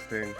Testing.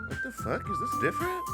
What the fuck? Is this different?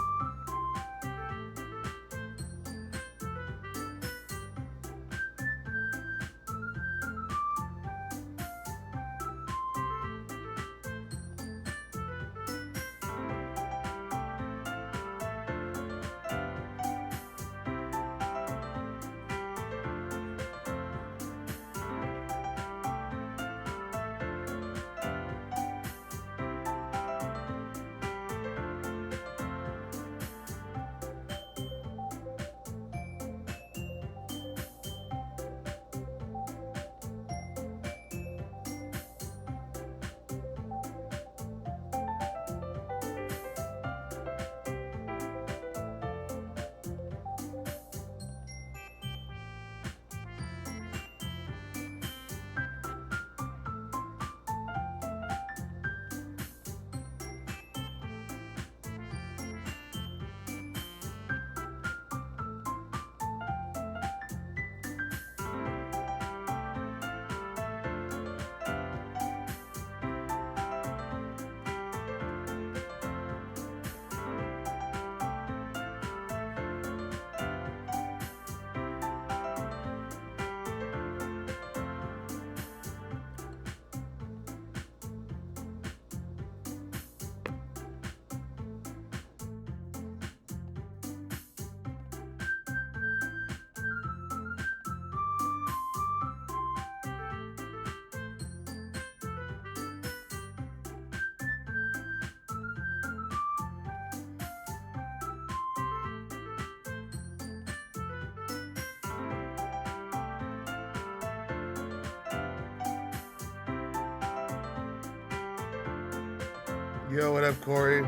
Yo, what up, Corey?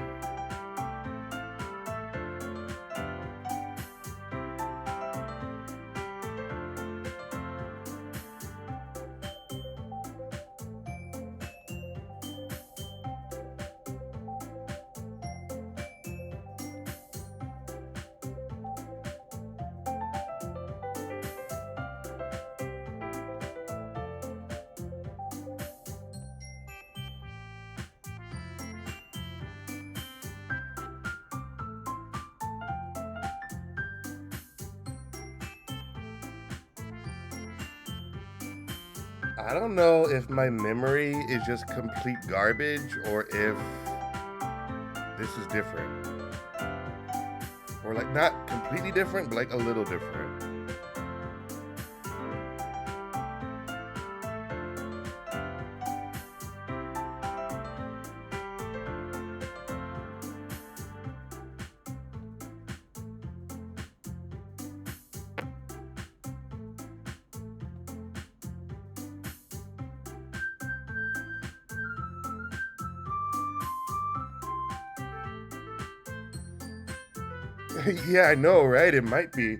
I don't know if my memory is just complete garbage or if this is different. Or like not completely different, but like a little different. Yeah, I know, right? It might be.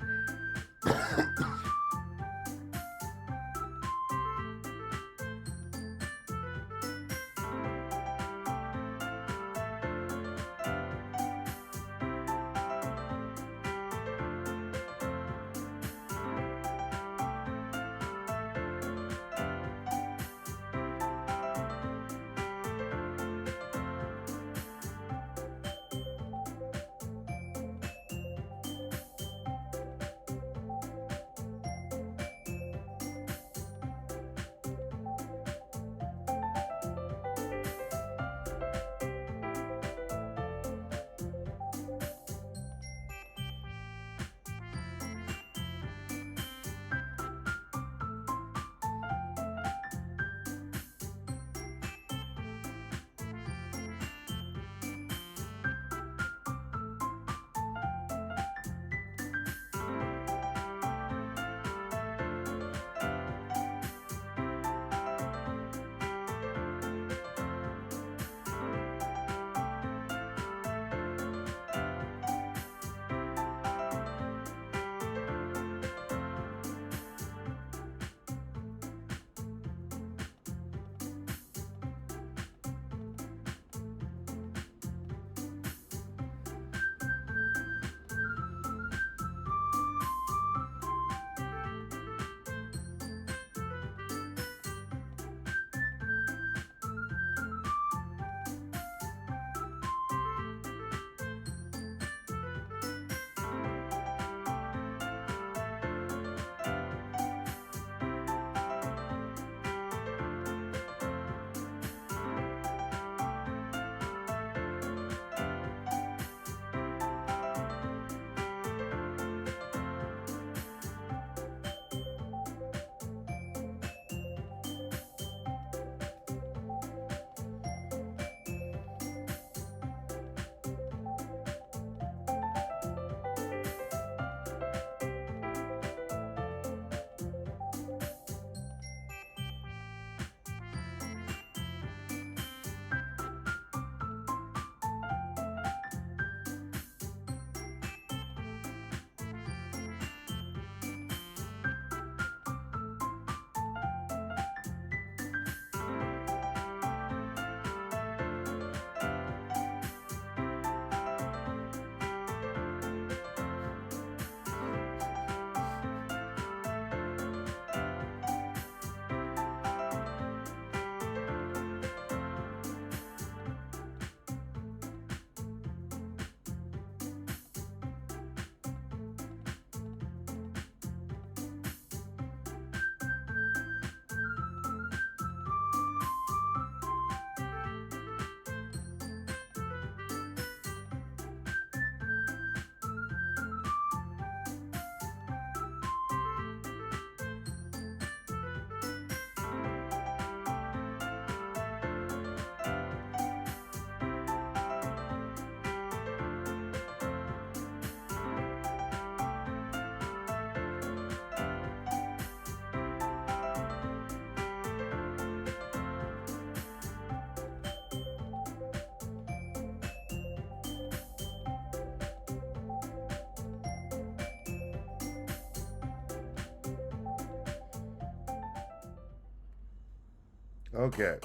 Okay.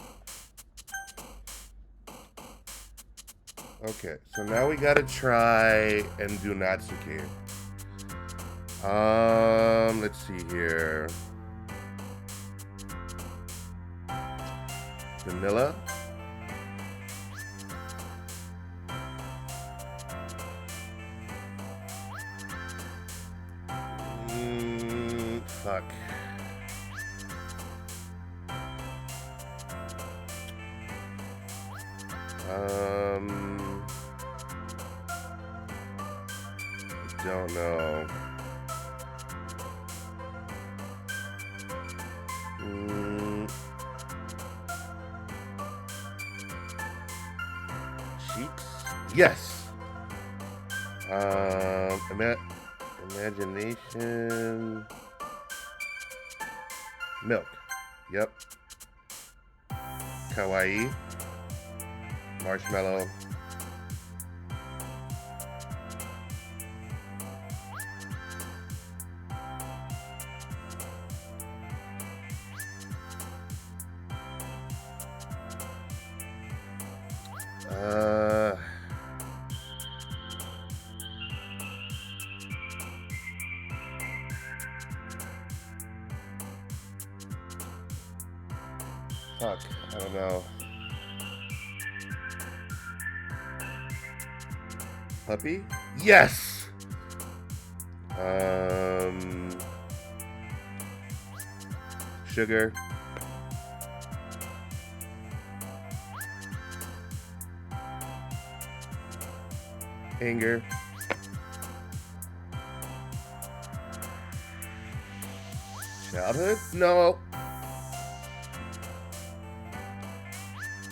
Okay. So now we gotta try and do Natsuki. Let's see here. Vanilla. Fuck. don't know. Cheeks? Yes. Imagination. Milk. Yep. Kawaii. Marshmallow. Fuck, I don't know. Puppy? Yes! Sugar. Anger. Childhood? No.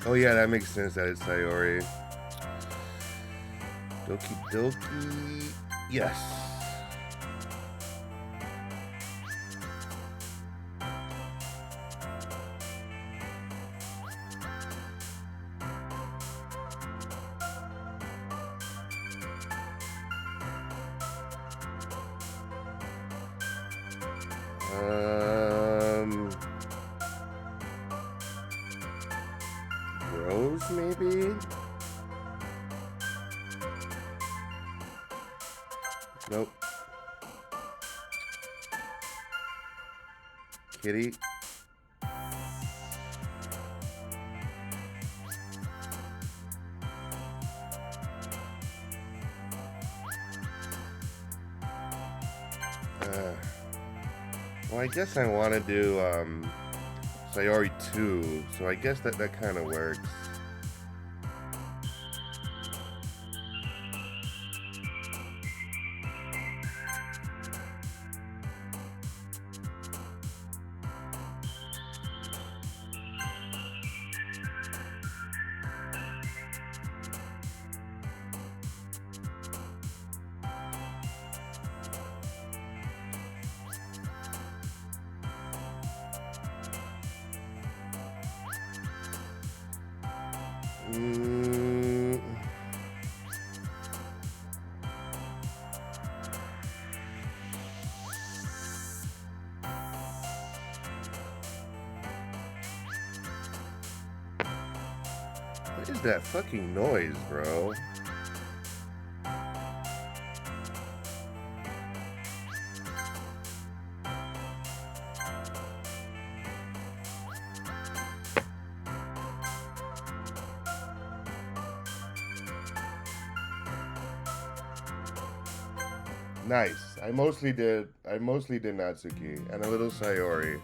Oh yeah, that makes sense that it's Sayori. Doki Doki. Yes. Rose, maybe? Nope. Kitty? Well, I guess I want to do Sayori 2, so I guess that kind of works. What is that fucking noise, bro? Nice. I mostly did Natsuki and a little Sayori.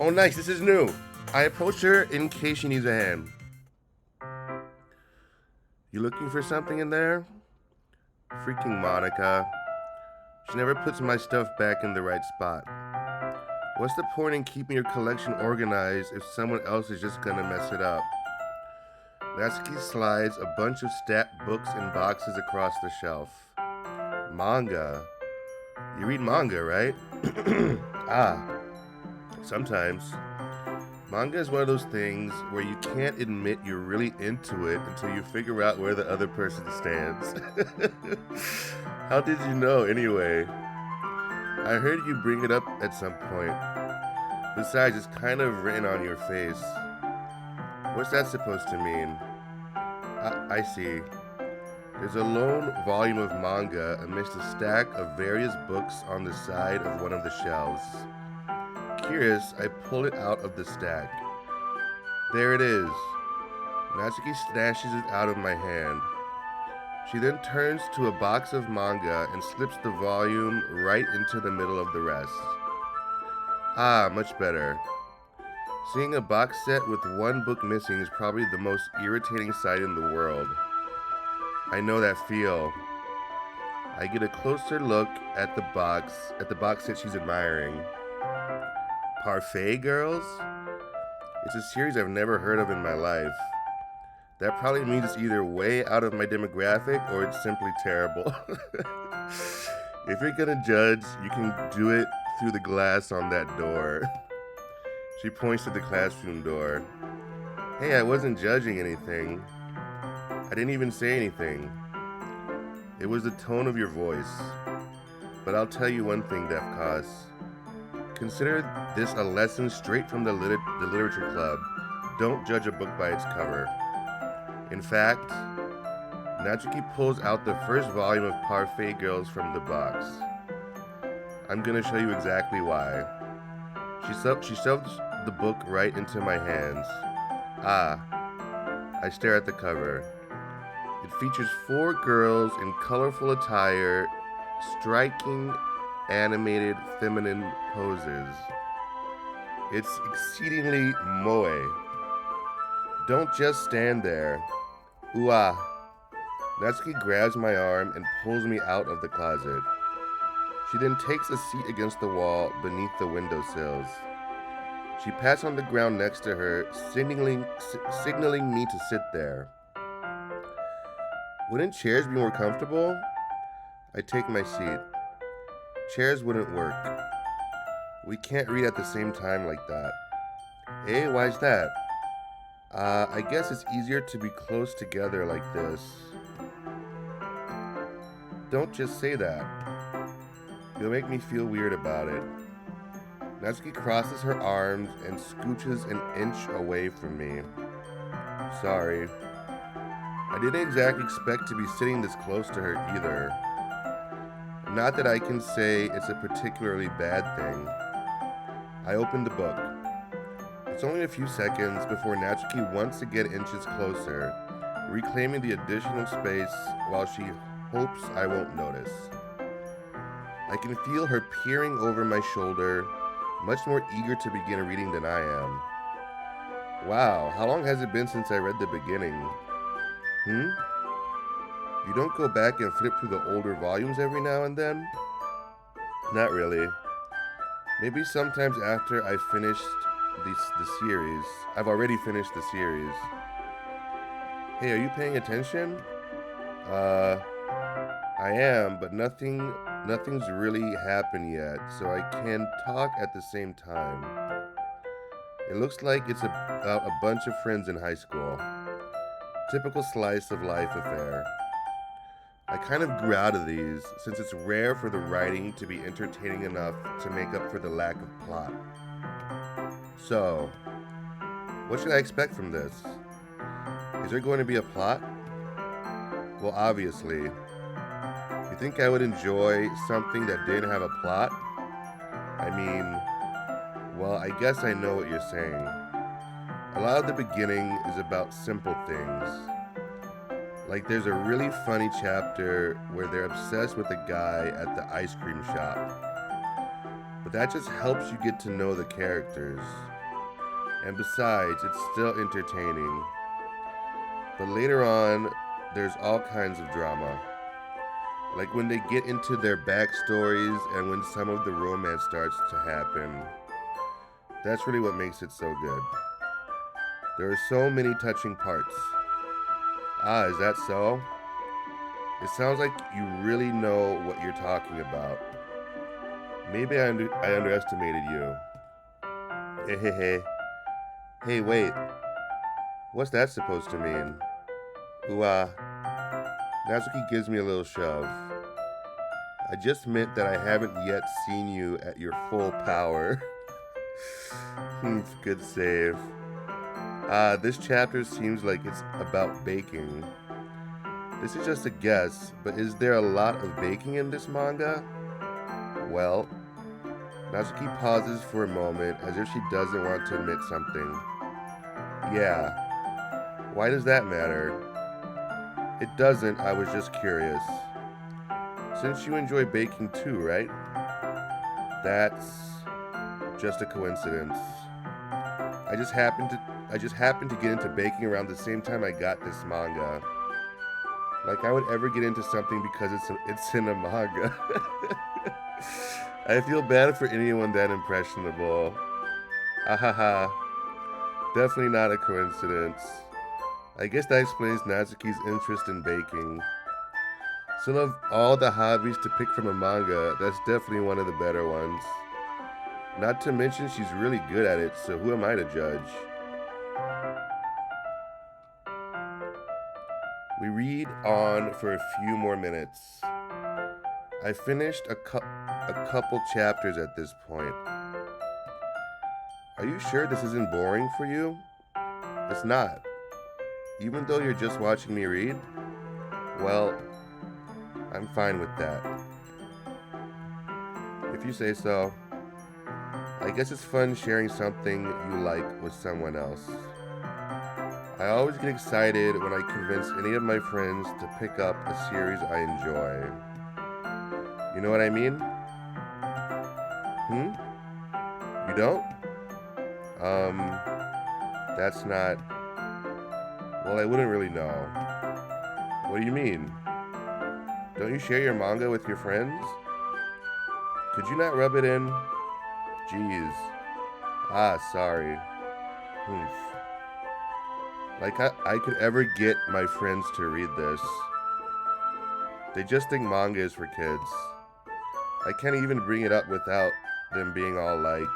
Oh, nice. This is new. I approach her in case she needs a hand. You looking for something in there? Freaking Monica. She never puts my stuff back in the right spot. What's the point in keeping your collection organized if someone else is just gonna mess it up? Natsuki slides a bunch of stat books and boxes across the shelf. Manga. You read manga, right? Ah, sometimes. Manga is one of those things where you can't admit you're really into it until you figure out where the other person stands. How did you know, anyway? I heard you bring it up at some point. Besides, it's kind of written on your face. What's that supposed to mean? I see. There's a lone volume of manga amidst a stack of various books on the side of one of the shelves. Curious, I pull it out of the stack. There it is. Natsuki snatches it out of my hand. She then turns to a box of manga and slips the volume right into the middle of the rest. Ah, much better. Seeing a box set with one book missing is probably the most irritating sight in the world. I know that feel. I get a closer look at the box set she's admiring. Parfait Girls? It's a series I've never heard of in my life. That probably means it's either way out of my demographic or it's simply terrible. If you're gonna judge, you can do it through the glass on that door. She points to the classroom door. Hey, I wasn't judging anything. I didn't even say anything. It was the tone of your voice. But I'll tell you one thing, Defcos. Consider this a lesson straight from the literature club. Don't judge a book by its cover. In fact, Natsuki pulls out the first volume of Parfait Girls from the box. I'm gonna show you exactly why. She shoves the book right into my hands. Ah, I stare at the cover. It features 4 girls in colorful attire, striking, animated, feminine poses. It's exceedingly moe. Don't just stand there. Ooh-ah. Natsuki grabs my arm and pulls me out of the closet. She then takes a seat against the wall beneath the windowsills. She pats on the ground next to her, signaling me to sit there. Wouldn't chairs be more comfortable? I take my seat. Chairs wouldn't work. We can't read at the same time like that. Eh, why's that? I guess it's easier to be close together like this. Don't just say that. You'll make me feel weird about it. Natsuki crosses her arms and scooches an inch away from me. Sorry. I didn't exactly expect to be sitting this close to her either. Not that I can say it's a particularly bad thing. I open the book. It's only a few seconds before Natsuki once again inches closer, reclaiming the additional space while she hopes I won't notice. I can feel her peering over my shoulder, much more eager to begin reading than I am. Wow, how long has it been since I read the beginning? You don't go back and flip through the older volumes every now and then? Not really. Maybe sometimes after I finished the series. I've already finished the series. Hey, are you paying attention? I am, but nothing's really happened yet, so I can talk at the same time. It looks like it's about a bunch of friends in high school. Typical slice of life affair. I kind of grew out of these, since it's rare for the writing to be entertaining enough to make up for the lack of plot. So, what should I expect from this? Is there going to be a plot? Well, obviously. You think I would enjoy something that didn't have a plot? I mean, well, I guess I know what you're saying. A lot of the beginning is about simple things. Like there's a really funny chapter where they're obsessed with a guy at the ice cream shop. But that just helps you get to know the characters. And besides, it's still entertaining. But later on, there's all kinds of drama. Like when they get into their backstories and when some of the romance starts to happen. That's really what makes it so good. There are so many touching parts. Ah, is that so? It sounds like you really know what you're talking about. Maybe I underestimated you. Hey, hey, hey. Hey, wait. What's that supposed to mean? Ooh, Natsuki gives me a little shove. I just meant that I haven't yet seen you at your full power. Good save. This chapter seems like it's about baking. This is just a guess, but is there a lot of baking in this manga? Well, Natsuki pauses for a moment as if she doesn't want to admit something. Yeah. Why does that matter? It doesn't, I was just curious. Since you enjoy baking too, right? That's just a coincidence. I just happened to get into baking around the same time I got this manga. Like I would ever get into something because it's in a manga. I feel bad for anyone that impressionable. Ahaha. Definitely not a coincidence. I guess that explains Natsuki's interest in baking. So of all the hobbies to pick from a manga, that's definitely one of the better ones. Not to mention she's really good at it, so who am I to judge? We read on for a few more minutes. I finished a couple chapters at this point. Are you sure this isn't boring for you? It's not. Even though you're just watching me read? Well, I'm fine with that. If you say so. I guess it's fun sharing something you like with someone else. I always get excited when I convince any of my friends to pick up a series I enjoy. You know what I mean? You don't? That's not... Well, I wouldn't really know. What do you mean? Don't you share your manga with your friends? Could you not rub it in? Jeez. Sorry. Like I could ever get my friends to read this. They just think manga is for kids. I can't even bring it up without them being all like,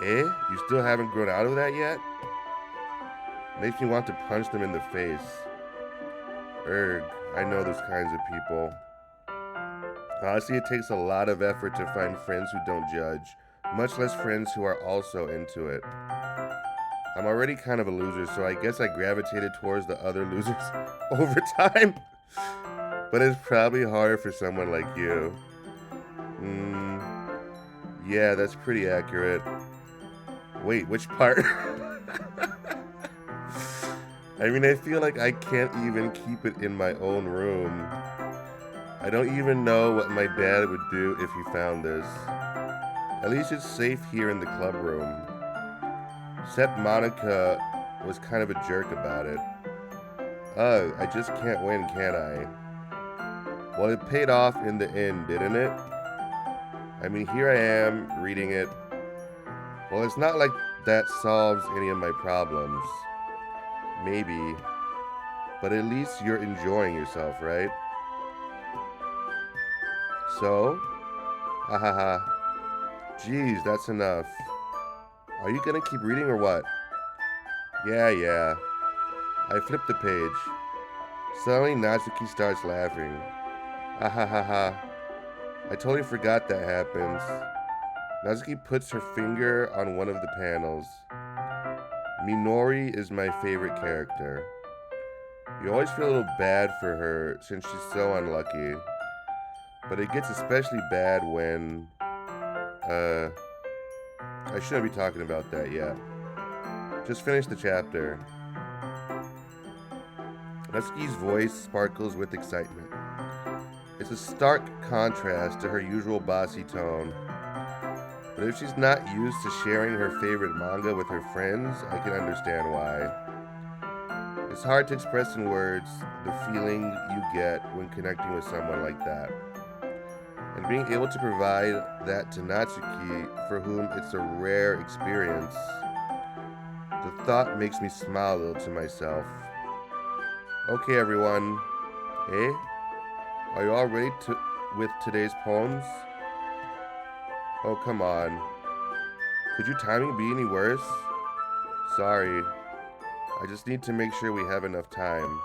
eh? You still haven't grown out of that yet? Makes me want to punch them in the face. I know those kinds of people. Honestly, it takes a lot of effort to find friends who don't judge, much less friends who are also into it. I'm already kind of a loser, so I guess I gravitated towards the other losers over time. But it's probably harder for someone like you. Yeah, that's pretty accurate. Wait, which part? I mean, I feel like I can't even keep it in my own room. I don't even know what my dad would do if he found this. At least it's safe here in the club room. Except Monica was kind of a jerk about it. Ugh, I just can't win, can I? Well, it paid off in the end, didn't it? I mean, here I am, reading it. Well, it's not like that solves any of my problems. Maybe. But at least you're enjoying yourself, right? So? Ahaha. Jeez, that's enough. Are you gonna keep reading or what? Yeah. I flip the page. Suddenly, Natsuki starts laughing. Ahahaha. I totally forgot that happens. Natsuki puts her finger on one of the panels. Minori is my favorite character. You always feel a little bad for her since she's so unlucky. But it gets especially bad when... I shouldn't be talking about that yet. Just finish the chapter. Natsuki's voice sparkles with excitement. It's a stark contrast to her usual bossy tone. But if she's not used to sharing her favorite manga with her friends, I can understand why. It's hard to express in words the feeling you get when connecting with someone like that. And being able to provide that to Natsuki, for whom it's a rare experience, the thought makes me smile a little to myself. Okay, everyone. Eh? Are you all ready with today's poems? Oh, come on. Could your timing be any worse? Sorry. I just need to make sure we have enough time.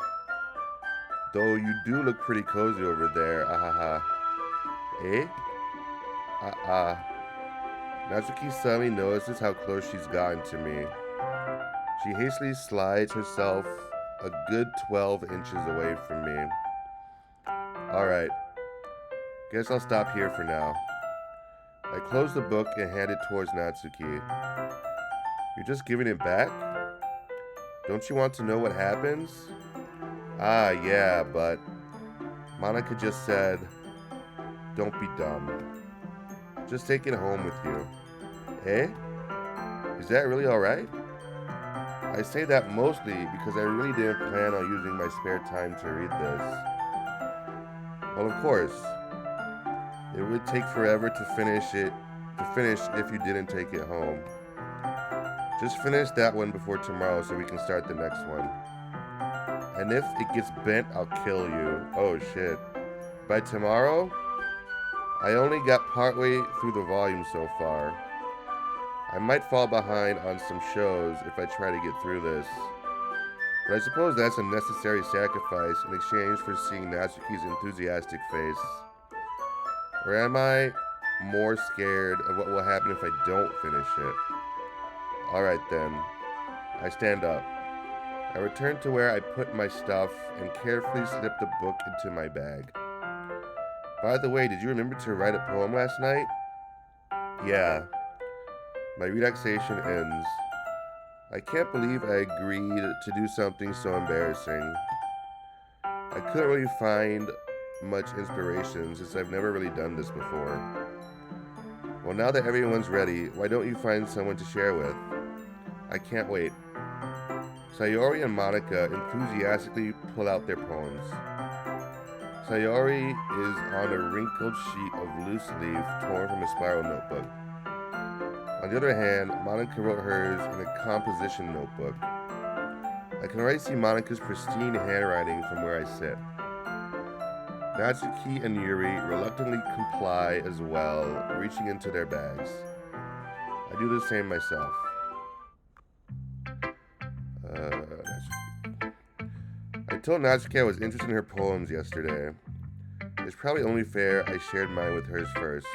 Though you do look pretty cozy over there, ahaha. Eh? Natsuki suddenly notices how close she's gotten to me. She hastily slides herself a good 12 inches away from me. Alright, guess I'll stop here for now. I close the book and hand it towards Natsuki. You're just giving it back? Don't you want to know what happens? Ah, yeah, but Monica just said, don't be dumb. Just take it home with you. Eh? Is that really alright? I say that mostly because I really didn't plan on using my spare time to read this. Well, of course. It would take forever to finish if you didn't take it home. Just finish that one before tomorrow so we can start the next one. And if it gets bent, I'll kill you. Oh shit. By tomorrow? I only got partway through the volume so far. I might fall behind on some shows if I try to get through this. But I suppose that's a necessary sacrifice in exchange for seeing Natsuki's enthusiastic face. Or am I more scared of what will happen if I don't finish it? Alright then. I stand up. I return to where I put my stuff and carefully slip the book into my bag. By the way, did you remember to write a poem last night? Yeah. My relaxation ends. I can't believe I agreed to do something so embarrassing. I couldn't really find much inspiration since I've never really done this before. Well, now that everyone's ready, why don't you find someone to share with? I can't wait. Sayori and Monica enthusiastically pull out their poems. Sayori is on a wrinkled sheet of loose leaf torn from a spiral notebook. On the other hand, Monica wrote hers in a composition notebook. I can already see Monica's pristine handwriting from where I sit. Natsuki and Yuri reluctantly comply as well, reaching into their bags. I do the same myself. I told Natsuki I was interested in her poems yesterday. It's probably only fair I shared mine with hers first.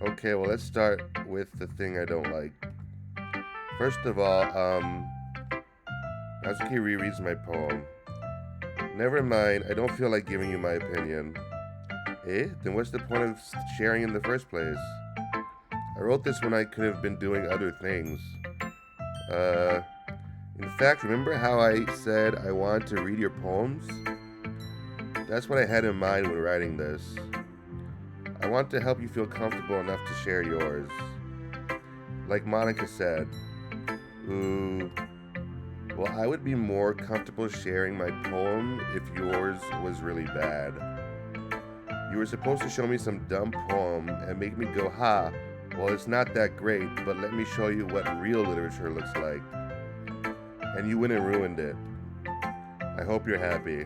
Okay, well, let's start with the thing I don't like. First of all, Natsuki rereads my poem. Never mind, I don't feel like giving you my opinion. Eh? Then what's the point of sharing in the first place? I wrote this when I could have been doing other things. In fact, remember how I said I wanted to read your poems? That's what I had in mind when writing this. I want to help you feel comfortable enough to share yours. Like Monica said, ooh, well, I would be more comfortable sharing my poem if yours was really bad. You were supposed to show me some dumb poem and make me go, ha, well, it's not that great, but let me show you what real literature looks like. And you went and ruined it. I hope you're happy.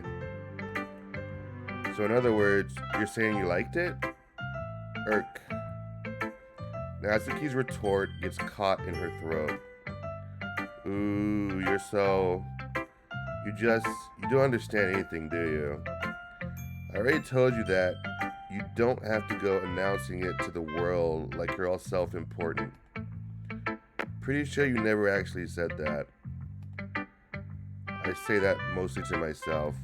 So in other words, you're saying you liked it? Irk. Natsuki's retort gets caught in her throat. Ooh, you're so... You don't understand anything, do you? I already told you that you don't have to go announcing it to the world like you're all self-important. Pretty sure you never actually said that. I say that mostly to myself.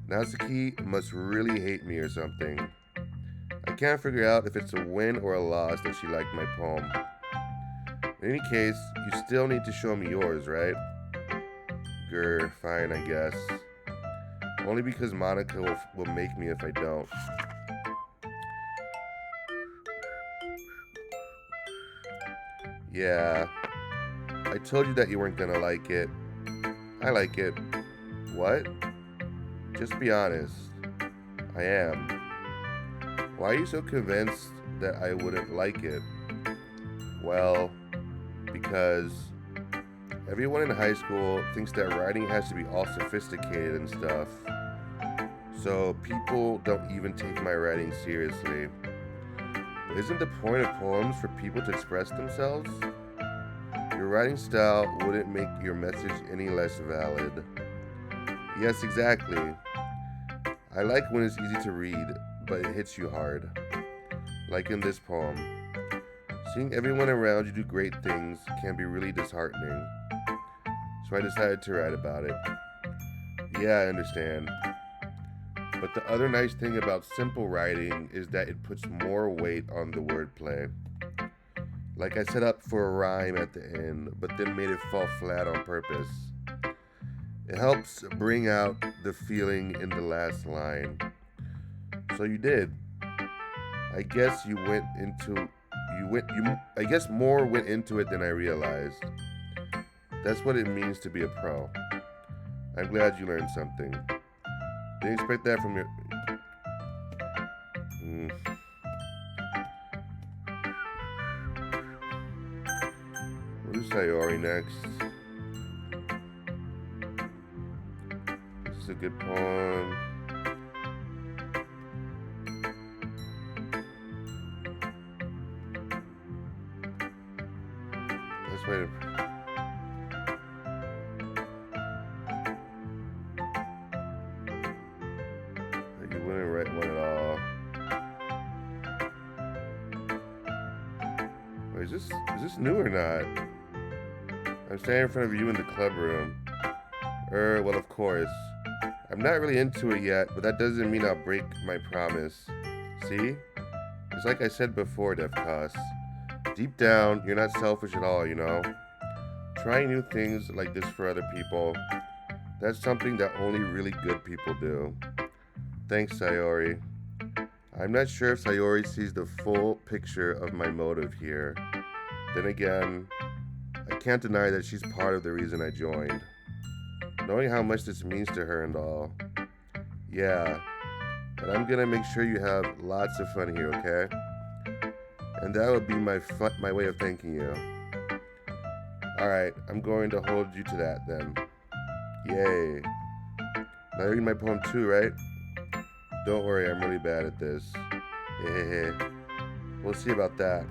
Natsuki must really hate me or something. I can't figure out if it's a win or a loss that she liked my poem. In any case, you still need to show me yours, right? Grr, fine, I guess. Only because Monica will make me if I don't. Yeah, I told you that you weren't gonna like it. I like it. What? Just be honest. I am. Why are you so convinced that I wouldn't like it? Well, because everyone in high school thinks that writing has to be all sophisticated and stuff. So people don't even take my writing seriously. But isn't the point of poems for people to express themselves? Your writing style wouldn't make your message any less valid. Yes, exactly. I like when it's easy to read, but it hits you hard. Like in this poem. Seeing everyone around you do great things can be really disheartening. So I decided to write about it. Yeah, I understand. But the other nice thing about simple writing is that it puts more weight on the wordplay. Like I set up for a rhyme at the end, but then made it fall flat on purpose. It helps bring out the feeling in the last line. So you did. I guess I guess more went into it than I realized. That's what it means to be a pro. I'm glad you learned something. Didn't expect that from your. What is Sayori next? This is a good poem. Let's wait. You wouldn't write one at all. Wait, is this new or not? I'm standing in front of you in the club room. Well, of course. I'm not really into it yet, but that doesn't mean I'll break my promise. See? It's like I said before, Defcos. Deep down, you're not selfish at all, you know? Trying new things like this for other people, that's something that only really good people do. Thanks, Sayori. I'm not sure if Sayori sees the full picture of my motive here. Then again, I can't deny that she's part of the reason I joined. Knowing how much this means to her and all. Yeah, and I'm gonna make sure you have lots of fun here, okay? And that would be my way of thanking you. Alright, I'm going to hold you to that then. Yay. Now you're reading my poem too, right? Don't worry, I'm really bad at this. We'll see about that.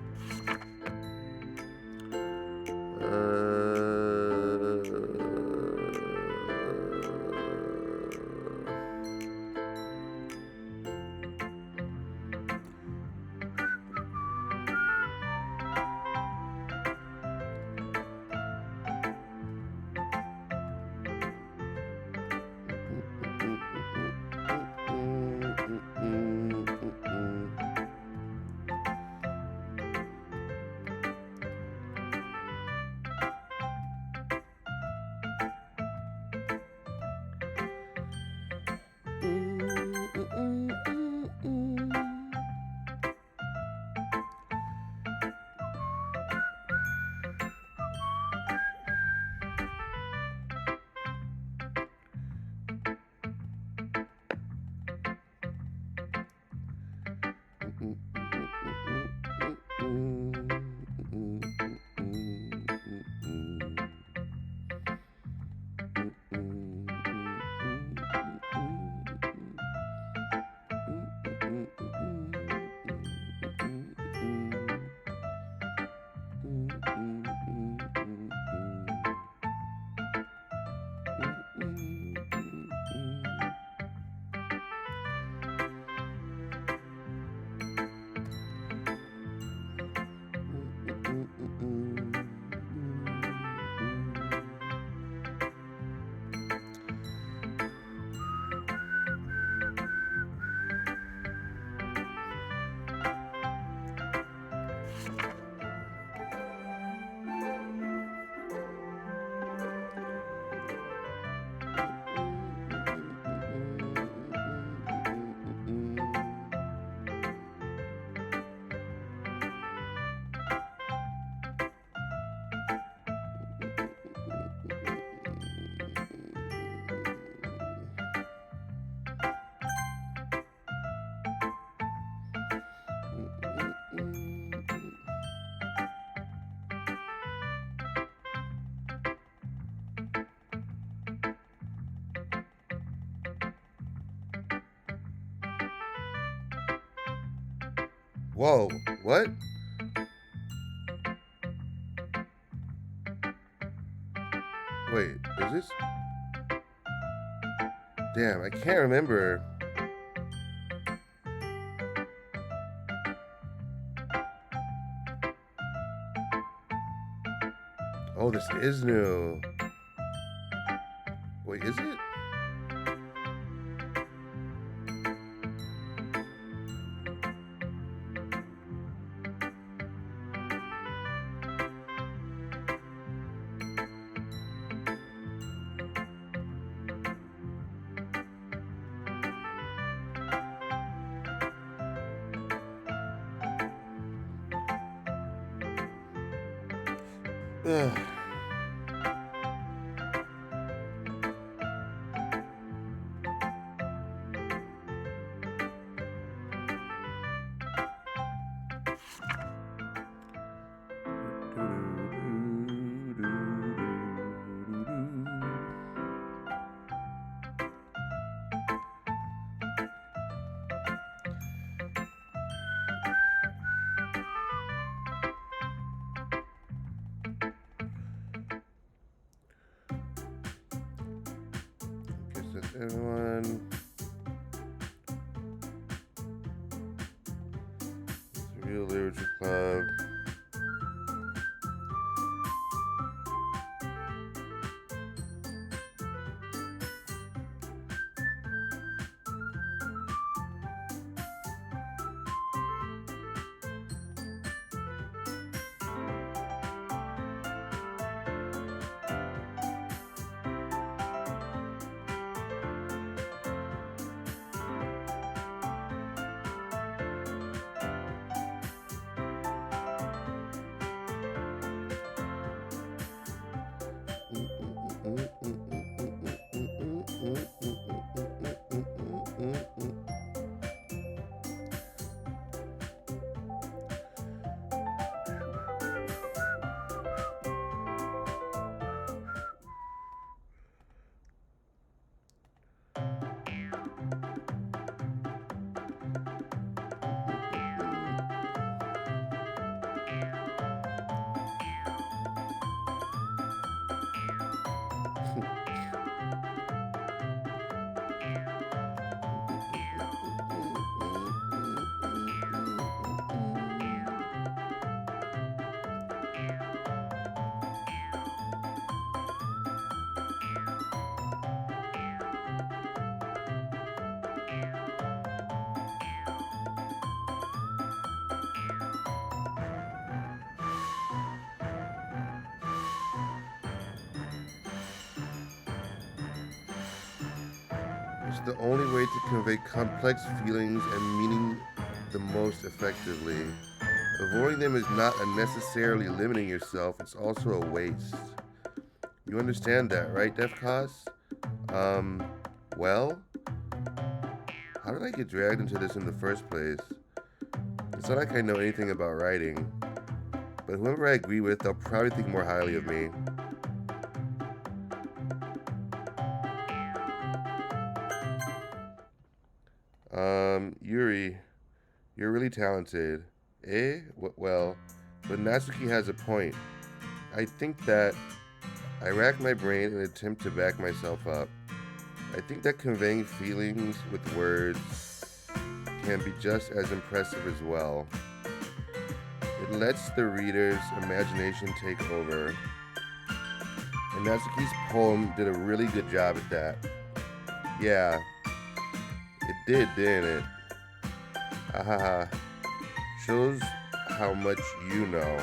Whoa, what? Wait, is this? Damn, I can't remember. Oh, this is new. Wait, is it? Ugh. Guess that's everyone. It's a real literature club. It's the only way to convey complex feelings and meaning the most effectively. Avoiding them is not unnecessarily limiting yourself, it's also a waste. You understand that, right, Defcos? Well? How did I get dragged into this in the first place? It's not like I know anything about writing, but whoever I agree with, they'll probably think more highly of me. Yuri, you're really talented. Eh? Well, but Natsuki has a point. I think that I rack my brain in an attempt to back myself up. I think that conveying feelings with words can be just as impressive as well. It lets the reader's imagination take over. And Natsuki's poem did a really good job at that. Yeah, it did, didn't it? Ahaha. Shows how much you know.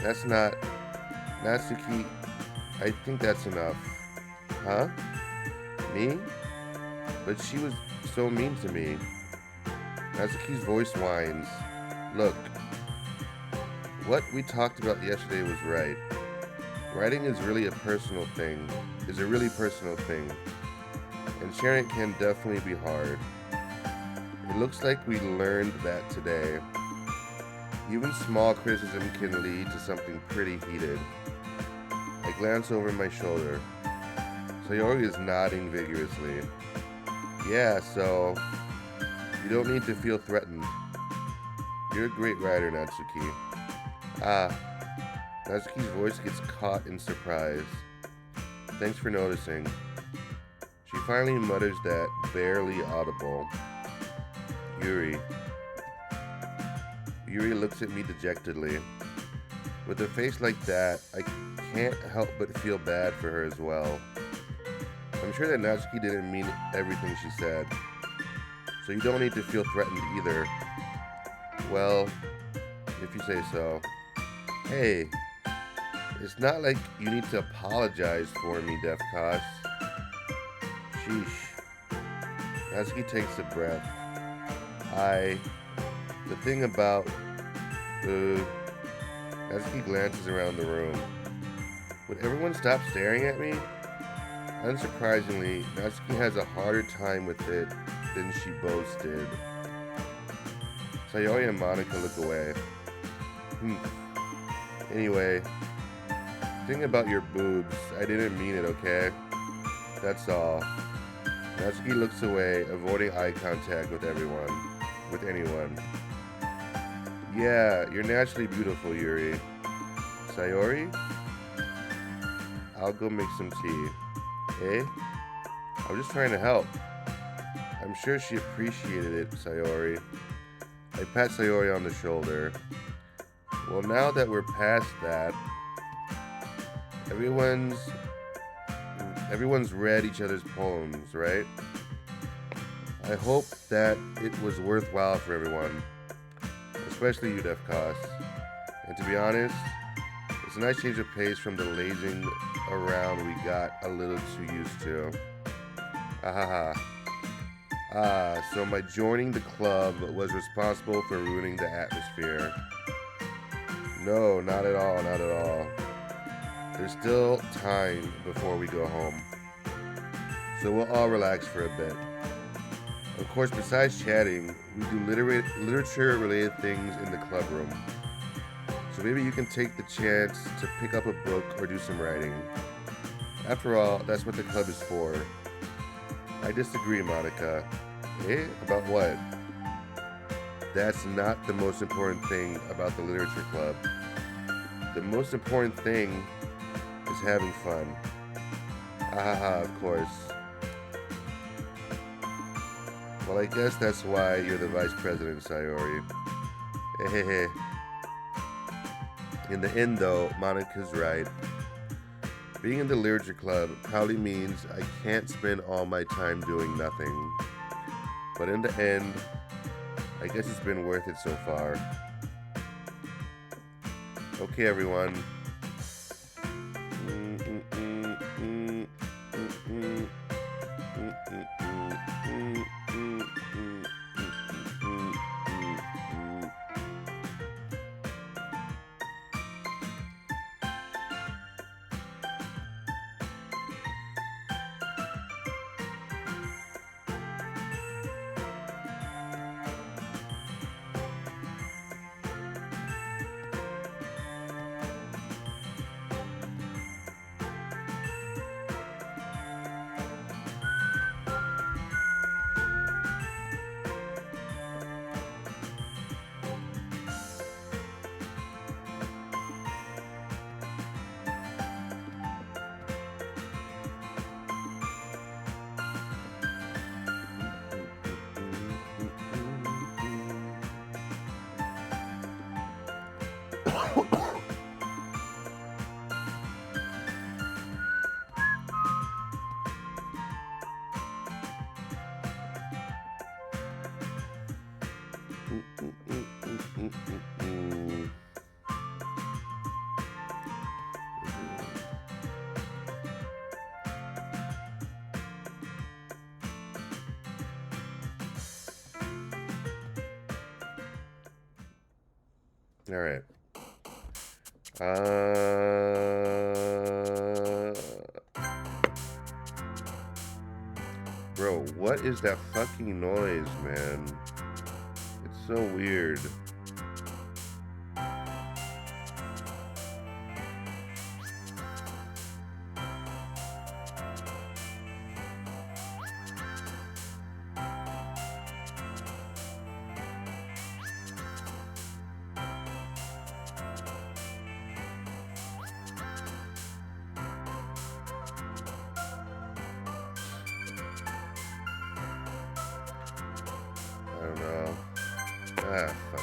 That's not... Natsuki, I think that's enough. Huh? Me? But she was so mean to me. Natsuki's voice whines. Look, what we talked about yesterday was right. Writing is really a personal thing. Is a really personal thing. And sharing can definitely be hard. It looks like we learned that today. Even small criticism can lead to something pretty heated. I glance over my shoulder. Sayori is nodding vigorously. Yeah, so you don't need to feel threatened. You're a great writer, Natsuki. Ah, Natsuki's voice gets caught in surprise. Thanks for noticing. She finally mutters that barely audible. Yuri. Yuri looks at me dejectedly. With a face like that, I can't help but feel bad for her as well. I'm sure that Natsuki didn't mean everything she said, so you don't need to feel threatened either. Well, if you say so. Hey, it's not like you need to apologize for me, Defcos. Sheesh. Natsuki takes a breath. The thing about... Natsuki glances around the room. Would everyone stop staring at me? Unsurprisingly, Natsuki has a harder time with it than she boasted. Sayori and Monica look away. Anyway, thing about your boobs, I didn't mean it, okay? That's all. Natsuki looks away, avoiding eye contact with anyone. Yeah, you're naturally beautiful, Yuri. Sayori? I'll go make some tea. Eh? I was just trying to help. I'm sure she appreciated it, Sayori. I pat Sayori on the shoulder. Well, now that we're past that, everyone's read each other's poems, right? I hope that it was worthwhile for everyone, especially you, Defcos. And to be honest, it's a nice change of pace from the lazing around we got a little too used to. So my joining the club was responsible for ruining the atmosphere. No, not at all, not at all. There's still time before we go home, so we'll all relax for a bit. Of course, besides chatting, we do literature-related things in the club room. So maybe you can take the chance to pick up a book or do some writing. After all, that's what the club is for. I disagree, Monica. Eh? About what? That's not the most important thing about the literature club. The most important thing is having fun. Of course. Well, I guess that's why you're the vice president, Sayori. In the end, though, Monica's right. Being in the literature club probably means I can't spend all my time doing nothing. But in the end, I guess it's been worth it so far. Okay, everyone. All right. Bro, what is that fucking noise, man? It's so weird. don't know. Ah, fuck.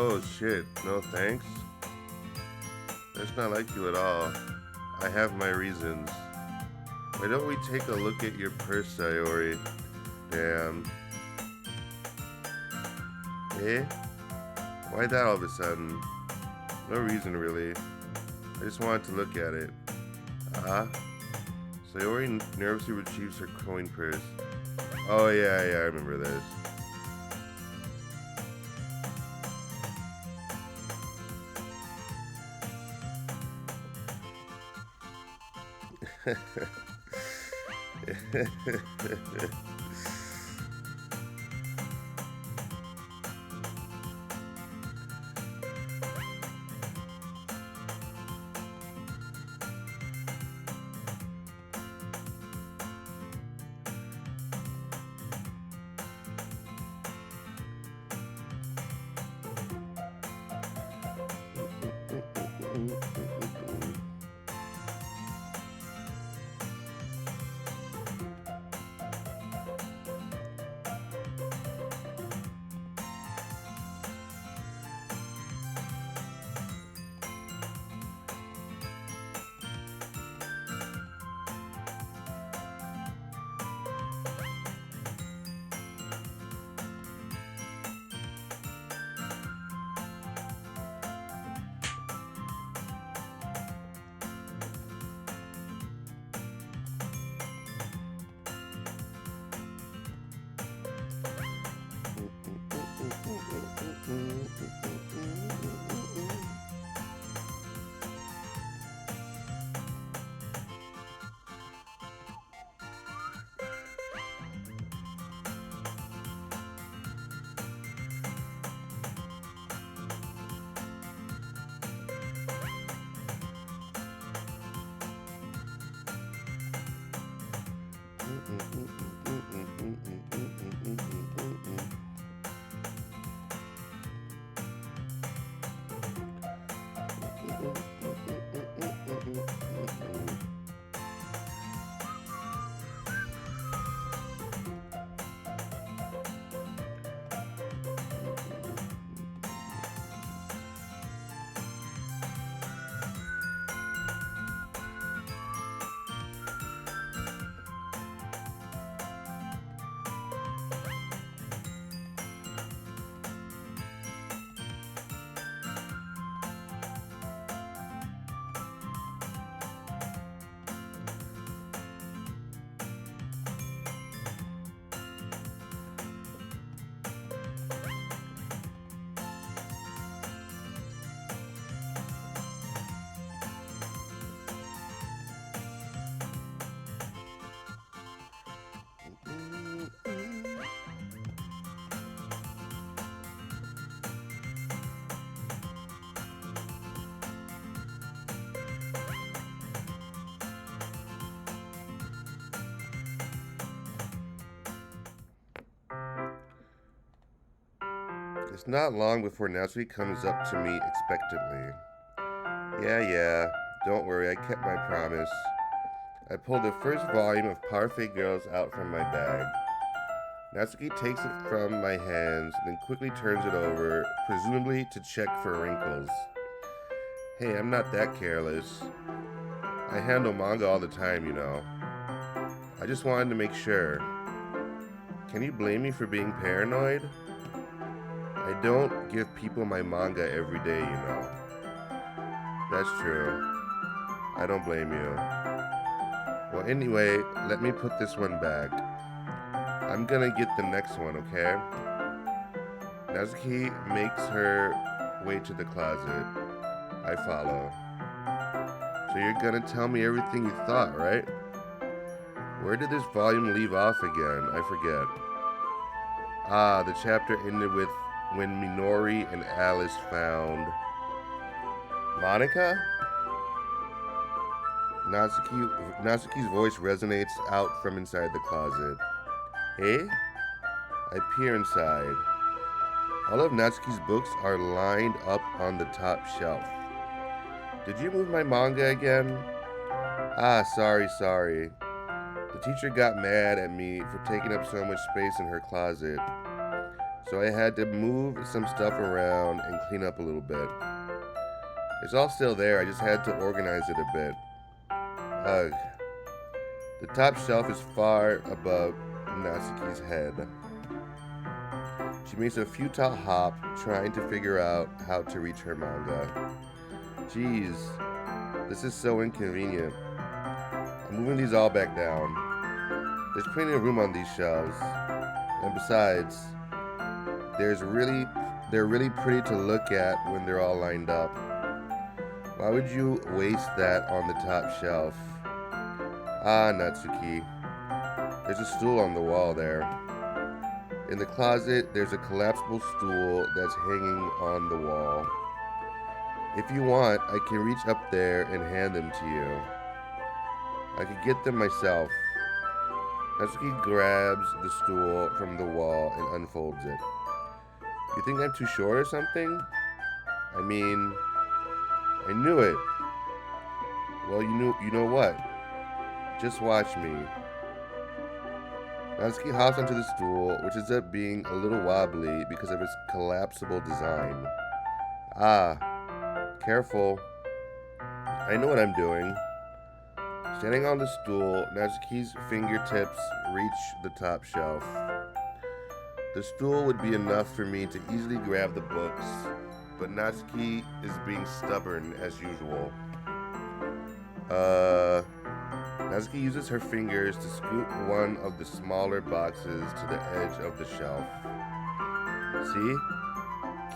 Oh shit, no thanks. That's not like you at all. I have my reasons. Why don't we take a look at your purse, Sayori? Damn. Eh? Why that all of a sudden? No reason really. I just wanted to look at it. Sayori nervously retrieves her coin purse. Oh yeah, I remember this. It's not long before Natsuki comes up to me expectantly. Yeah, don't worry, I kept my promise. I pulled the first volume of Parfait Girls out from my bag. Natsuki takes it from my hands, then quickly turns it over, presumably to check for wrinkles. Hey, I'm not that careless. I handle manga all the time, you know. I just wanted to make sure. Can you blame me for being paranoid? I don't give people my manga every day, you know. That's true. I don't blame you. Well, anyway, let me put this one back. I'm gonna get the next one, okay? Natsuki makes her way to the closet. I follow. So you're gonna tell me everything you thought, right? Where did this volume leave off again? I forget. Ah, the chapter ended with when Minori and Alice found Monica? Natsuki's voice resonates out from inside the closet. Eh? I peer inside. All of Natsuki's books are lined up on the top shelf. Did you move my manga again? Ah, sorry. The teacher got mad at me for taking up so much space in her closet. So I had to move some stuff around and clean up a little bit. It's all still there, I just had to organize it a bit. Ugh. The top shelf is far above Natsuki's head. She makes a futile hop, trying to figure out how to reach her manga. Jeez, this is so inconvenient. I'm moving these all back down. There's plenty of room on these shelves. And besides, they're really pretty to look at when they're all lined up. Why would you waste that on the top shelf? Ah, Natsuki. There's a stool on the wall there. In the closet, there's a collapsible stool that's hanging on the wall. If you want, I can reach up there and hand them to you. I could get them myself. Natsuki grabs the stool from the wall and unfolds it. You think I'm too short or something? I mean, I knew it. Well, you know what? Just watch me. Natsuki hops onto the stool, which ends up being a little wobbly because of its collapsible design. Ah, careful. I know what I'm doing. Standing on the stool, Natsuki's fingertips reach the top shelf. The stool would be enough for me to easily grab the books, but Natsuki is being stubborn as usual. Natsuki uses her fingers to scoop one of the smaller boxes to the edge of the shelf. See?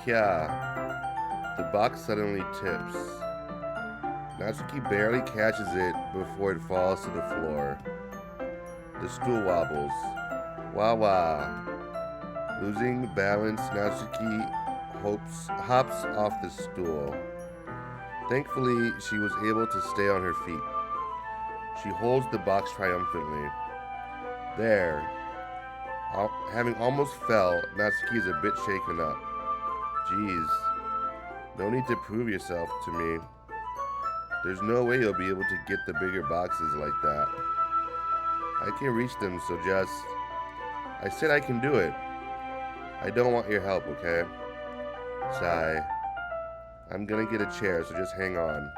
Kya. The box suddenly tips. Natsuki barely catches it before it falls to the floor. The stool wobbles. Wah. Losing balance, Natsuki hops off the stool. Thankfully, she was able to stay on her feet. She holds the box triumphantly. There. Having almost fell, Natsuki is a bit shaken up. Jeez. No need to prove yourself to me. There's no way you'll be able to get the bigger boxes like that. I can reach them, so just... I said I can do it. I don't want your help, okay? Sigh. I'm gonna get a chair, so just hang on.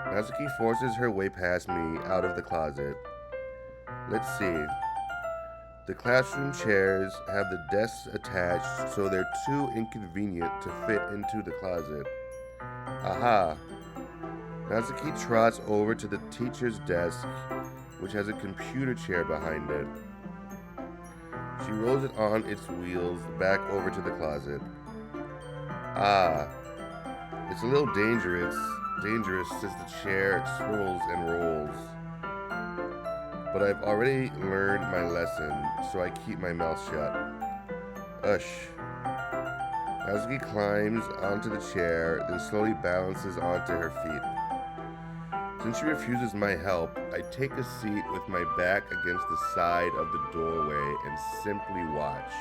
Natsuki forces her way past me out of the closet. Let's see. The classroom chairs have the desks attached, so they're too inconvenient to fit into the closet. Aha! Natsuki trots over to the teacher's desk, which has a computer chair behind it. She rolls it on its wheels back over to the closet. Ah, it's a little dangerous since the chair swirls and rolls. But I've already learned my lesson, so I keep my mouth shut. Ush. Natsuki climbs onto the chair, then slowly balances onto her feet. Since she refuses my help, I take a seat with my back against the side of the doorway and simply watch.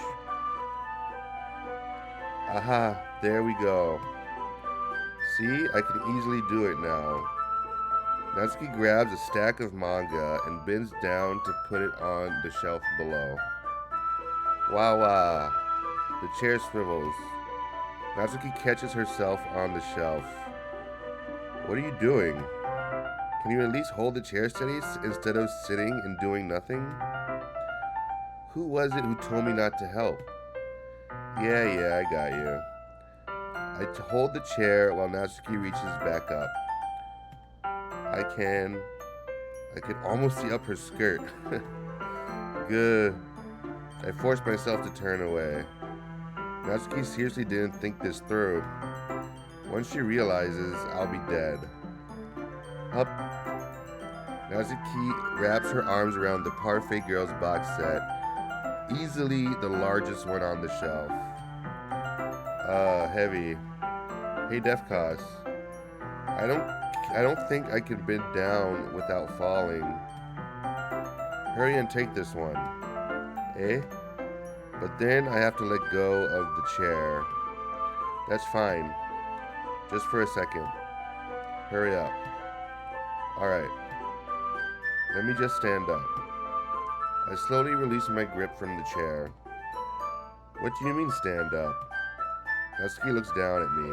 Aha, there we go. See, I can easily do it now. Natsuki grabs a stack of manga and bends down to put it on the shelf below. Wow. The chair swivels. Natsuki catches herself on the shelf. What are you doing? Can you at least hold the chair steady instead of sitting and doing nothing? Who was it who told me not to help? Yeah, I got you. I hold the chair while Natsuki reaches back up. I can almost see up her skirt. Good. I forced myself to turn away. Natsuki seriously didn't think this through. Once she realizes I'll be dead. Up. Natsuki wraps her arms around the Parfait Girls box set, easily the largest one on the shelf. Heavy. Hey, Defcos. I don't think I can bend down without falling. Hurry and take this one. Eh? But then I have to let go of the chair. That's fine. Just for a second. Hurry up. Alright. Let me just stand up. I slowly release my grip from the chair. What do you mean stand up? Natsuki looks down at me.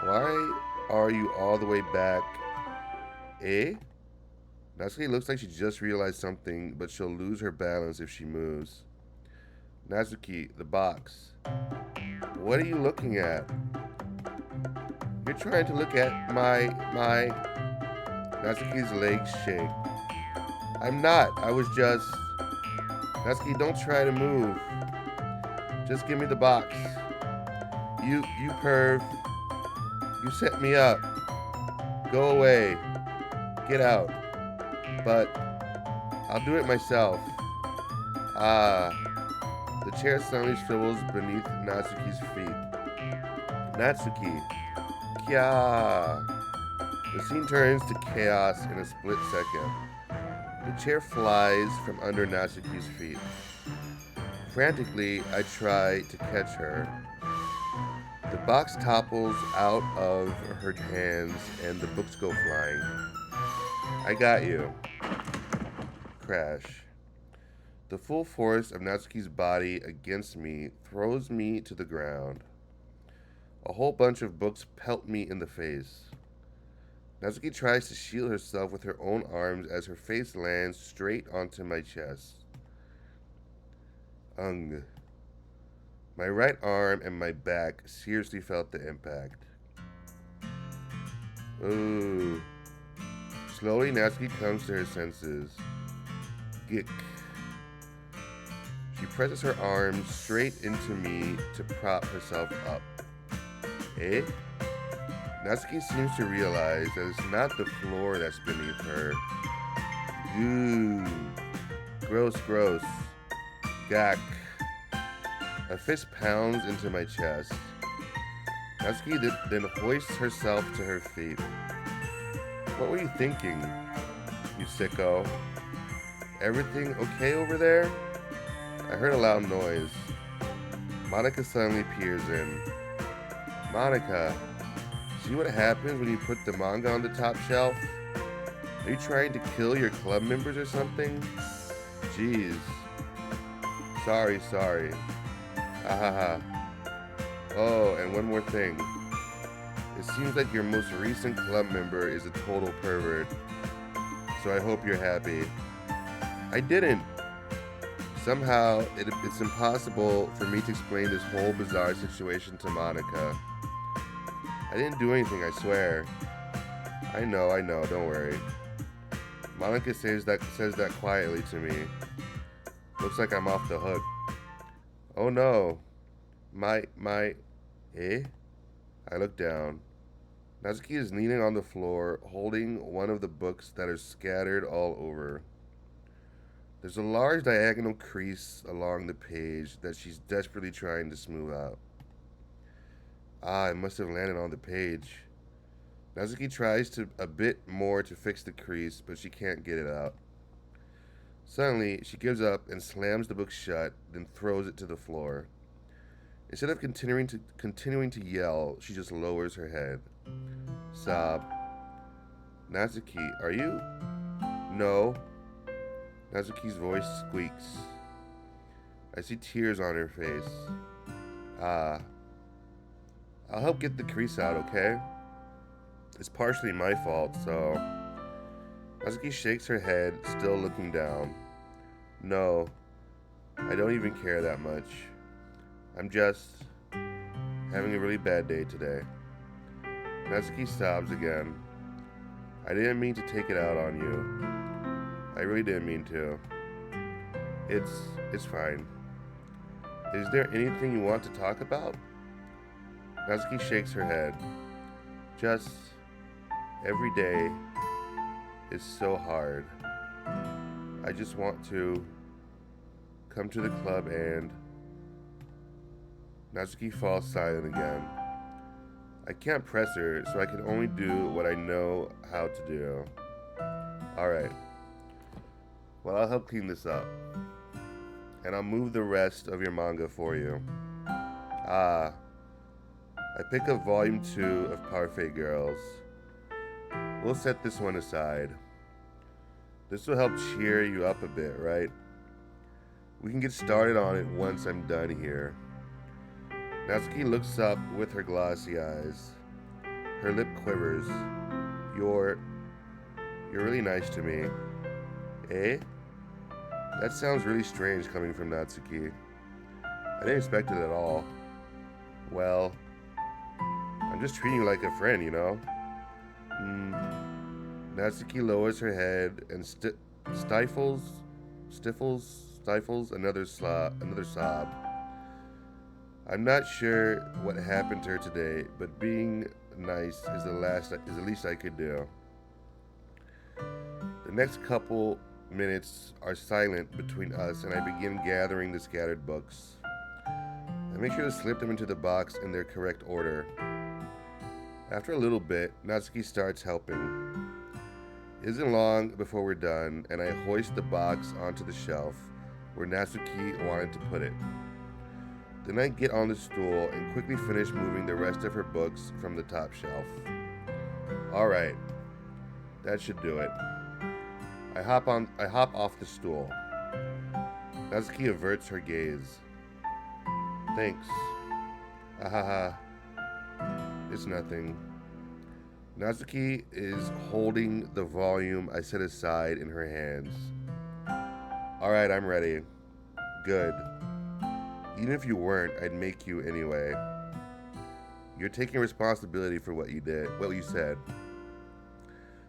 Why are you all the way back? Eh? Natsuki looks like she just realized something, but she'll lose her balance if she moves. Natsuki, the box. What are you looking at? You're trying to look at my... Natsuki's legs shake. I'm not. I was just... Natsuki, don't try to move. Just give me the box. You perv. You set me up. Go away. Get out. But I'll do it myself. The chair suddenly swivels beneath Natsuki's feet. Natsuki. Kya. The scene turns to chaos in a split second. The chair flies from under Natsuki's feet. Frantically, I try to catch her. The box topples out of her hands and the books go flying. I got you. Crash. The full force of Natsuki's body against me throws me to the ground. A whole bunch of books pelt me in the face. Natsuki tries to shield herself with her own arms as her face lands straight onto my chest. Ugh. My right arm and my back seriously felt the impact. Ooh. Slowly, Natsuki comes to her senses. Gick. She presses her arms straight into me to prop herself up. Eh? Natsuki seems to realize that it's not the floor that's beneath her. Ooh. Gross. Gak. A fist pounds into my chest. Natsuki then hoists herself to her feet. What were you thinking, you sicko? Everything okay over there? I heard a loud noise. Monica suddenly peers in. Monica, see what happens when you put the manga on the top shelf? Are you trying to kill your club members or something? Jeez. Sorry. Ahaha. Oh, and one more thing. It seems like your most recent club member is a total pervert. So I hope you're happy. I didn't. Somehow, it's impossible for me to explain this whole bizarre situation to Monica. I didn't do anything, I swear. I know, don't worry. Monica says that quietly to me. Looks like I'm off the hook. Oh no. Eh? I look down. Natsuki is kneeling on the floor, holding one of the books that are scattered all over. There's a large diagonal crease along the page that she's desperately trying to smooth out. It must have landed on the page. Natsuki tries a bit more to fix the crease, but she can't get it out. Suddenly, she gives up and slams the book shut, then throws it to the floor. Instead of continuing to yell, she just lowers her head. Sob. Natsuki, are you? No. Natsuki's voice squeaks. I see tears on her face. Ah. I'll help get the crease out, okay? It's partially my fault, so... Natsuki shakes her head, still looking down. No. I don't even care that much. I'm just... having a really bad day today. Natsuki sobs again. I didn't mean to take it out on you. I really didn't mean to. It's fine. Is there anything you want to talk about? Natsuki shakes her head. Just every day is so hard. I just want to come to the club and... Natsuki falls silent again. I can't press her, so I can only do what I know how to do. Alright. Well, I'll help clean this up. And I'll move the rest of your manga for you. Ah. I pick up volume 2 of Parfait Girls. We'll set this one aside. This will help cheer you up a bit, right? We can get started on it once I'm done here. Natsuki looks up with her glossy eyes. Her lip quivers. You're really nice to me. Eh? That sounds really strange coming from Natsuki. I didn't expect it at all. Well, I'm just treating you like a friend, you know? Natsuki lowers her head and stifles another sob. I'm not sure what happened to her today, but being nice is the least I could do. The next couple minutes are silent between us, and I begin gathering the scattered books. I make sure to slip them into the box in their correct order. After a little bit, Natsuki starts helping. It isn't long before we're done, and I hoist the box onto the shelf where Natsuki wanted to put it. Then I get on the stool and quickly finish moving the rest of her books from the top shelf. Alright, that should do it. I hop off the stool. Natsuki averts her gaze. Thanks. Ahaha. It's nothing. Natsuki is holding the volume I set aside in her hands. Alright, I'm ready. Good. Even if you weren't, I'd make you anyway. You're taking responsibility for what you said.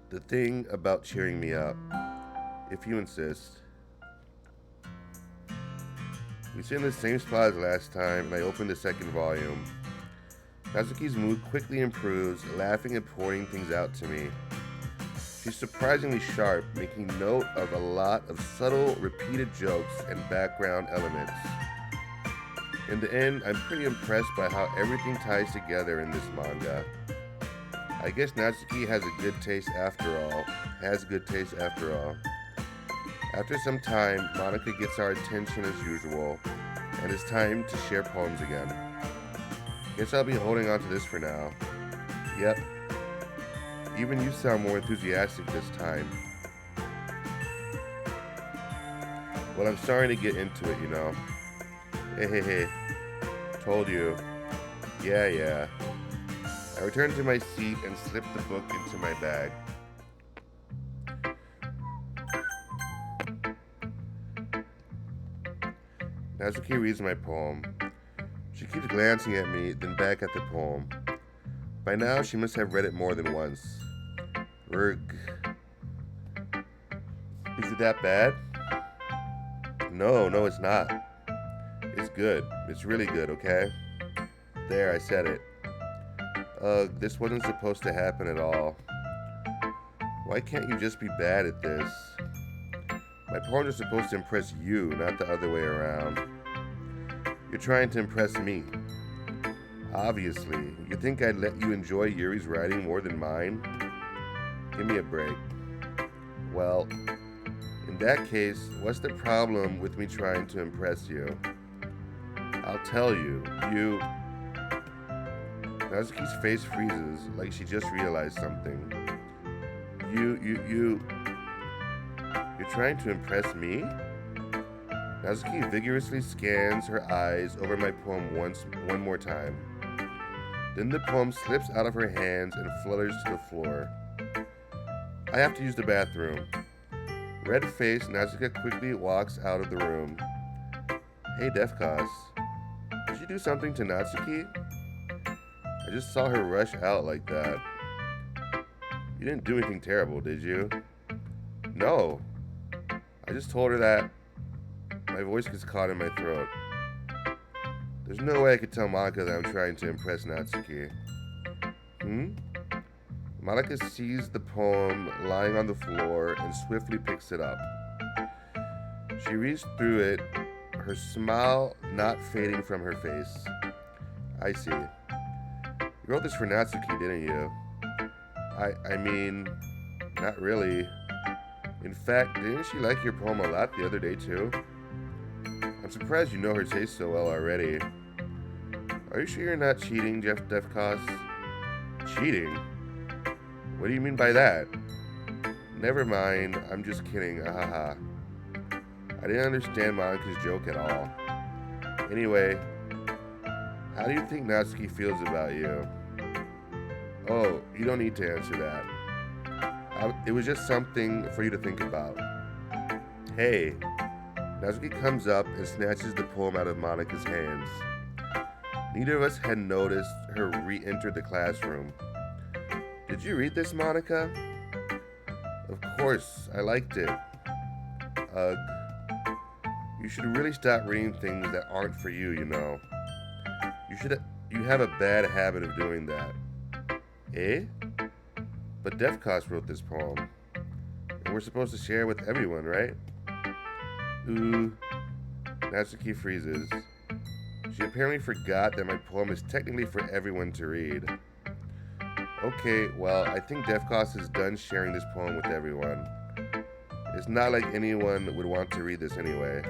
The thing about cheering me up, if you insist. We sit in the same spot as last time, and I open the second volume. Natsuki's mood quickly improves, laughing and pointing things out to me. She's surprisingly sharp, making note of a lot of subtle, repeated jokes and background elements. In the end, I'm pretty impressed by how everything ties together in this manga. I guess Natsuki has good taste after all. After some time, Monika gets our attention as usual, and it's time to share poems again. Guess I'll be holding on to this for now. Yep. Even you sound more enthusiastic this time. Well, I'm starting to get into it, you know. Hey. Told you. Yeah. I return to my seat and slip the book into my bag. Natsuki reads my poem. She keeps glancing at me, then back at the poem. By now, she must have read it more than once. Urgh. Is it that bad? No, it's not. It's good. It's really good, okay? There, I said it. This wasn't supposed to happen at all. Why can't you just be bad at this? My poems are supposed to impress you, not the other way around. You're trying to impress me. Obviously. You think I'd let you enjoy Yuri's writing more than mine? Give me a break. Well, in that case, what's the problem with me trying to impress you? I'll tell you. You. Natsuki's face freezes like she just realized something. You. You're trying to impress me? Natsuki vigorously scans her eyes over my poem one more time. Then the poem slips out of her hands and flutters to the floor. I have to use the bathroom. Red-faced, Natsuki quickly walks out of the room. Hey, Defcos. Did you do something to Natsuki? I just saw her rush out like that. You didn't do anything terrible, did you? No. I just told her that my voice gets caught in my throat. There's no way I could tell Monica that I'm trying to impress Natsuki. Monica sees the poem lying on the floor and swiftly picks it up. She reads through it, her smile not fading from her face. I see. You wrote this for Natsuki, didn't you? I mean, not really. In fact, didn't she like your poem a lot the other day too? I'm surprised you know her taste so well already. Are you sure you're not cheating, Defcos? Cheating? What do you mean by that? Never mind, I'm just kidding, ahaha. I didn't understand Monica's joke at all. Anyway, how do you think Natsuki feels about you? Oh, you don't need to answer that. It was just something for you to think about. Hey, Natsuki comes up and snatches the poem out of Monica's hands. Neither of us had noticed her re-enter the classroom. Did you read this, Monica? Of course, I liked it. Ugh. You should really stop reading things that aren't for you, you know. You have a bad habit of doing that. Eh? But Defcos wrote this poem. And we're supposed to share it with everyone, right? Ooh. Natsuki freezes. She apparently forgot that my poem is technically for everyone to read. Okay, well, I think Defcos is done sharing this poem with everyone. It's not like anyone would want to read this anyway.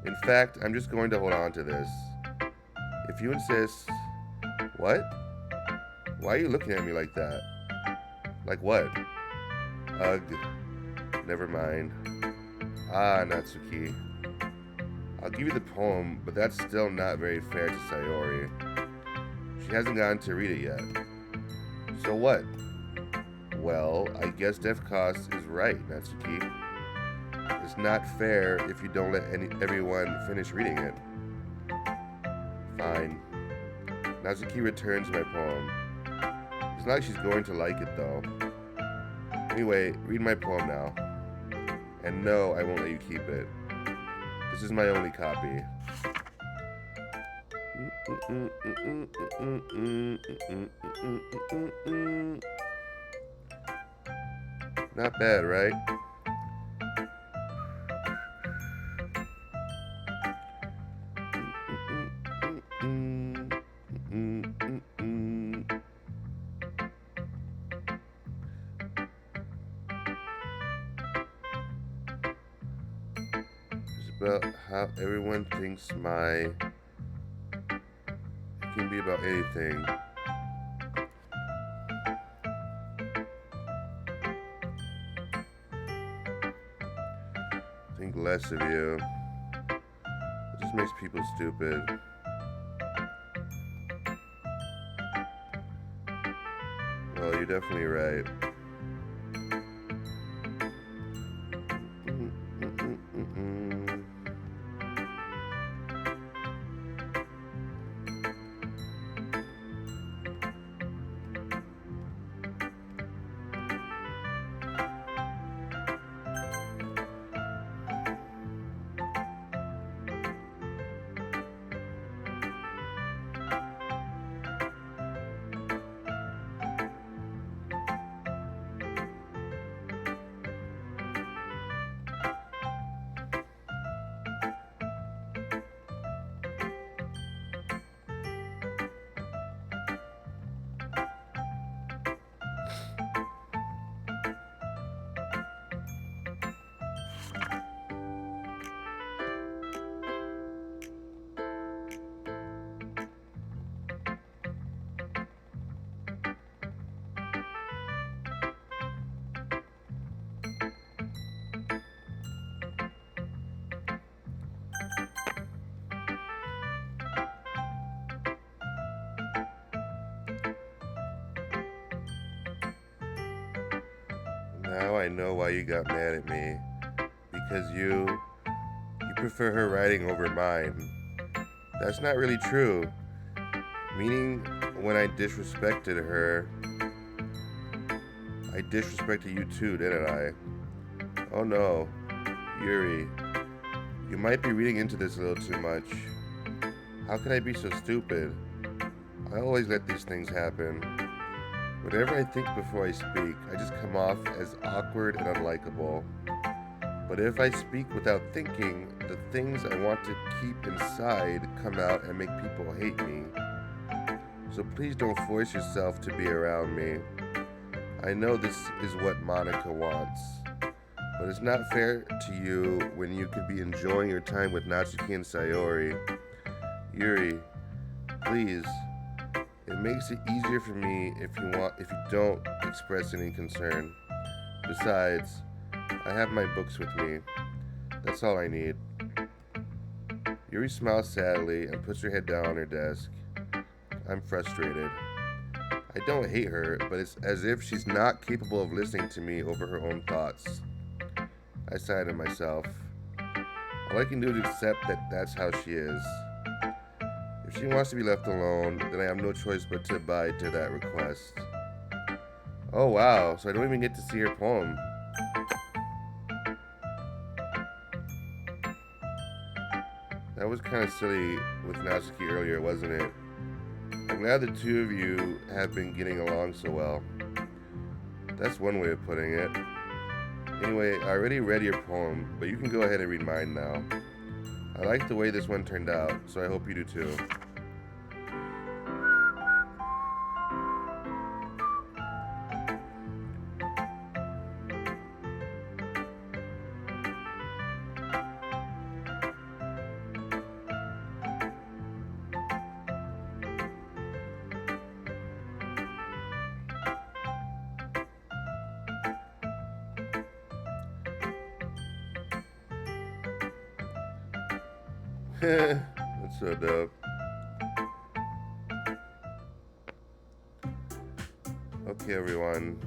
In fact, I'm just going to hold on to this. If you insist... What? Why are you looking at me like that? Like what? Ugh. Never mind. Ah, Natsuki. I'll give you the poem, but that's still not very fair to Sayori. She hasn't gotten to read it yet. So what? Well, I guess Defcos is right, Natsuki. It's not fair if you don't let everyone finish reading it. Fine. Natsuki returns my poem. It's not like she's going to like it, though. Anyway, read my poem now. And no, I won't let you keep it. This is my only copy. Not bad, right? It's about how everyone thinks it can be about anything. Think less of you. It just makes people stupid. Well, you're definitely right. know why you got mad at me. Because you prefer her writing over mine. That's not really true. Meaning, when I disrespected her, I disrespected you too, didn't I? Oh no, Yuri, you might be reading into this a little too much. How could I be so stupid? I always let these things happen. Whenever I think before I speak, I just come off as awkward and unlikable. But if I speak without thinking, the things I want to keep inside come out and make people hate me. So please don't force yourself to be around me. I know this is what Monica wants, but it's not fair to you when you could be enjoying your time with Natsuki and Sayori. Yuri, please. It makes it easier for me if you don't express any concern. Besides, I have my books with me. That's all I need. Yuri smiles sadly and puts her head down on her desk. I'm frustrated. I don't hate her, but it's as if she's not capable of listening to me over her own thoughts. I sigh to myself. All I can do is accept that that's how she is. If she wants to be left alone, then I have no choice but to abide to that request. Oh wow, so I don't even get to see her poem. That was kind of silly with Natsuki earlier, wasn't it? I'm glad the two of you have been getting along so well. That's one way of putting it. Anyway, I already read your poem, but you can go ahead and read mine now. I like the way this one turned out, so I hope you do too. That's so dope. Okay, everyone.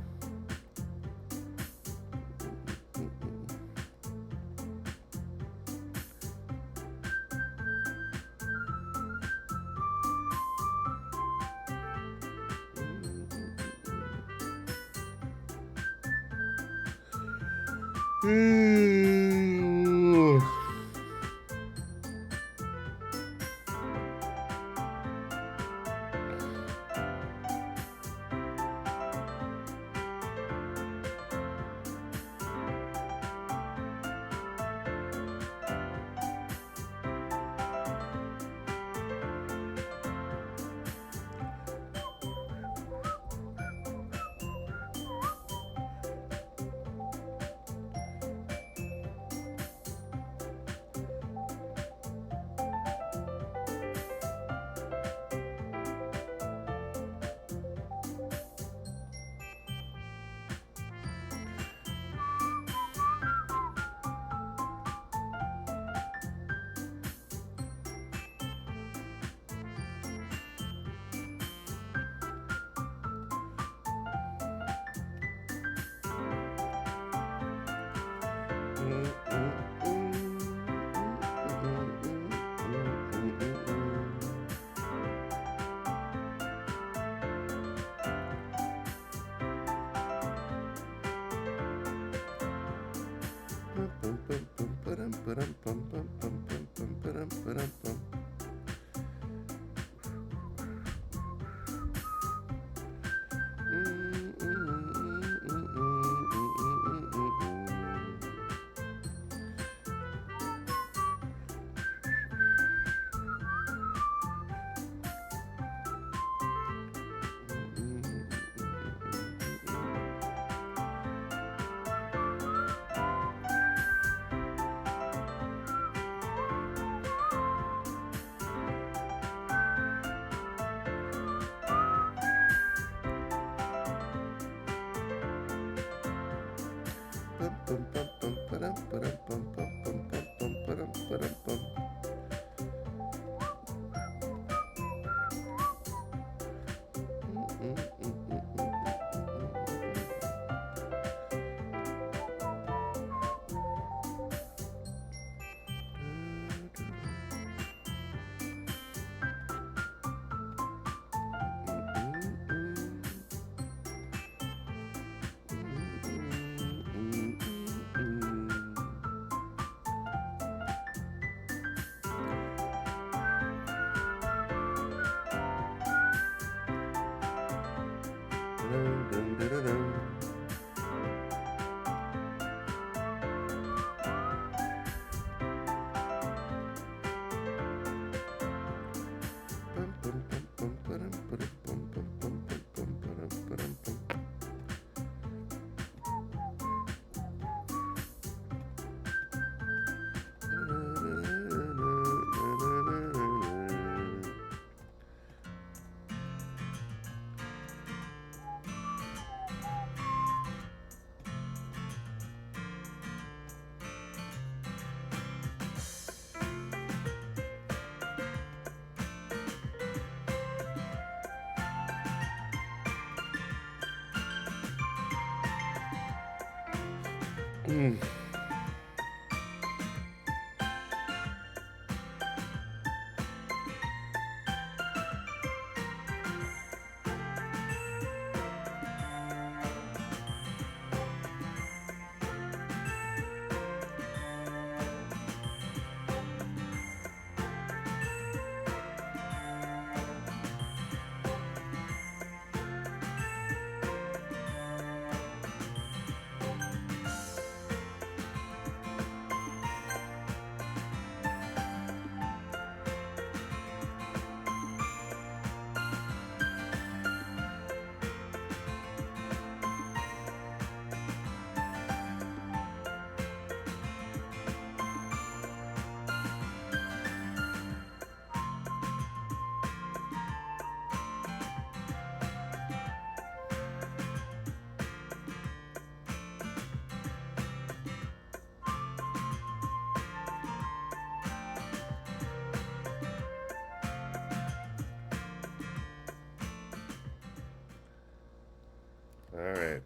All right.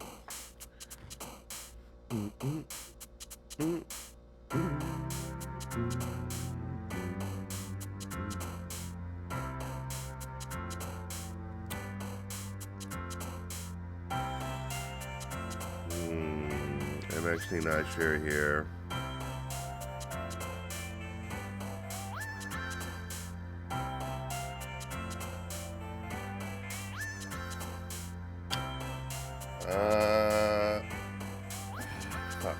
I'm actually not sure here. Fuck.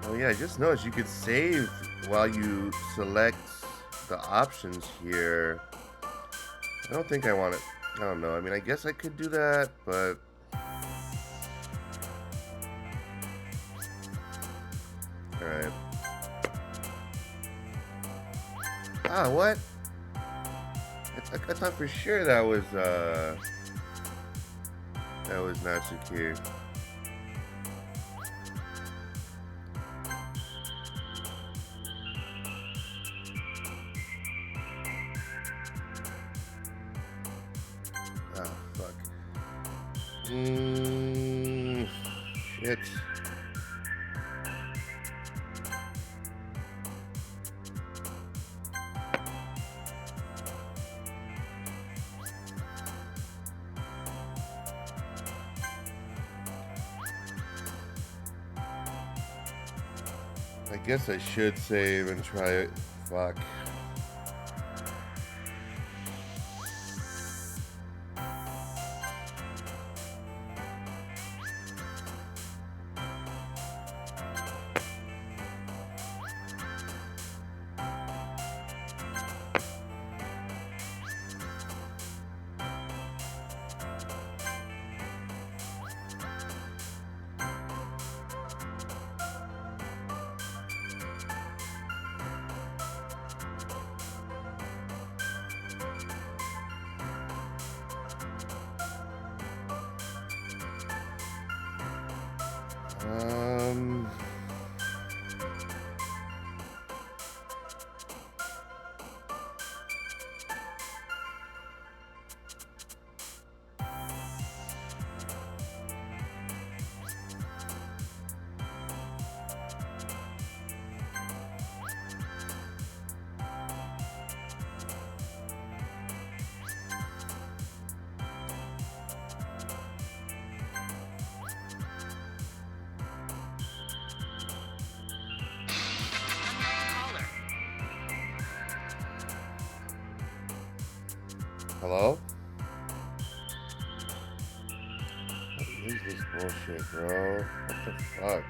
Oh yeah, I just noticed you could save while you select the options here. I don't think I want it. I don't know. I mean, I guess I could do that, but all right. Ah, what? I thought for sure that was not secure. Oh fuck. Shit. I guess I should save and try it. Fuck. Um. Hello? What is this bullshit, bro? What the fuck?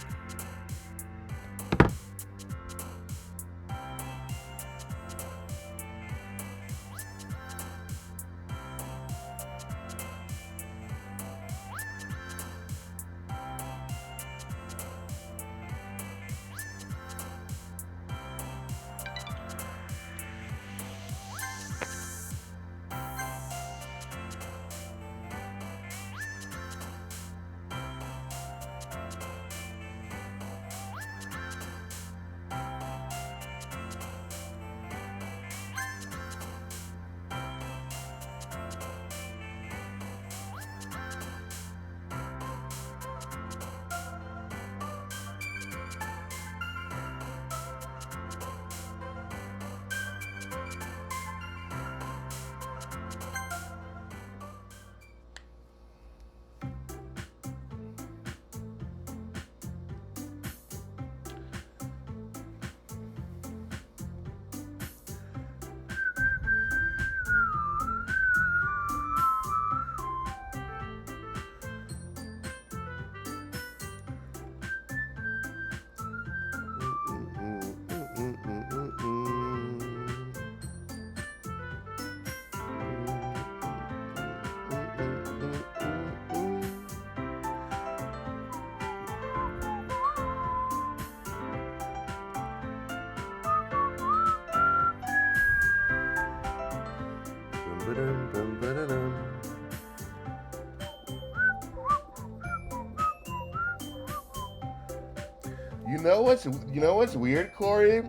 You know what's weird, Corey?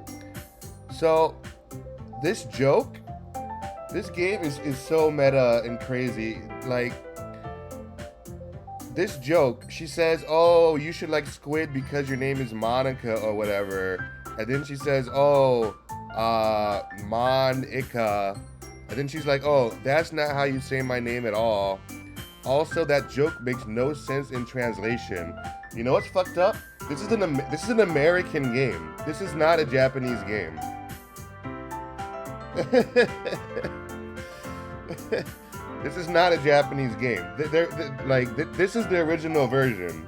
So this joke, this game is so meta and crazy. Like this joke, she says, "Oh, you should like squid because your name is Monica or whatever," and then she says, "Oh, Monica," and then she's like, "Oh, that's not how you say my name at all." Also, that joke makes no sense in translation. You know what's fucked up? This is an American game. This is not a Japanese game. This is not a Japanese game. This is the original version.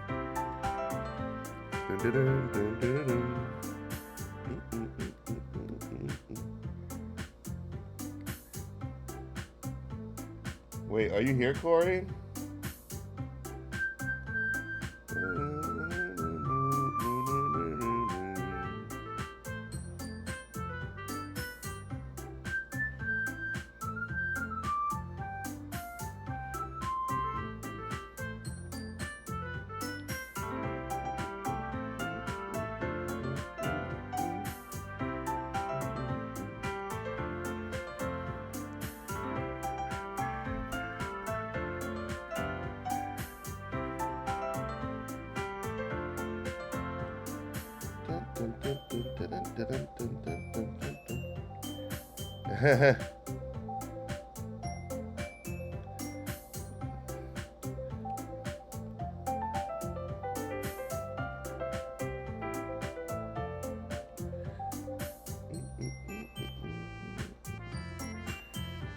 Wait, are you here, Corey?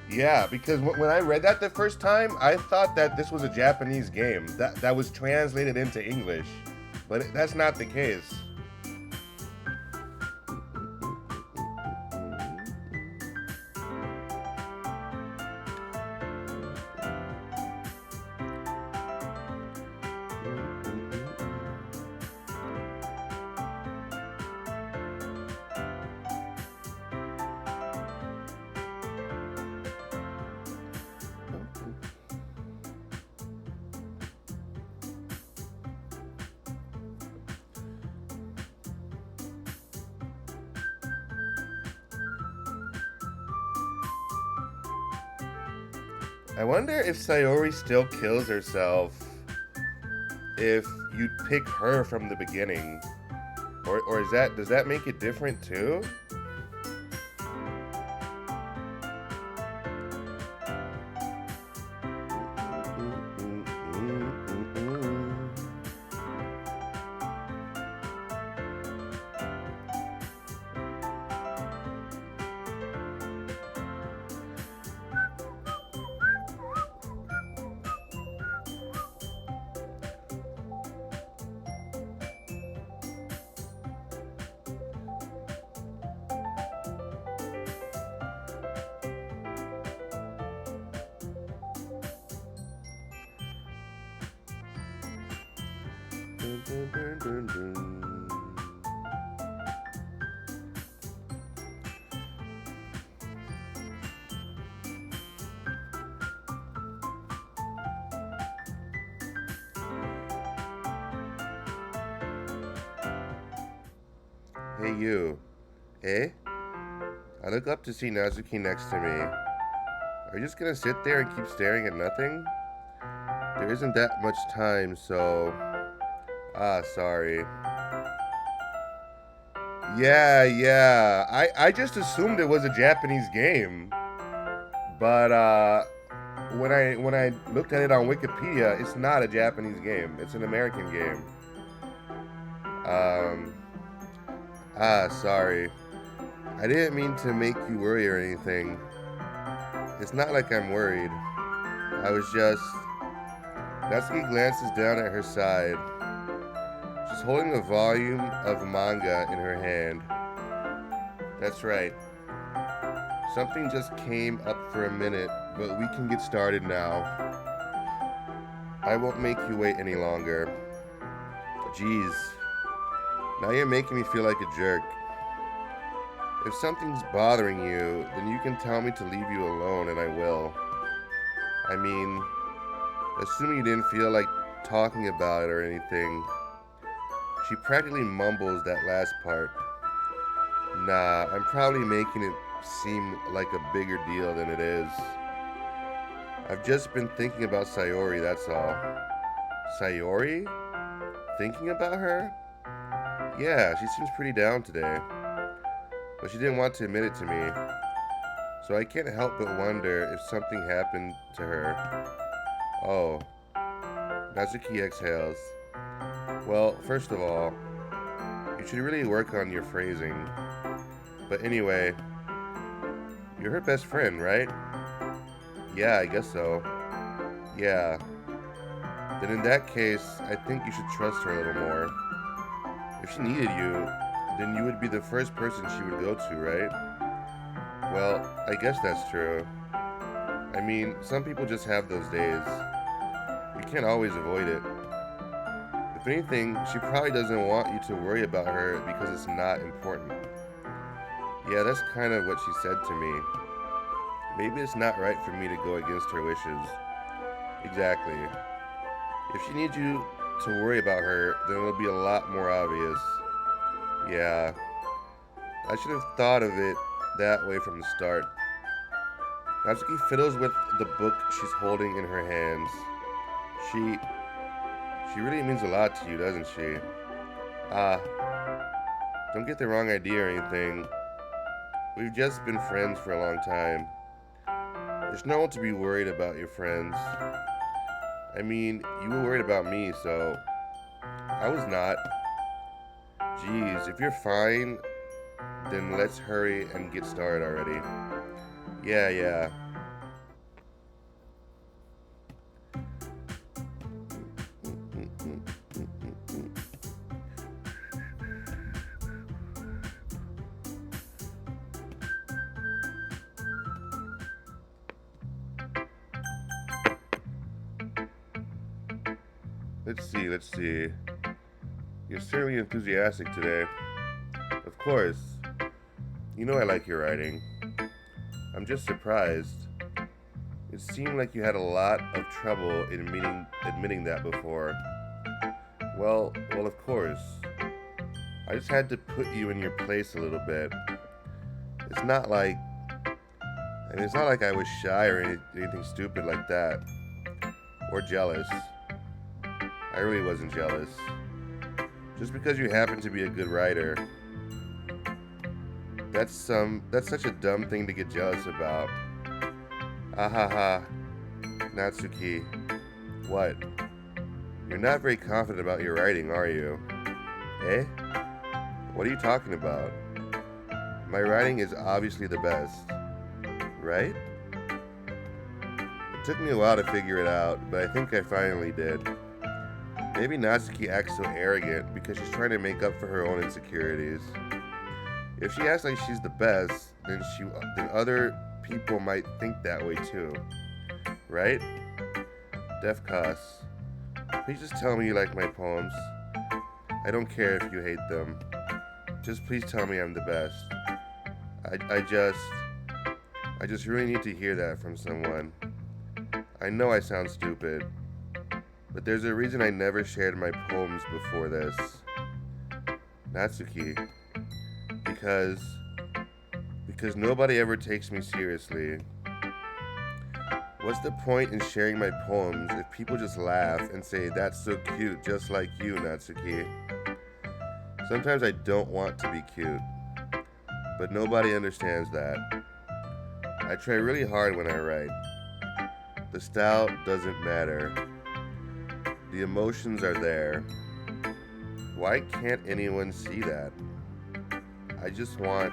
Yeah, because when I read that the first time, I thought that this was a Japanese game that was translated into English, but that's not the case. I wonder if Sayori still kills herself if you pick her from the beginning. Or does that make it different too? Dun, dun, dun, dun, dun. Hey you. Eh? I look up to see Nazuki next to me. Are you just gonna sit there and keep staring at nothing? There isn't that much time, so... Ah, sorry. Yeah. I just assumed it was a Japanese game. But when I looked at it on Wikipedia, it's not a Japanese game. It's an American game. Um sorry. I didn't mean to make you worry or anything. It's not like I'm worried. I was just... Natsuki glances down at her side. She's holding a volume of manga in her hand. That's right. Something just came up for a minute, but we can get started now. I won't make you wait any longer. Jeez. Now you're making me feel like a jerk. If something's bothering you, then you can tell me to leave you alone and I will. I mean, assuming you didn't feel like talking about it or anything. She practically mumbles that last part. Nah, I'm probably making it seem like a bigger deal than it is. I've just been thinking about Sayori, that's all. Sayori? Thinking about her? Yeah, she seems pretty down today. But she didn't want to admit it to me. So I can't help but wonder if something happened to her. Oh. Natsuki exhales. Well, first of all, you should really work on your phrasing. But anyway, you're her best friend, right? Yeah, I guess so. Yeah. Then in that case, I think you should trust her a little more. If she needed you, then you would be the first person she would go to, right? Well, I guess that's true. I mean, some people just have those days. You can't always avoid it. If anything, she probably doesn't want you to worry about her because it's not important. Yeah, that's kind of what she said to me. Maybe it's not right for me to go against her wishes. Exactly. If she needs you to worry about her, then it'll be a lot more obvious. Yeah. I should have thought of it that way from the start. Natsuki fiddles with the book she's holding in her hands. She really means a lot to you, doesn't she? Don't get the wrong idea or anything. We've just been friends for a long time. There's no one to be worried about your friends. I mean, you were worried about me, so... I was not. Geez, if you're fine, then let's hurry and get started already. Yeah. Let's see. You're certainly enthusiastic today. Of course. You know I like your writing. I'm just surprised. It seemed like you had a lot of trouble in admitting that before. Well, of course. I just had to put you in your place a little bit. It's not like I was shy or anything stupid like that. Or jealous. I really wasn't jealous. Just because you happen to be a good writer. That's such a dumb thing to get jealous about. Ahaha. Natsuki. What? You're not very confident about your writing, are you? Eh? What are you talking about? My writing is obviously the best. Right? It took me a while to figure it out, but I think I finally did. Maybe Natsuki acts so arrogant because she's trying to make up for her own insecurities. If she acts like she's the best, then other people might think that way too. Right? Def Cos. Please just tell me you like my poems. I don't care if you hate them. Just please tell me I'm the best. I, I just, I just really need to hear that from someone. I know I sound stupid, but there's a reason I never shared my poems before this. Natsuki. Because, because nobody ever takes me seriously. What's the point in sharing my poems if people just laugh and say, "That's so cute, just like you, Natsuki"? Sometimes I don't want to be cute, but nobody understands that. I try really hard when I write. The style doesn't matter. The emotions are there. Why can't anyone see that? I just want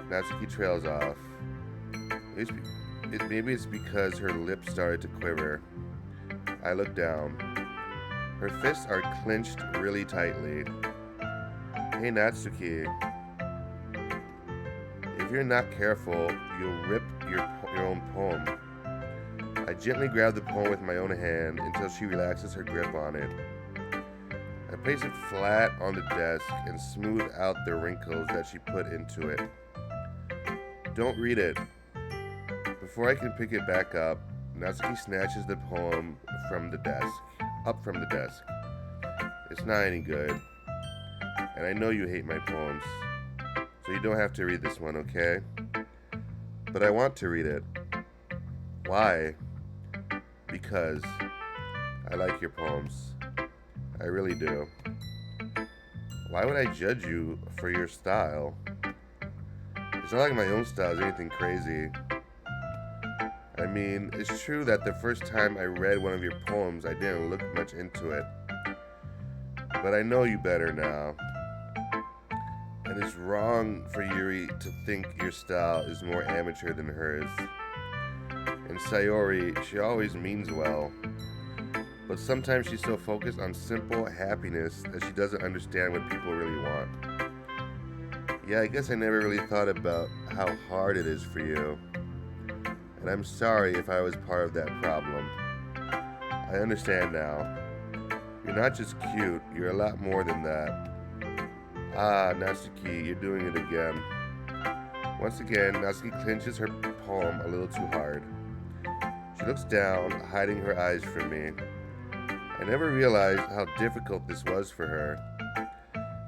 Natsuki trails off. Maybe it's because her lips started to quiver. I look down. Her fists are clenched really tightly. Hey Natsuki, if you're not careful, you'll rip your own poem. I gently grab the poem with my own hand until she relaxes her grip on it. I place it flat on the desk and smooth out the wrinkles that she put into it. Don't read it. Before I can pick it back up, Natsuki snatches the poem up from the desk. It's not any good. And I know you hate my poems, so you don't have to read this one, okay? But I want to read it. Why? Because I like your poems. I really do. Why would I judge you for your style? It's not like my own style is anything crazy. I mean, it's true that the first time I read one of your poems, I didn't look much into it. But I know you better now. And it's wrong for Yuri to think your style is more amateur than hers. And Sayori, she always means well. But sometimes she's so focused on simple happiness that she doesn't understand what people really want. Yeah, I guess I never really thought about how hard it is for you. And I'm sorry if I was part of that problem. I understand now. You're not just cute, you're a lot more than that. Ah, Natsuki, you're doing it again. Once again, Natsuki clenches her palm a little too hard. She looks down, hiding her eyes from me. I never realized how difficult this was for her.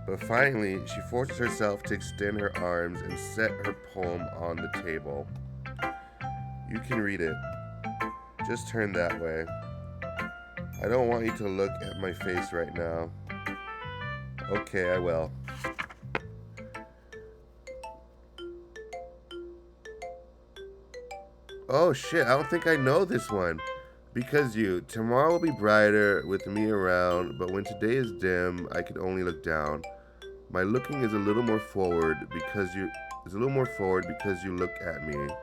But finally, she forces herself to extend her arms and set her poem on the table. You can read it. Just turn that way. I don't want you to look at my face right now. Okay, I will. Oh shit, I don't think I know this one. Because you, tomorrow will be brighter with me around, but when today is dim, I can only look down. My looking is a little more forward because you look at me.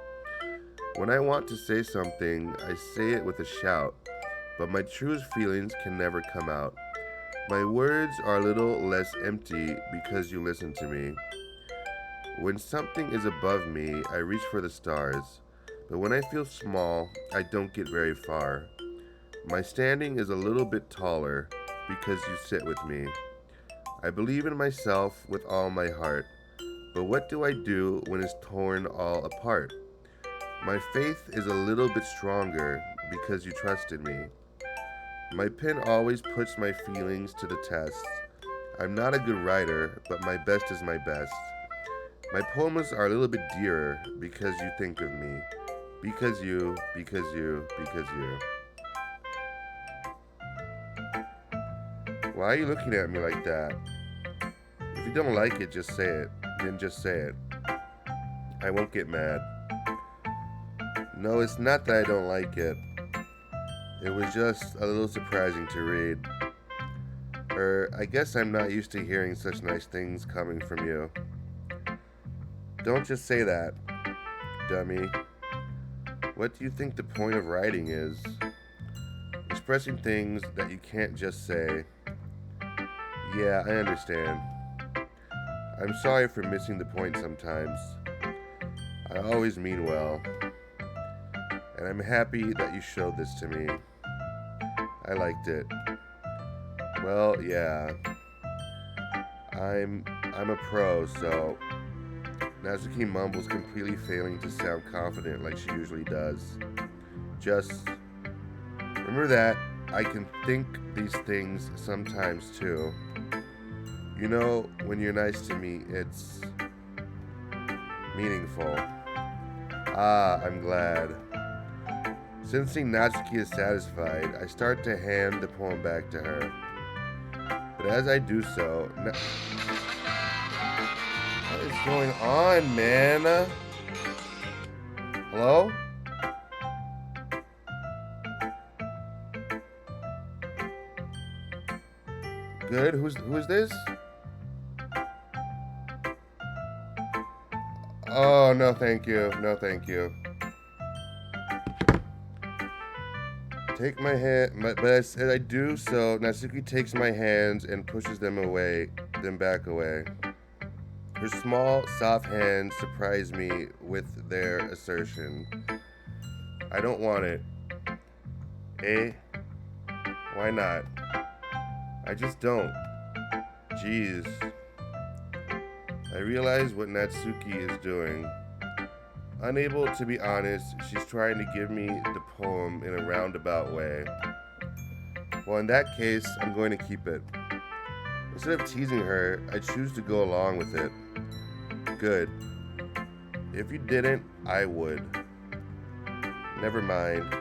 When I want to say something, I say it with a shout, but my truest feelings can never come out. My words are a little less empty because you listen to me. When something is above me, I reach for the stars. But when I feel small, I don't get very far. My standing is a little bit taller because you sit with me. I believe in myself with all my heart. But what do I do when it's torn all apart? My faith is a little bit stronger because you trusted me. My pen always puts my feelings to the test. I'm not a good writer, but my best is my best. My poems are a little bit dearer because you think of me. Because you. Why are you looking at me like that? If you don't like it, just say it. Then just say it. I won't get mad. No, it's not that I don't like it. It was just a little surprising to read. I guess I'm not used to hearing such nice things coming from you. Don't just say that, dummy. What do you think the point of writing is? Expressing things that you can't just say. Yeah, I understand. I'm sorry for missing the point sometimes. I always mean well. And I'm happy that you showed this to me. I liked it. Well, yeah. I'm a pro, so Natsuki mumbles, completely failing to sound confident like she usually does. Just remember that I can think these things sometimes too. You know, when you're nice to me, it's meaningful. Ah, I'm glad. Sensing Natsuki is satisfied, I start to hand the poem back to her. But as I do so, what is going on, man? Hello? Good. Who is this? Oh, no, thank you. No, thank you. Take my hand, but as I do so, Natsuki takes my hands and pushes them back away. Her small, soft hands surprise me with their assertion. I don't want it. Eh? Why not? I just don't. Jeez. I realize what Natsuki is doing. Unable to be honest, she's trying to give me the poem in a roundabout way. Well, in that case, I'm going to keep it. Instead of teasing her, I choose to go along with it. Good. If you didn't, I would. Never mind.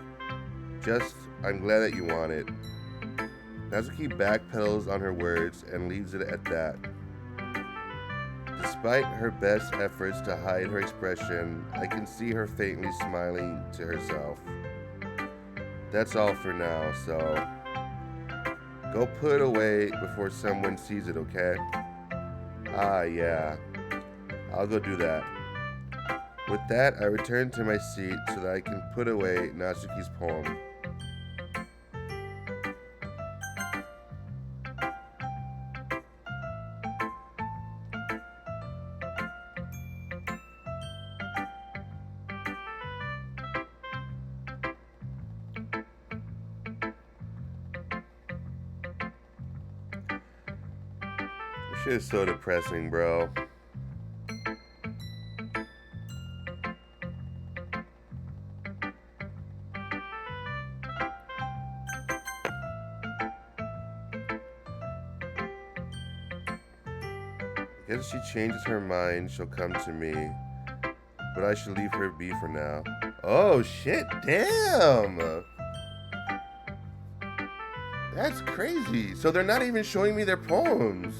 Just, I'm glad that you want it. Natsuki backpedals on her words and leaves it at that. Despite her best efforts to hide her expression, I can see her faintly smiling to herself. That's all for now, so go put it away before someone sees it, okay? Ah, yeah. I'll go do that. With that, I return to my seat so that I can put away Natsuki's poem. This shit is so depressing, bro. I guess if she changes her mind, she'll come to me. But I should leave her be for now. Oh shit, damn! That's crazy. So they're not even showing me their poems.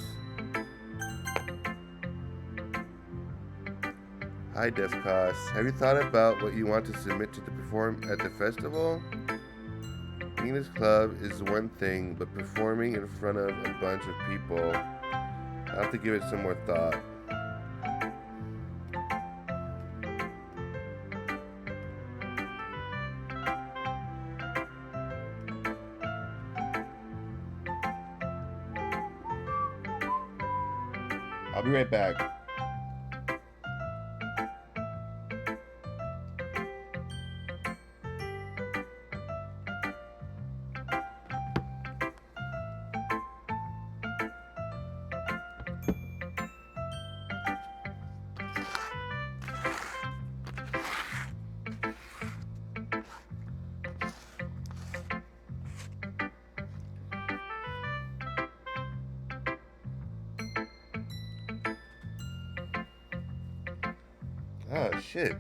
Hi, Defcos. Have you thought about what you want to submit to perform at the festival? Being in this club is one thing, but performing in front of a bunch of people, I'll have to give it some more thought. I'll be right back. Oh, shit.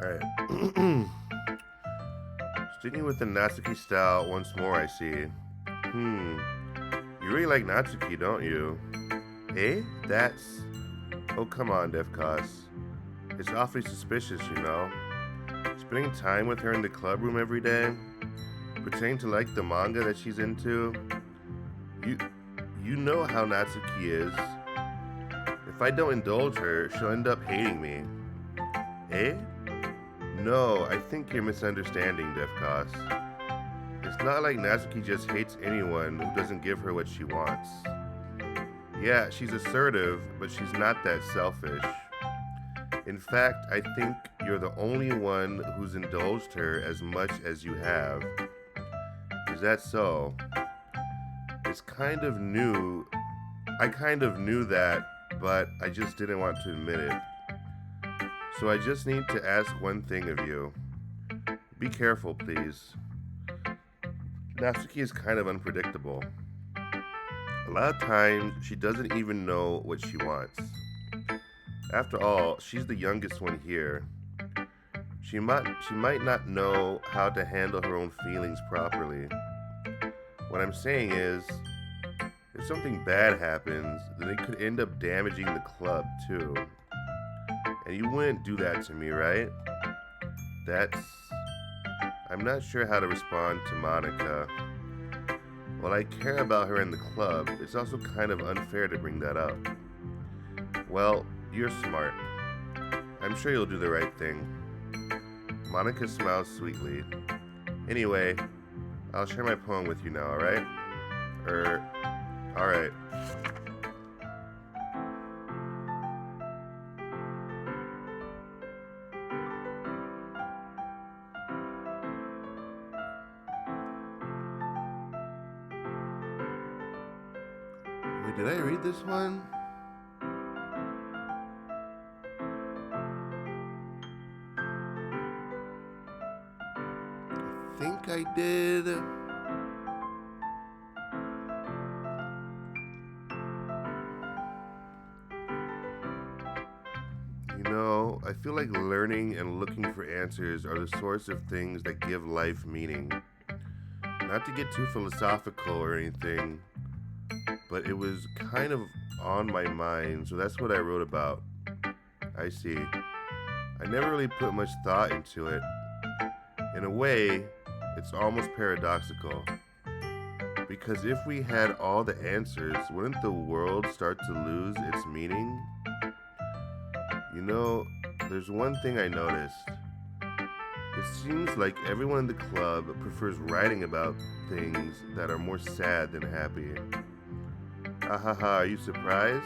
Alright. Sticking with the Natsuki style once more, I see. You really like Natsuki, don't you? Eh? That's... Oh, come on, Defcos. It's awfully suspicious, you know. Spending time with her in the club room every day, pretending to like the manga that she's into. You know how Natsuki is. If I don't indulge her, she'll end up hating me. Eh? No, I think you're misunderstanding, Defcos. It's not like Natsuki just hates anyone who doesn't give her what she wants. Yeah, she's assertive, but she's not that selfish. In fact, I think you're the only one who's indulged her as much as you have. Is that so? It's kind of new. I kind of knew that, but I just didn't want to admit it. So I just need to ask one thing of you. Be careful, please. Natsuki is kind of unpredictable. A lot of times, she doesn't even know what she wants. After all, she's the youngest one here. She might not know how to handle her own feelings properly. What I'm saying is, if something bad happens, then it could end up damaging the club too. And you wouldn't do that to me, right? I'm not sure how to respond to Monica. While I care about her in the club, it's also kind of unfair to bring that up. Well, you're smart. I'm sure you'll do the right thing. Monica smiles sweetly. Anyway, I'll share my poem with you now, alright? Alright. Wait, did I read this one? I think I did. You know, I feel like learning and looking for answers are the sorts of things that give life meaning. Not to get too philosophical or anything, but it was kind of on my mind, so that's what I wrote about. I see. I never really put much thought into it. In a way, it's almost paradoxical. Because if we had all the answers, wouldn't the world start to lose its meaning? You know, there's one thing I noticed. It seems like everyone in the club prefers writing about things that are more sad than happy. Are you surprised?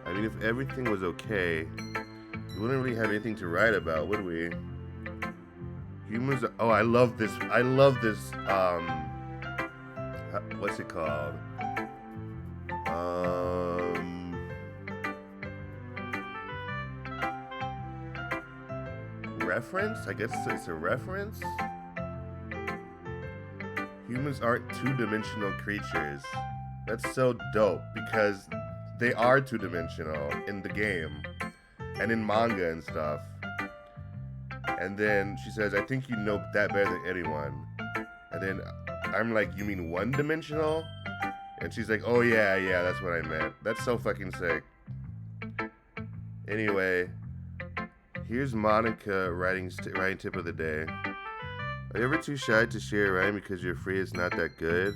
I mean, if everything was okay, we wouldn't really have anything to write about, would we? Humans are, I love this, what's it called? Reference? I guess it's a reference? Humans aren't two-dimensional creatures. That's so dope, because they are two-dimensional in the game and in manga and stuff. And then she says, I think you know that better than anyone. And then I'm like, you mean one-dimensional? And she's like, oh yeah, that's what I meant. That's so fucking sick. Anyway, here's Monica writing tip of the day. Are you ever too shy to share a rhyme because you're afraid it's not that good?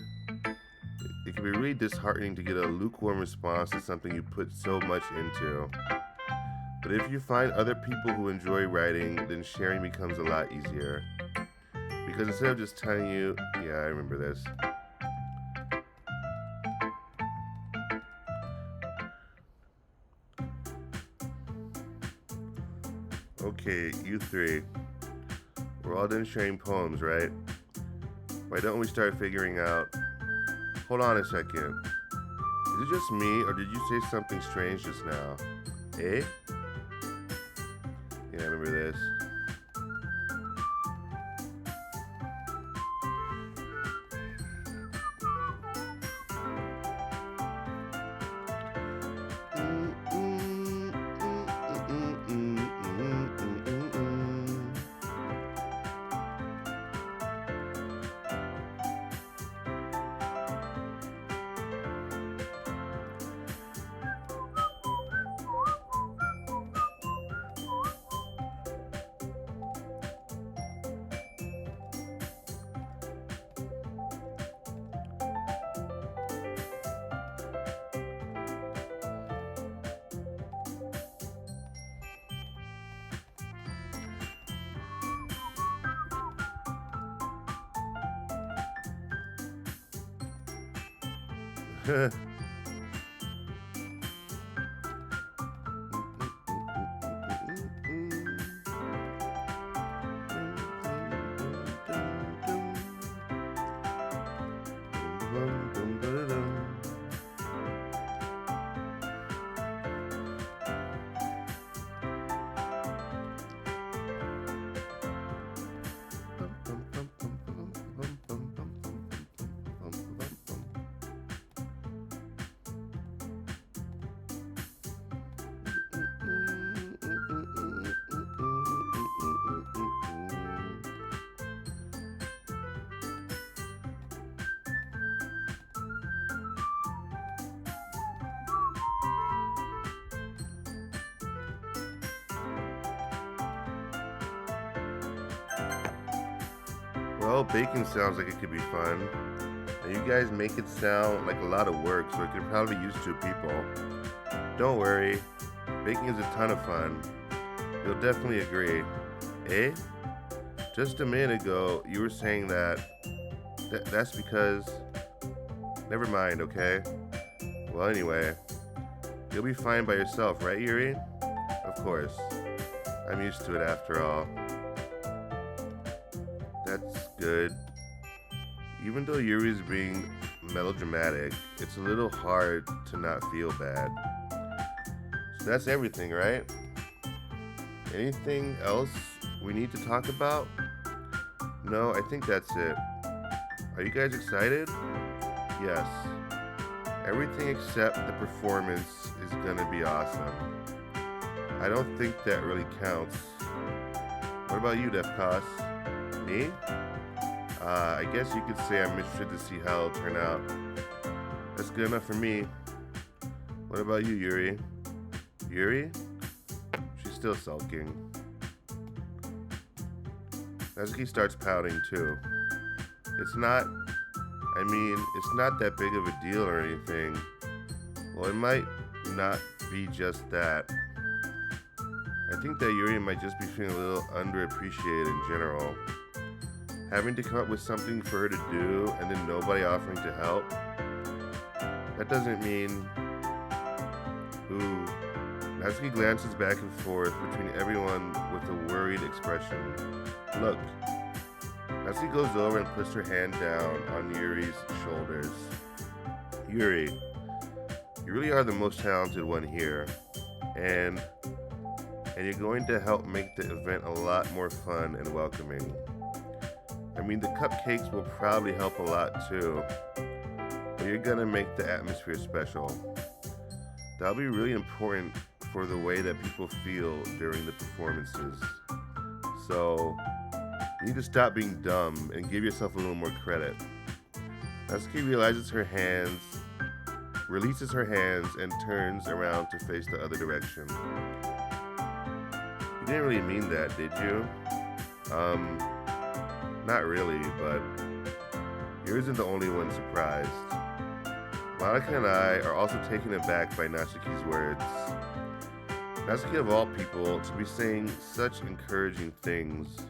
It can be really disheartening to get a lukewarm response to something you put so much into. But if you find other people who enjoy writing, then sharing becomes a lot easier. Because instead of just telling you, yeah, I remember this. Okay, you three. We're all done sharing poems, right? Why don't we start figuring out... Hold on a second. Is it just me, or did you say something strange just now? Eh? Yeah, I remember this. Well, baking sounds like it could be fun. And you guys make it sound like a lot of work, so it could probably use 2 people. Don't worry, baking is a ton of fun. You'll definitely agree. Eh? Just a minute ago, you were saying that's because... Never mind, okay? Well, anyway, you'll be fine by yourself, right, Yuri? Of course. I'm used to it after all. That's good. Even though Yuri's being melodramatic, it's a little hard to not feel bad. So that's everything, right? Anything else we need to talk about? No, I think that's it. Are you guys excited? Yes. Everything except the performance is gonna be awesome. I don't think that really counts. What about you, Defcos? Me? I guess you could say I'm interested to see how it'll turn out. That's good enough for me. What about you, Yuri? Yuri? She's still sulking. Natsuki starts pouting too. It's not that big of a deal or anything. Well, it might not be just that. I think that Yuri might just be feeling a little underappreciated in general. Having to come up with something for her to do and then nobody offering to help. That doesn't mean... Ooh. Natsuki glances back and forth between everyone with a worried expression. Look. Natsuki goes over and puts her hand down on Yuri's shoulders. Yuri, you really are the most talented one here. And you're going to help make the event a lot more fun and welcoming. I mean, the cupcakes will probably help a lot too, but you're gonna make the atmosphere special. That'll be really important for the way that people feel during the performances. So, you need to stop being dumb and give yourself a little more credit. Natsuki releases her hands, and turns around to face the other direction. You didn't really mean that, did you? Not really, but you isn't the only one surprised. Monica and I are also taken aback by Natsuki's words. Natsuki of all people to be saying such encouraging things,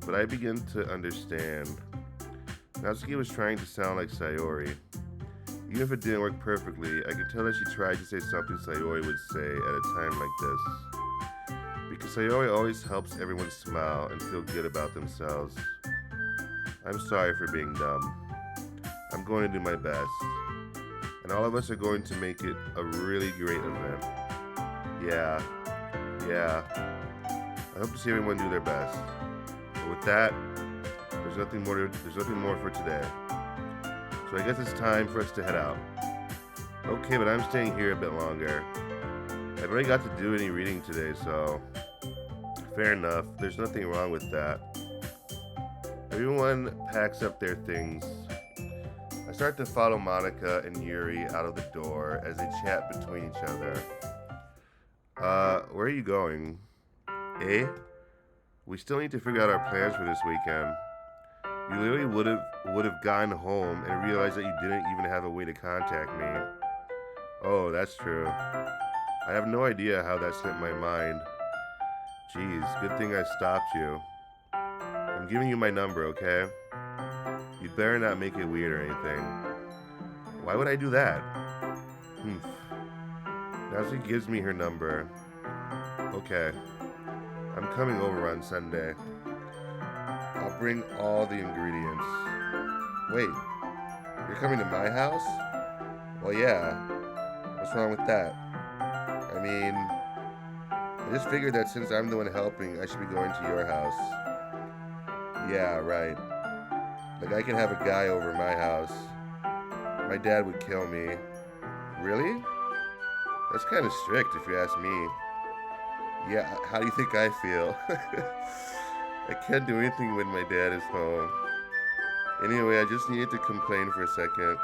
but I begin to understand. Natsuki was trying to sound like Sayori. Even if it didn't work perfectly, I could tell that she tried to say something Sayori would say at a time like this. Because Sayori always helps everyone smile and feel good about themselves. I'm sorry for being dumb. I'm going to do my best. And all of us are going to make it a really great event. Yeah. I hope to see everyone do their best. But with that, there's nothing more for today. So I guess it's time for us to head out. Okay, but I'm staying here a bit longer. I've already got to do any reading today, so fair enough. There's nothing wrong with that. Everyone packs up their things. I start to follow Monica and Yuri out of the door as they chat between each other. Where are you going? Eh? We still need to figure out our plans for this weekend. You literally would have gone home and realized that you didn't even have a way to contact me. Oh, that's true. I have no idea how that slipped my mind. Jeez, good thing I stopped you. I'm giving you my number, okay? You'd better not make it weird or anything. Why would I do that? Now she gives me her number. Okay, I'm coming over on Sunday. I'll bring all the ingredients. Wait, you're coming to my house? Well, yeah. What's wrong with that? I mean, I just figured that since I'm the one helping, I should be going to your house. Yeah, right. Like, I could have a guy over my house. My dad would kill me. Really? That's kind of strict if you ask me. Yeah, how do you think I feel? I can't do anything when my dad is home. Anyway, I just needed to complain for a second.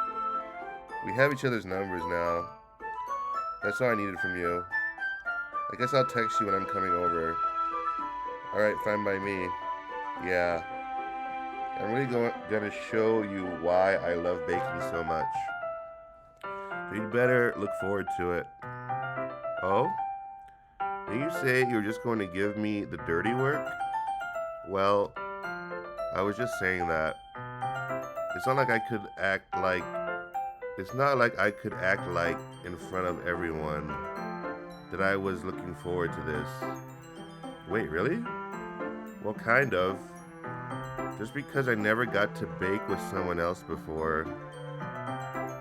We have each other's numbers now. That's all I needed from you. I guess I'll text you when I'm coming over. Alright, fine by me. Yeah. I'm really gonna show you why I love baking so much. You'd better look forward to it. Oh? Did you say you were just going to give me the dirty work? Well, I was just saying that. It's not like I could act like in front of everyone that I was looking forward to this. Wait, really? Well, kind of. Just because I never got to bake with someone else before.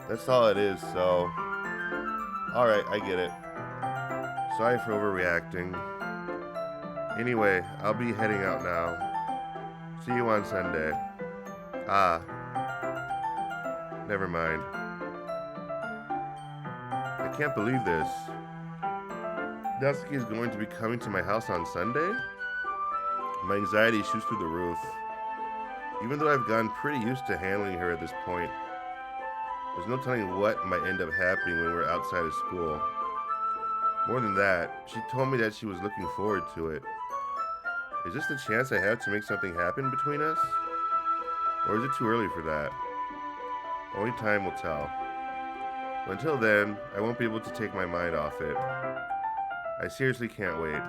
That's all it is, so. Alright, I get it. Sorry for overreacting. Anyway, I'll be heading out now. See you on Sunday. Ah. Never mind. I can't believe this. Natsuki is going to be coming to my house on Sunday? My anxiety shoots through the roof. Even though I've gotten pretty used to handling her at this point, there's no telling what might end up happening when we're outside of school. More than that, she told me that she was looking forward to it. Is this the chance I have to make something happen between us? Or is it too early for that? Only time will tell. But until then, I won't be able to take my mind off it. I seriously can't wait.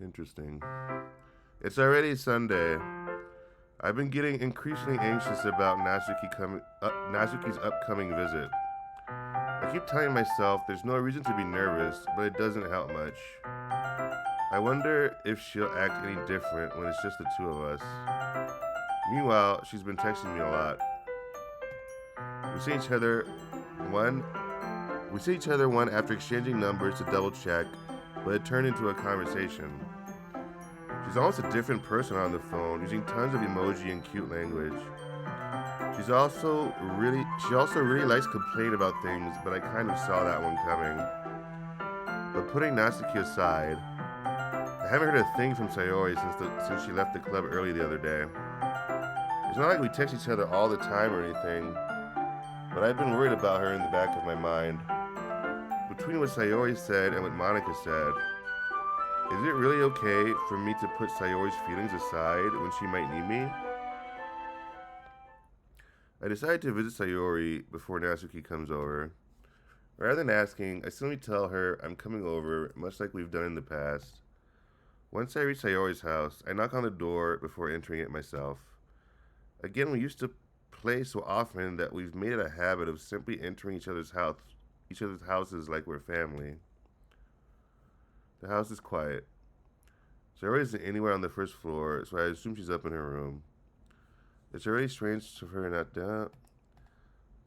Interesting. It's already Sunday. I've been getting increasingly anxious about Natsuki's upcoming visit. I keep telling myself there's no reason to be nervous, but it doesn't help much. I wonder if she'll act any different when it's just the two of us. Meanwhile, she's been texting me a lot. We see each other one after exchanging numbers to double check, but it turned into a conversation. She's almost a different person on the phone, using tons of emoji and cute language. She also really likes to complain about things, but I kind of saw that one coming. But putting Natsuki aside, I haven't heard a thing from Sayori since she left the club early the other day. It's not like we text each other all the time or anything, but I've been worried about her in the back of my mind. Between what Sayori said and what Monica said, is it really okay for me to put Sayori's feelings aside when she might need me? I decided to visit Sayori before Natsuki comes over. Rather than asking, I simply tell her I'm coming over, much like we've done in the past. Once I reach Sayori's house, I knock on the door before entering it myself. Again, we used to play so often that we've made it a habit of simply entering each other's houses like we're family. The house is quiet. Sayori isn't anywhere on the first floor, so I assume she's up in her room. It's already strange for her not down.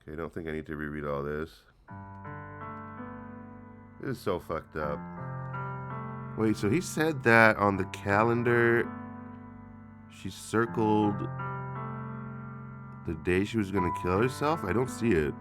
Okay, I don't think I need to reread all this. This is so fucked up. Wait, so he said that on the calendar she circled the day she was gonna kill herself? I don't see it.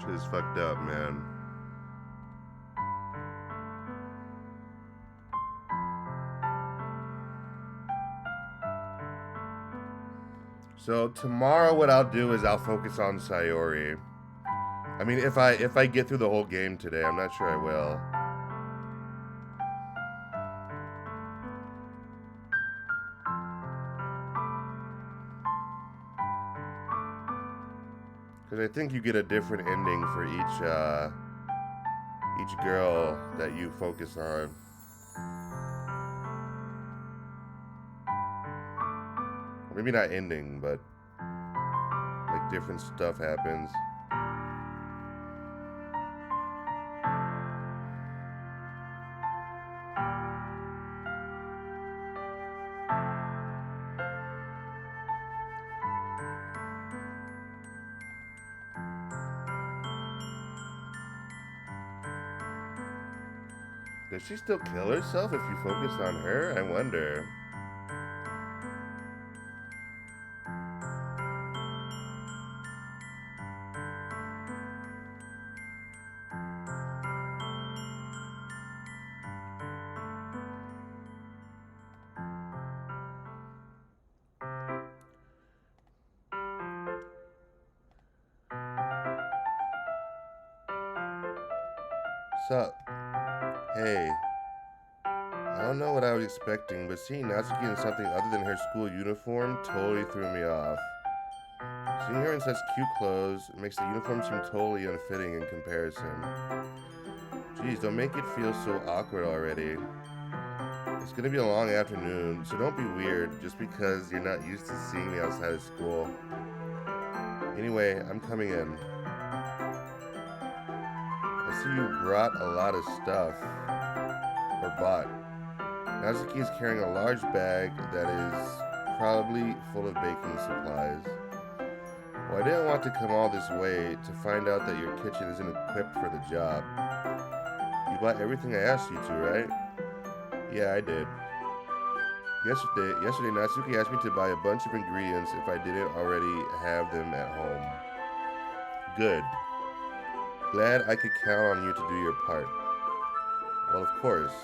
Shit is fucked up, man. So tomorrow what I'll do is I'll focus on Sayori. I mean, if I get through the whole game today, I'm not sure I will. Because I think you get a different ending for each girl that you focus on. Or maybe not ending, but like different stuff happens. Does she still kill herself if you focus on her? I wonder. Sup? Hey. I don't know what I was expecting, but seeing Natsuki in something other than her school uniform totally threw me off. Seeing her in such cute clothes makes the uniform seem totally unfitting in comparison. Jeez, don't make it feel so awkward already. It's gonna be a long afternoon, so don't be weird just because you're not used to seeing me outside of school. Anyway, I'm coming in. I see you brought a lot of stuff. Or bought. Natsuki is carrying a large bag that is probably full of baking supplies. Well, I didn't want to come all this way to find out that your kitchen isn't equipped for the job. You bought everything I asked you to, right? Yeah, I did. Yesterday, Natsuki asked me to buy a bunch of ingredients if I didn't already have them at home. Good. Glad I could count on you to do your part. Well, of course.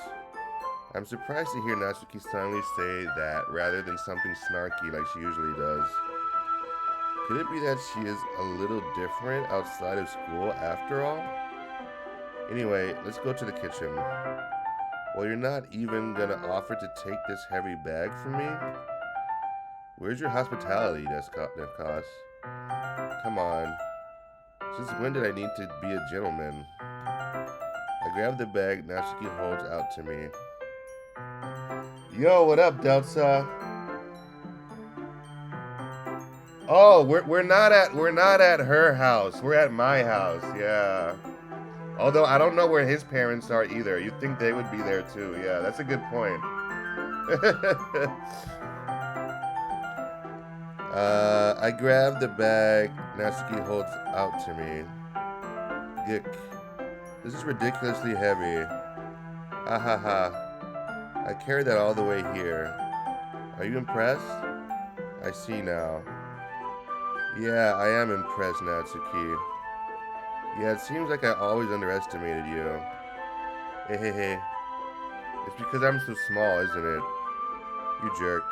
I'm surprised to hear Natsuki suddenly say that rather than something snarky like she usually does. Could it be that she is a little different outside of school after all? Anyway, let's go to the kitchen. Well, you're not even gonna offer to take this heavy bag from me? Where's your hospitality, Defkos? Come on. Since when did I need to be a gentleman? I grab the bag Natsuki holds out to me. Yo, what up, Delta? Oh, we're not at her house. We're at my house. Yeah. Although I don't know where his parents are either. You'd think they would be there too. Yeah, that's a good point. I grab the bag Natsuki holds out to me. Gick. This is ridiculously heavy. Ha ha ha. I carried that all the way here. Are you impressed? I see now. Yeah, I am impressed, Natsuki. Yeah, it seems like I always underestimated you. Hey. It's because I'm so small, isn't it? You jerk.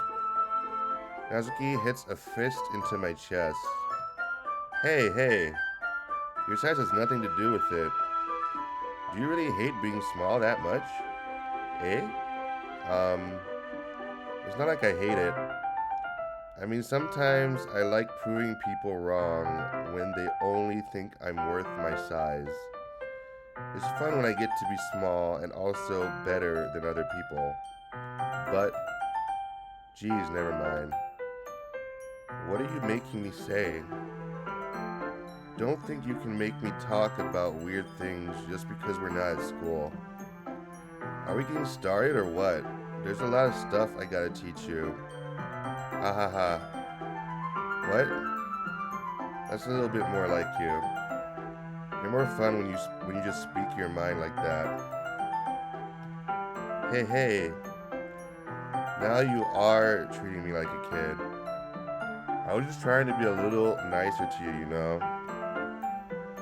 Natsuki hits a fist into my chest. Hey. Your size has nothing to do with it. Do you really hate being small that much? Eh? It's not like I hate it. I mean, sometimes I like proving people wrong when they only think I'm worth my size. It's fun when I get to be small and also better than other people. But, geez, never mind. What are you making me say? Don't think you can make me talk about weird things just because we're not at school. Are we getting started or what? There's a lot of stuff I gotta teach you. Ha ha ha. What? That's a little bit more like you. You're more fun when you just speak your mind like that. Hey. Now you are treating me like a kid. I was just trying to be a little nicer to you, you know?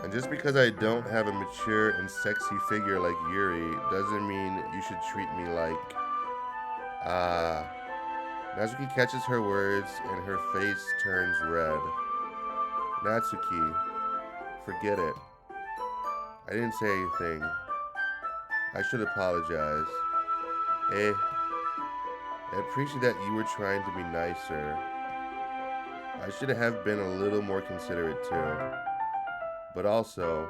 And And just because I don't have a mature and sexy figure like Yuri doesn't mean you should treat me like... Ah. Natsuki catches her words and her face turns red. Natsuki, forget it. I didn't say anything. I should apologize. I appreciate that you were trying to be nicer. I should have been a little more considerate too. But also,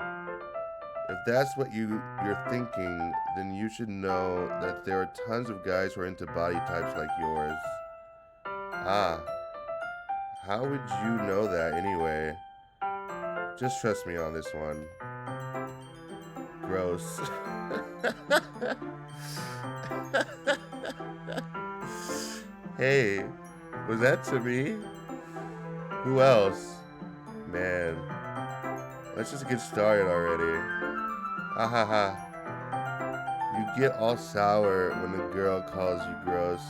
if that's what you're thinking, then you should know that there are tons of guys who are into body types like yours. Ah, how would you know that anyway? Just trust me on this one. Gross. Hey, was that to me? Who else? Man, let's just get started already. Ahaha. You get all sour when the girl calls you gross.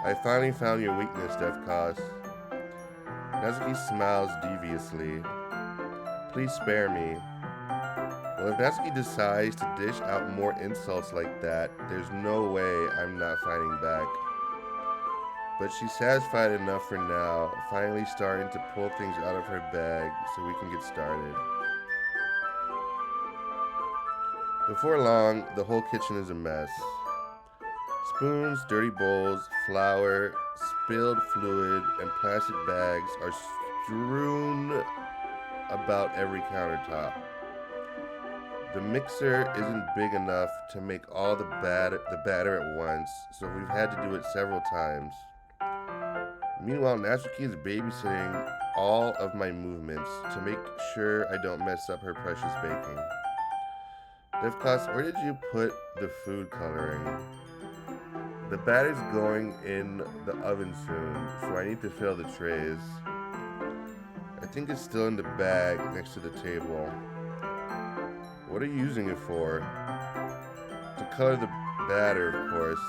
I finally found your weakness, Defcos. Natsuki smiles deviously. Please spare me. Well, if Natsuki decides to dish out more insults like that, there's no way I'm not fighting back. But she's satisfied enough for now, finally starting to pull things out of her bag so we can get started. Before long, the whole kitchen is a mess. Spoons, dirty bowls, flour, spilled fluid, and plastic bags are strewn about every countertop. The mixer isn't big enough to make all the batter at once, so we've had to do it several times. Meanwhile, Natsuki is babysitting all of my movements to make sure I don't mess up her precious baking. Defcos, where did you put the food coloring? The batter's going in the oven soon, so I need to fill the trays. I think it's still in the bag next to the table. What are you using it for? To color the batter, of course.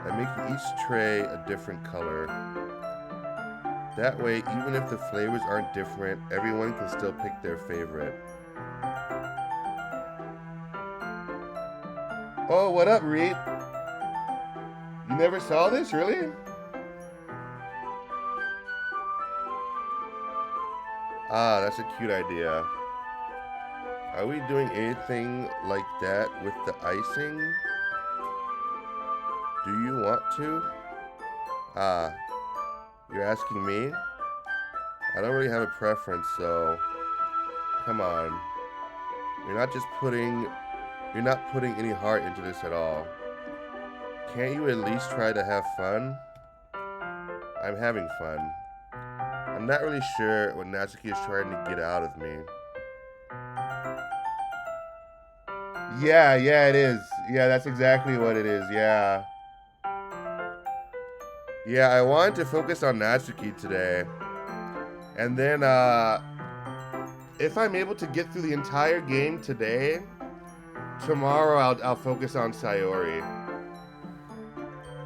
I'm making each tray a different color. That way, even if the flavors aren't different, everyone can still pick their favorite. Oh, what up, Reed? You never saw this, really? Ah, that's a cute idea. Are we doing anything like that with the icing? Do you want to? Ah, you're asking me? I don't really have a preference, so come on. You're not putting any heart into this at all. Can't you at least try to have fun? I'm having fun. I'm not really sure what Natsuki is trying to get out of me. Yeah, it is. Yeah, that's exactly what it is, yeah. Yeah, I wanted to focus on Natsuki today. And then, if I'm able to get through the entire game today, tomorrow I'll focus on Sayori.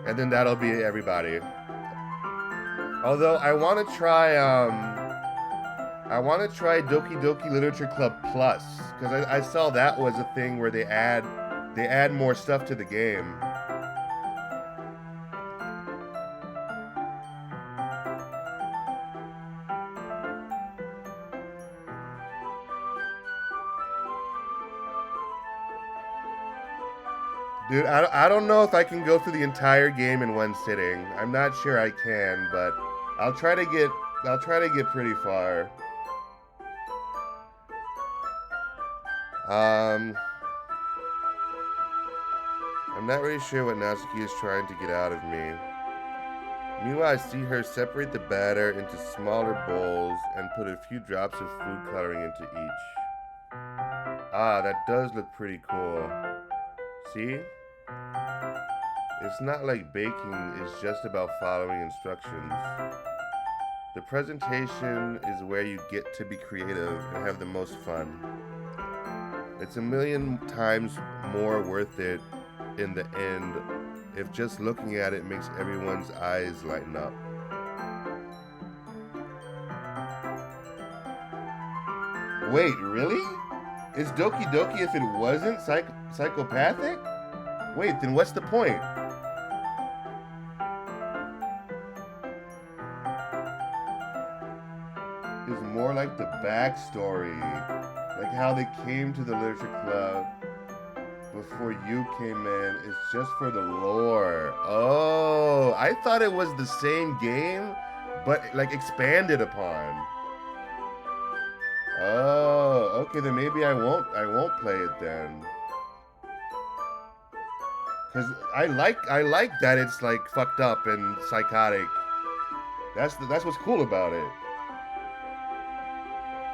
And then that'll be everybody. Although I want to try Doki Doki Literature Club Plus, because I saw that was a thing where they add more stuff to the game. Dude, I don't know if I can go through the entire game in one sitting. I'm not sure I can, but I'll try to get pretty far. I'm not really sure what Natsuki is trying to get out of me. Meanwhile, I see her separate the batter into smaller bowls and put a few drops of food coloring into each. Ah, that does look pretty cool. See? It's not like baking is just about following instructions. The presentation is where you get to be creative and have the most fun. It's a million times more worth it in the end if just looking at it makes everyone's eyes lighten up. Wait, really? Is Doki Doki if it wasn't psychopathic? Wait, then what's the point? It's more like the backstory. Like how they came to the literature club before you came in. It's just for the lore. Oh, I thought it was the same game, but like expanded upon. Oh, okay, then maybe I won't play it then. Cause I like that it's like fucked up and psychotic. That's what's cool about it.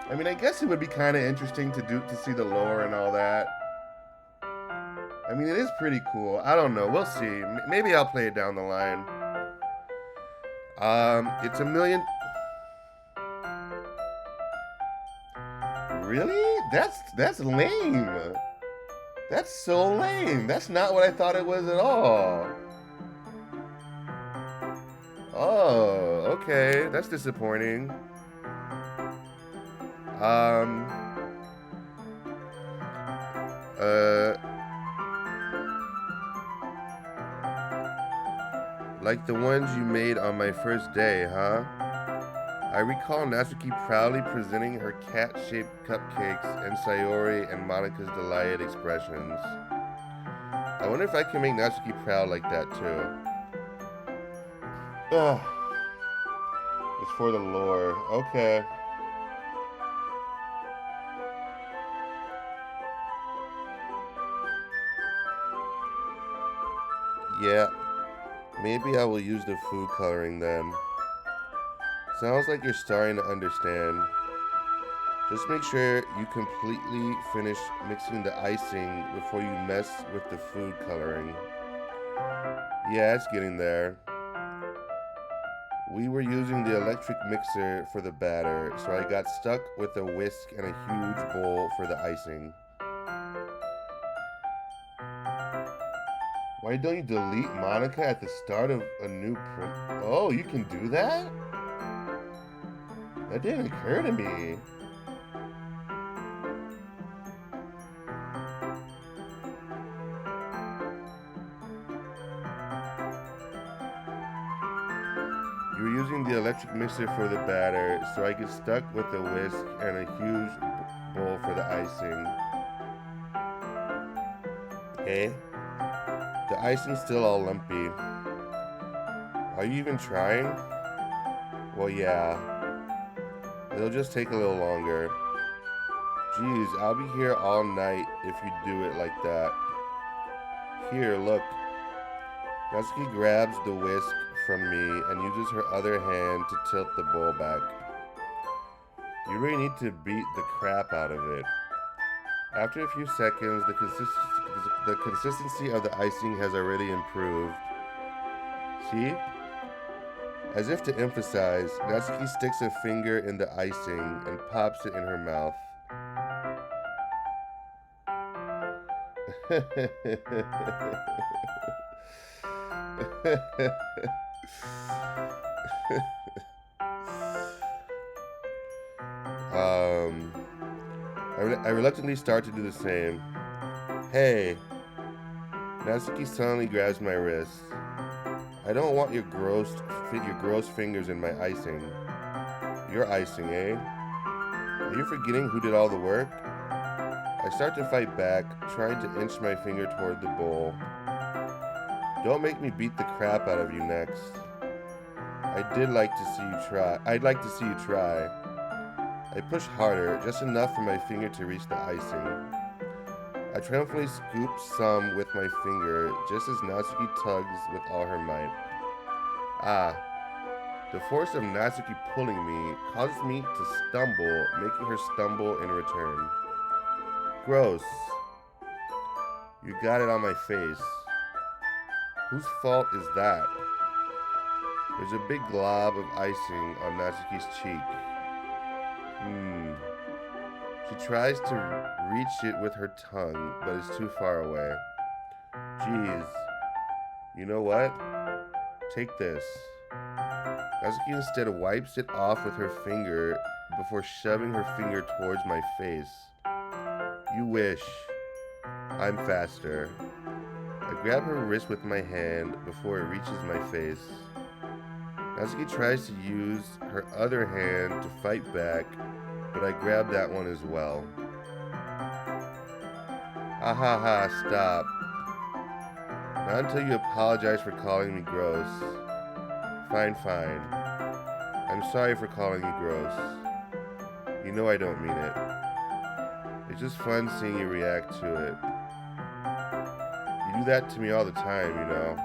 I mean, I guess it would be kind of interesting to see the lore and all that. I mean, it is pretty cool. I don't know. We'll see. Maybe I'll play it down the line. It's a million. Really? That's lame. That's so lame. That's not what I thought it was at all. Oh, okay. That's disappointing. Um. Like the ones you made on my first day, huh? I recall Natsuki proudly presenting her cat-shaped cupcakes and Sayori and Monika's delighted expressions. I wonder if I can make Natsuki proud like that too. Ugh. It's for the lore. Okay. Yeah. Maybe I will use the food coloring then. Sounds like you're starting to understand. Just make sure you completely finish mixing the icing before you mess with the food coloring. Yeah, it's getting there. We were using the electric mixer for the batter, so I got stuck with a whisk and a huge bowl for the icing. Why don't you delete Monica at the start of a new print? Oh, you can do that? That didn't occur to me. You were using the electric mixer for the batter, so I get stuck with a whisk and a huge bowl for the icing. Eh? The icing's still all lumpy. Are you even trying? Well, yeah. It'll just take a little longer. Geez, I'll be here all night if you do it like that. Here, look. Natsuki grabs the whisk from me and uses her other hand to tilt the bowl back. You really need to beat the crap out of it. After a few seconds, the consistency of the icing has already improved. See? As if to emphasize, Natsuki sticks a finger in the icing and pops it in her mouth. I reluctantly start to do the same. Hey. Natsuki suddenly grabs my wrist. I don't want your gross fingers in my icing. Your icing, eh? Are you forgetting who did all the work? I start to fight back, trying to inch my finger toward the bowl. Don't make me beat the crap out of you next. I'd like to see you try. I push harder, just enough for my finger to reach the icing. I triumphantly scoop some with my finger, just as Natsuki tugs with all her might. Ah, the force of Natsuki pulling me causes me to stumble, making her stumble in return. Gross. You got it on my face. Whose fault is that? There's a big glob of icing on Natsuki's cheek. She tries to reach it with her tongue, but it's too far away. Jeez. You know what? Take this. Natsuki instead wipes it off with her finger before shoving her finger towards my face. You wish. I'm faster. I grab her wrist with my hand before it reaches my face. Natsuki tries to use her other hand to fight back, but I grab that one as well. Ha ha ha, stop. Not until you apologize for calling me gross. Fine, fine. I'm sorry for calling you gross. You know I don't mean it. It's just fun seeing you react to it. You do that to me all the time, you know.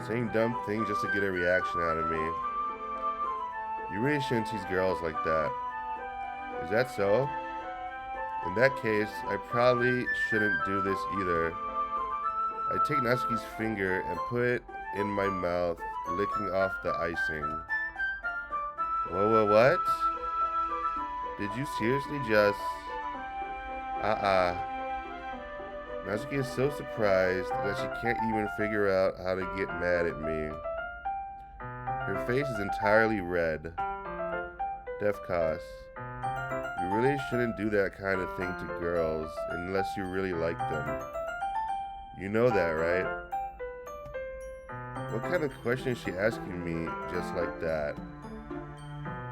Saying dumb things just to get a reaction out of me. You really shouldn't tease girls like that. Is that so? In that case, I probably shouldn't do this either. I take Natsuki's finger and put it in my mouth, licking off the icing. Whoa, what? Did you seriously just... Natsuki is so surprised that she can't even figure out how to get mad at me. Her face is entirely red. Defcos. You really shouldn't do that kind of thing to girls unless you really like them. You know that, right? What kind of question is she asking me just like that?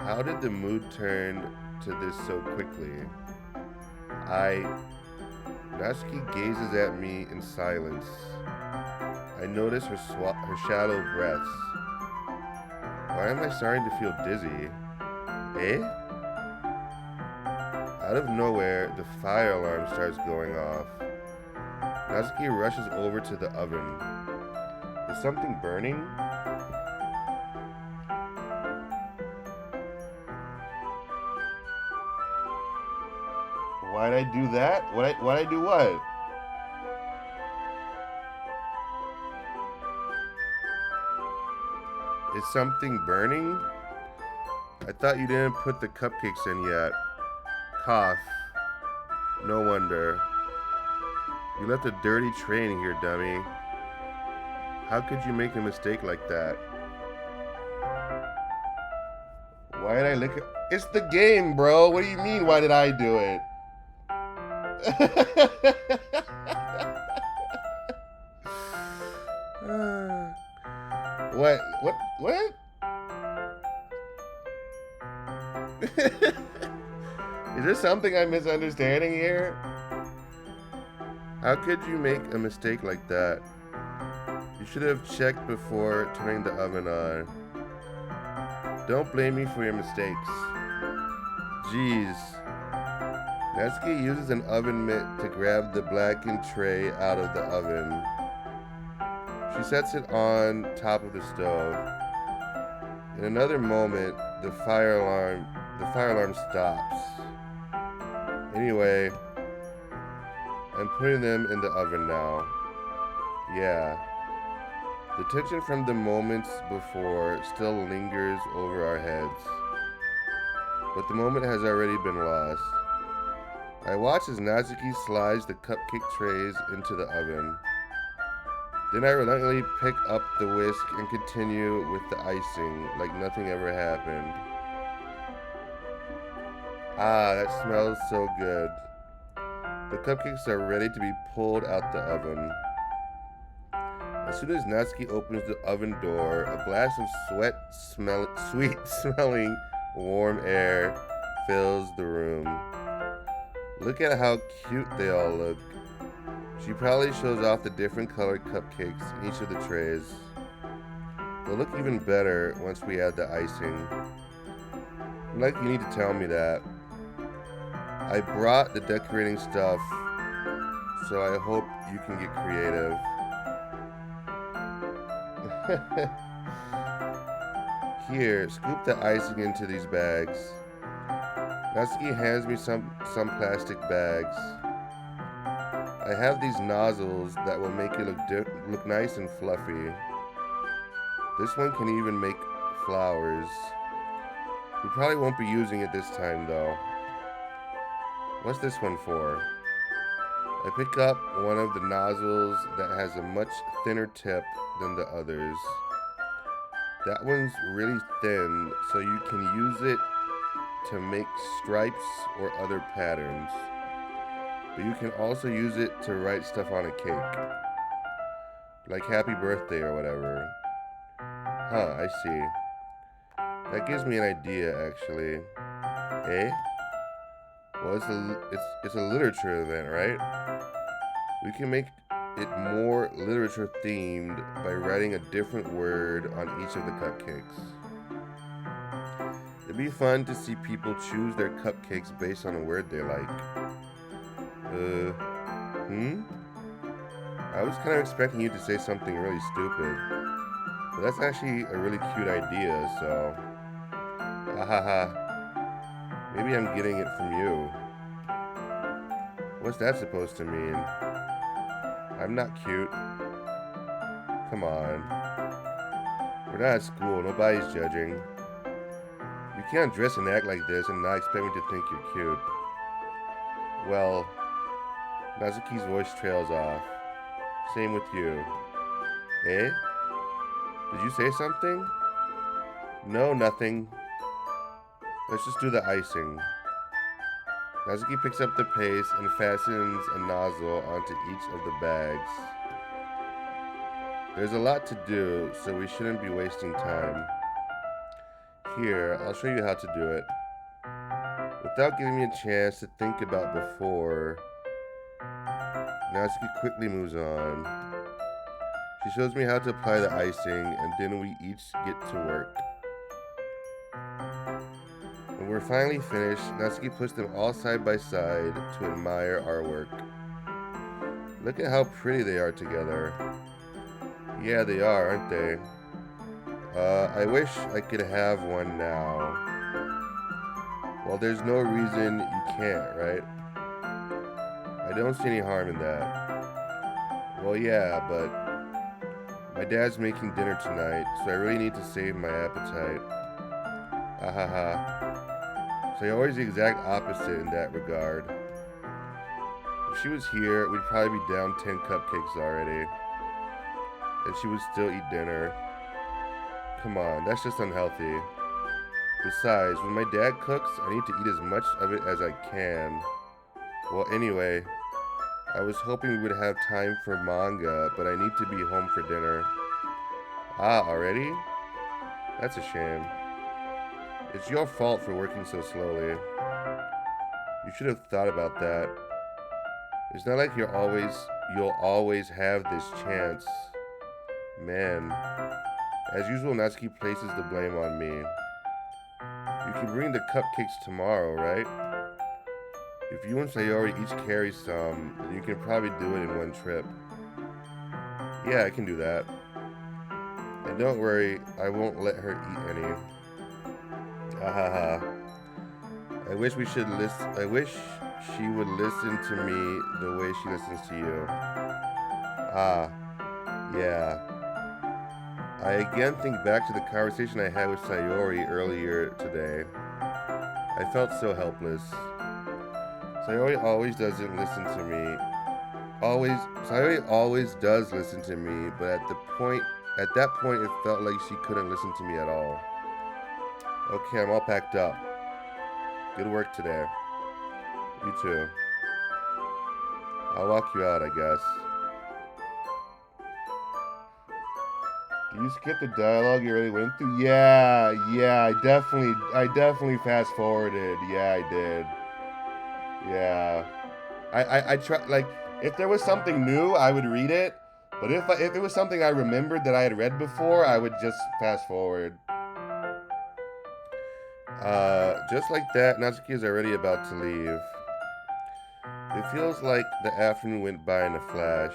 How did the mood turn to this so quickly? Natsuki gazes at me in silence. I notice her shallow breaths. Why am I starting to feel dizzy? Eh? Out of nowhere, the fire alarm starts going off. Natsuki rushes over to the oven. Is something burning? Why'd I do that? Why'd I do what? Is something burning? I thought you didn't put the cupcakes in yet. Cough. No wonder. You left a dirty tray in here, dummy. How could you make a mistake like that? Why did I lick it? It's the game, bro. What do you mean, why did I do it? What? Is there something I'm misunderstanding here? How could you make a mistake like that? You should have checked before turning the oven on. Don't blame me for your mistakes. Jeez. Natsuki uses an oven mitt to grab the blackened tray out of the oven. She sets it on top of the stove. In another moment, the fire alarm stops. Anyway, I'm putting them in the oven now. Yeah. The tension from the moments before still lingers over our heads. But the moment has already been lost. I watch as Natsuki slides the cupcake trays into the oven. Then I reluctantly pick up the whisk and continue with the icing like nothing ever happened. Ah, that smells so good. The cupcakes are ready to be pulled out the oven. As soon as Natsuki opens the oven door, a blast of sweet-smelling warm air fills the room. Look at how cute they all look. She probably shows off the different colored cupcakes in each of the trays. They'll look even better once we add the icing. Like you need to tell me that. I brought the decorating stuff, so I hope you can get creative. Here, scoop the icing into these bags. Natsuki hands me some plastic bags. I have these nozzles that will make it look nice and fluffy. This one can even make flowers. We probably won't be using it this time though. What's this one for? I pick up one of the nozzles that has a much thinner tip than the others. That one's really thin, so you can use it to make stripes or other patterns. But you can also use it to write stuff on a cake. Like happy birthday or whatever. Huh, I see. That gives me an idea, actually. Eh? Well, it's a literature event, right? We can make it more literature themed by writing a different word on each of the cupcakes. It'd be fun to see people choose their cupcakes based on a word they like. I was kind of expecting you to say something really stupid. But that's actually a really cute idea, so... Maybe I'm getting it from you. What's that supposed to mean? I'm not cute. Come on. We're not at school, nobody's judging. You can't dress and act like this and not expect me to think you're cute. Well, Nazuki's voice trails off. Same with you. Eh? Did you say something? No, nothing. Let's just do the icing. Nazuki picks up the paste and fastens a nozzle onto each of the bags. There's a lot to do, so we shouldn't be wasting time. Here, I'll show you how to do it. Without giving me a chance to think about before, Natsuki quickly moves on. She shows me how to apply the icing, and then we each get to work. When we're finally finished, Natsuki puts them all side by side to admire our work. Look at how pretty they are together. Yeah, they are, aren't they? I wish I could have one now. Well, there's no reason you can't, right? I don't see any harm in that. Well, yeah, but my dad's making dinner tonight, so I really need to save my appetite. So you're always the exact opposite in that regard. If she was here, we'd probably be down 10 cupcakes already. And she would still eat dinner. Come on, that's just unhealthy. Besides, when my dad cooks, I need to eat as much of it as I can. Well, anyway, I was hoping we would have time for manga, but I need to be home for dinner. Already? That's a shame. It's your fault for working so slowly. You should have thought about that. It's not like you'll always have this chance. Man. As usual, Natsuki places the blame on me. You can bring the cupcakes tomorrow, right? If you and Sayori each carry some, then you can probably do it in one trip. Yeah, I can do that. And don't worry, I won't let her eat any. I wish she would listen to me the way she listens to you. Yeah. I again think back to the conversation I had with Sayori earlier today. I felt so helpless. Sayori always doesn't listen to me. Sayori always does listen to me, but at that point it felt like she couldn't listen to me at all. Okay, I'm all packed up. Good work today. You too. I'll walk you out, I guess. Did you skip the dialogue you already went through? Yeah, I definitely fast forwarded. Yeah, I did. Yeah. I try, like, if there was something new, I would read it. But if it was something I remembered that I had read before, I would just fast forward. Just like that, Natsuki is already about to leave. It feels like the afternoon went by in a flash.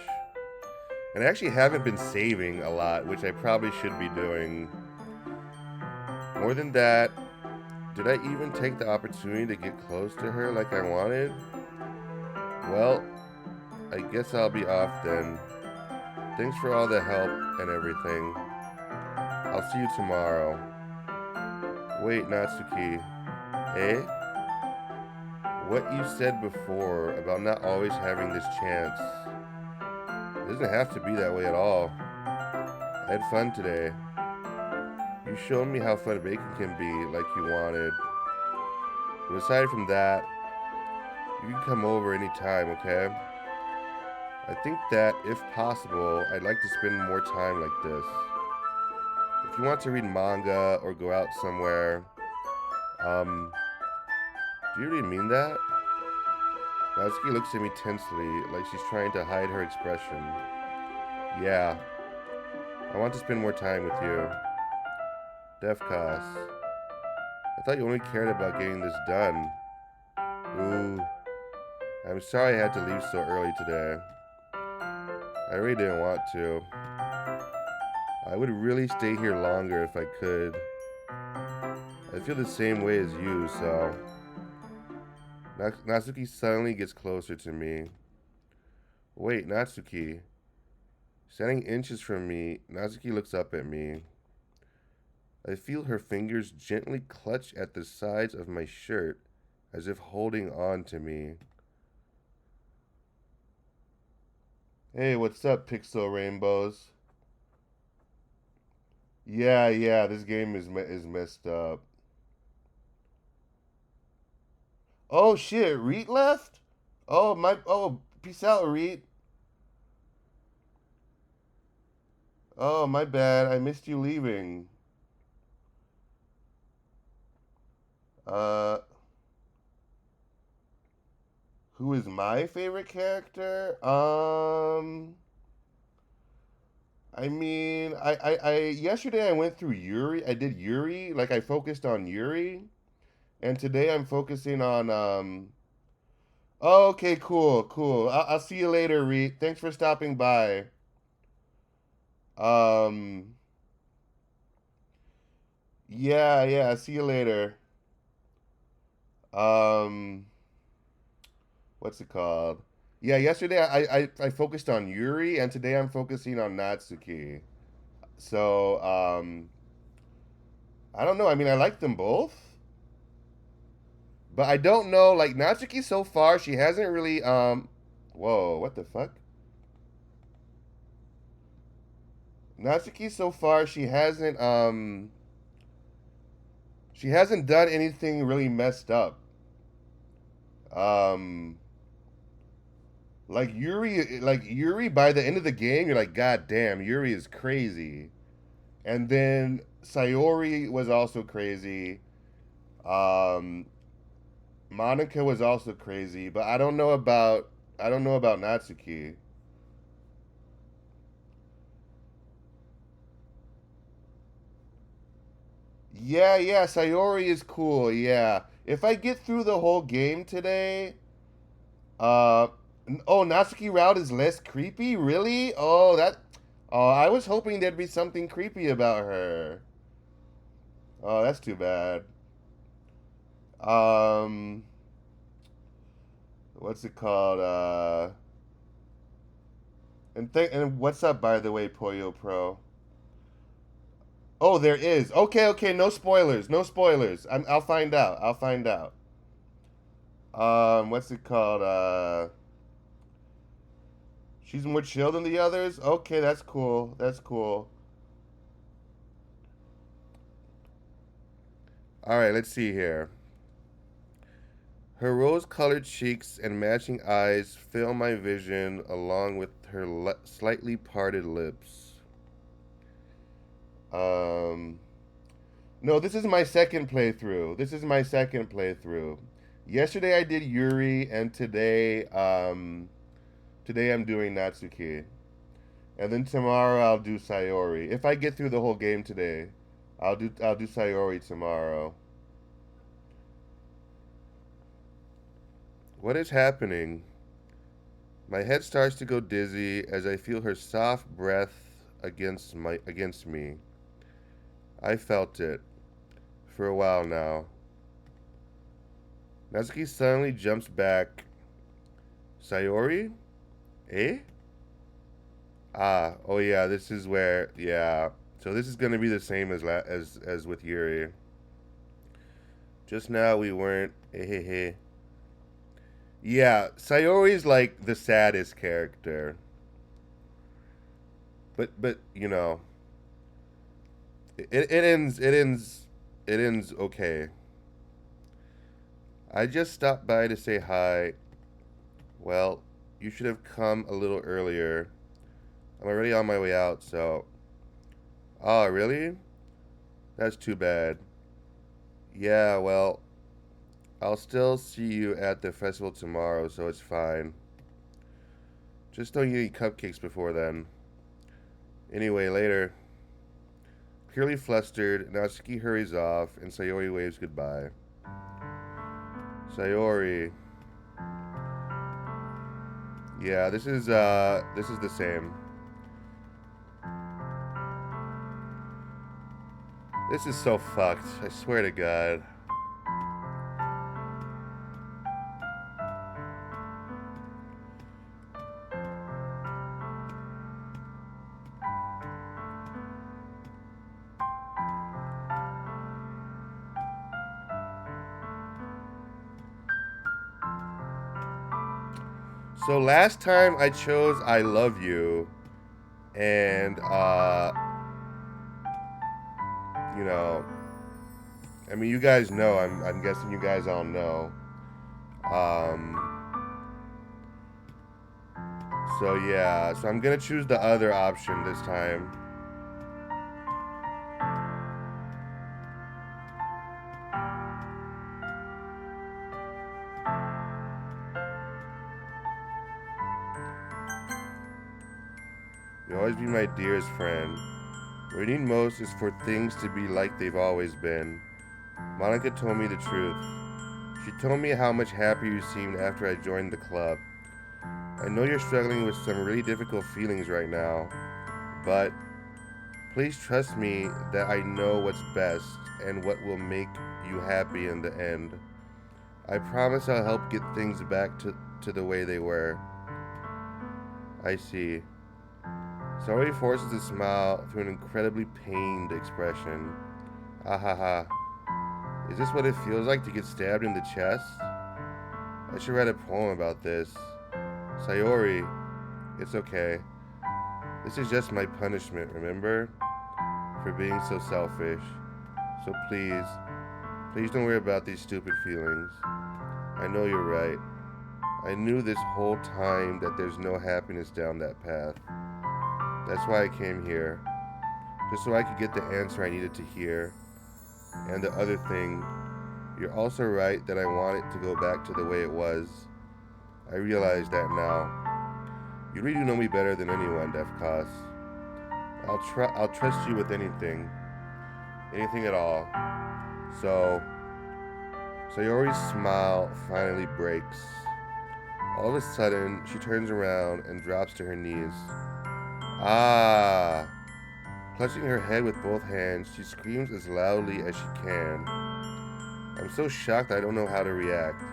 And I actually haven't been saving a lot, which I probably should be doing. More than that, did I even take the opportunity to get close to her like I wanted? Well, I guess I'll be off then. Thanks for all the help and everything. I'll see you tomorrow. Wait, Natsuki. Eh? What you said before about not always having this chance. It doesn't have to be that way at all. I had fun today. You showed me how fun baking can be, like you wanted. But aside from that, you can come over anytime, okay? I think that, if possible, I'd like to spend more time like this. If you want to read manga or go out somewhere, um, do you really mean that? Natsuki looks at me tensely, like she's trying to hide her expression. Yeah, I want to spend more time with you. Defcos. I thought you only cared about getting this done. Ooh, I'm sorry I had to leave so early today. I really didn't want to. I would really stay here longer if I could. I feel the same way as you, so... Natsuki suddenly gets closer to me. Wait, Natsuki. Standing inches from me, Natsuki looks up at me. I feel her fingers gently clutch at the sides of my shirt, as if holding on to me. Hey, what's up, Pixel Rainbows? Yeah, this game is messed up. Oh shit, Reet left? Peace out, Reet. Oh, my bad. I missed you leaving. Uh, who is my favorite character? I mean, yesterday I went through Yuri. I did Yuri, like I focused on Yuri, and today I'm focusing on Oh, okay, cool. I'll see you later, Reet. Thanks for stopping by. Um, yeah. See you later. Um, what's it called? Yeah, yesterday I focused on Yuri, and today I'm focusing on Natsuki. So, I don't know. I mean, I like them both, but I don't know. Like Natsuki so far, she hasn't really. Whoa, what the fuck? Natsuki so far, she hasn't done anything really messed up. Um, like Yuri, by the end of the game, you're like, God damn, Yuri is crazy. And then Sayori was also crazy. Um, Monica was also crazy, but I don't know about Natsuki. Yeah, Sayori is cool. Yeah. If I get through the whole game today, uh oh, Natsuki route is less creepy? Really? Oh, I was hoping there'd be something creepy about her. Oh, that's too bad. Um what's it called? And what's up, by the way, Poyo Pro? Oh, there is. Okay, no spoilers. No spoilers. I'll find out. I'll find out. What's it called? She's more chill than the others? Okay, that's cool. That's cool. Alright, let's see here. Her rose colored cheeks and matching eyes fill my vision along with her slightly parted lips. Um, no, this is my second playthrough. This is my second playthrough. Yesterday I did Yuri, and today I'm doing Natsuki. And then tomorrow I'll do Sayori. If I get through the whole game today, I'll do Sayori tomorrow. What is happening? My head starts to go dizzy as I feel her soft breath against me. I felt it for a while now. Natsuki suddenly jumps back. Sayori? Eh? Oh yeah, this is where yeah. So this is gonna be the same as with Yuri. Just now we weren't. Eh. Yeah, Sayori's like the saddest character. But it ends okay. I just stopped by to say hi. Well, you should have come a little earlier. I'm already on my way out, so. Oh, really? That's too bad. Yeah, well, I'll still see you at the festival tomorrow, so it's fine. Just don't eat any cupcakes before then. Anyway, later. Clearly flustered, Natsuki hurries off, and Sayori waves goodbye. Sayori. Yeah, this is the same. This is so fucked, I swear to God. So last time I chose I Love You, and you know, I mean, you guys know. I'm guessing you guys all know. Um, so yeah, so I'm gonna choose the other option this time. You'll always be my dearest friend. What I need most is for things to be like they've always been. Monica told me the truth. She told me how much happier you seemed after I joined the club. I know you're struggling with some really difficult feelings right now, but please trust me that I know what's best and what will make you happy in the end. I promise I'll help get things back to the way they were. I see. Sorry forces a smile through an incredibly pained expression. Ah ha ha. Is this what it feels like to get stabbed in the chest? I should write a poem about this. Sayori, it's okay. This is just my punishment, remember? For being so selfish. So please don't worry about these stupid feelings. I know you're right. I knew this whole time that there's no happiness down that path. That's why I came here. Just so I could get the answer I needed to hear. And the other thing, you're also right that I want it to go back to the way it was. I realize that now. You really know me better than anyone, Defcos. I'll trust you with anything. Anything at all. So Sayori's smile finally breaks. All of a sudden, she turns around and drops to her knees. Ah! Clutching her head with both hands, she screams as loudly as she can. I'm so shocked I don't know how to react.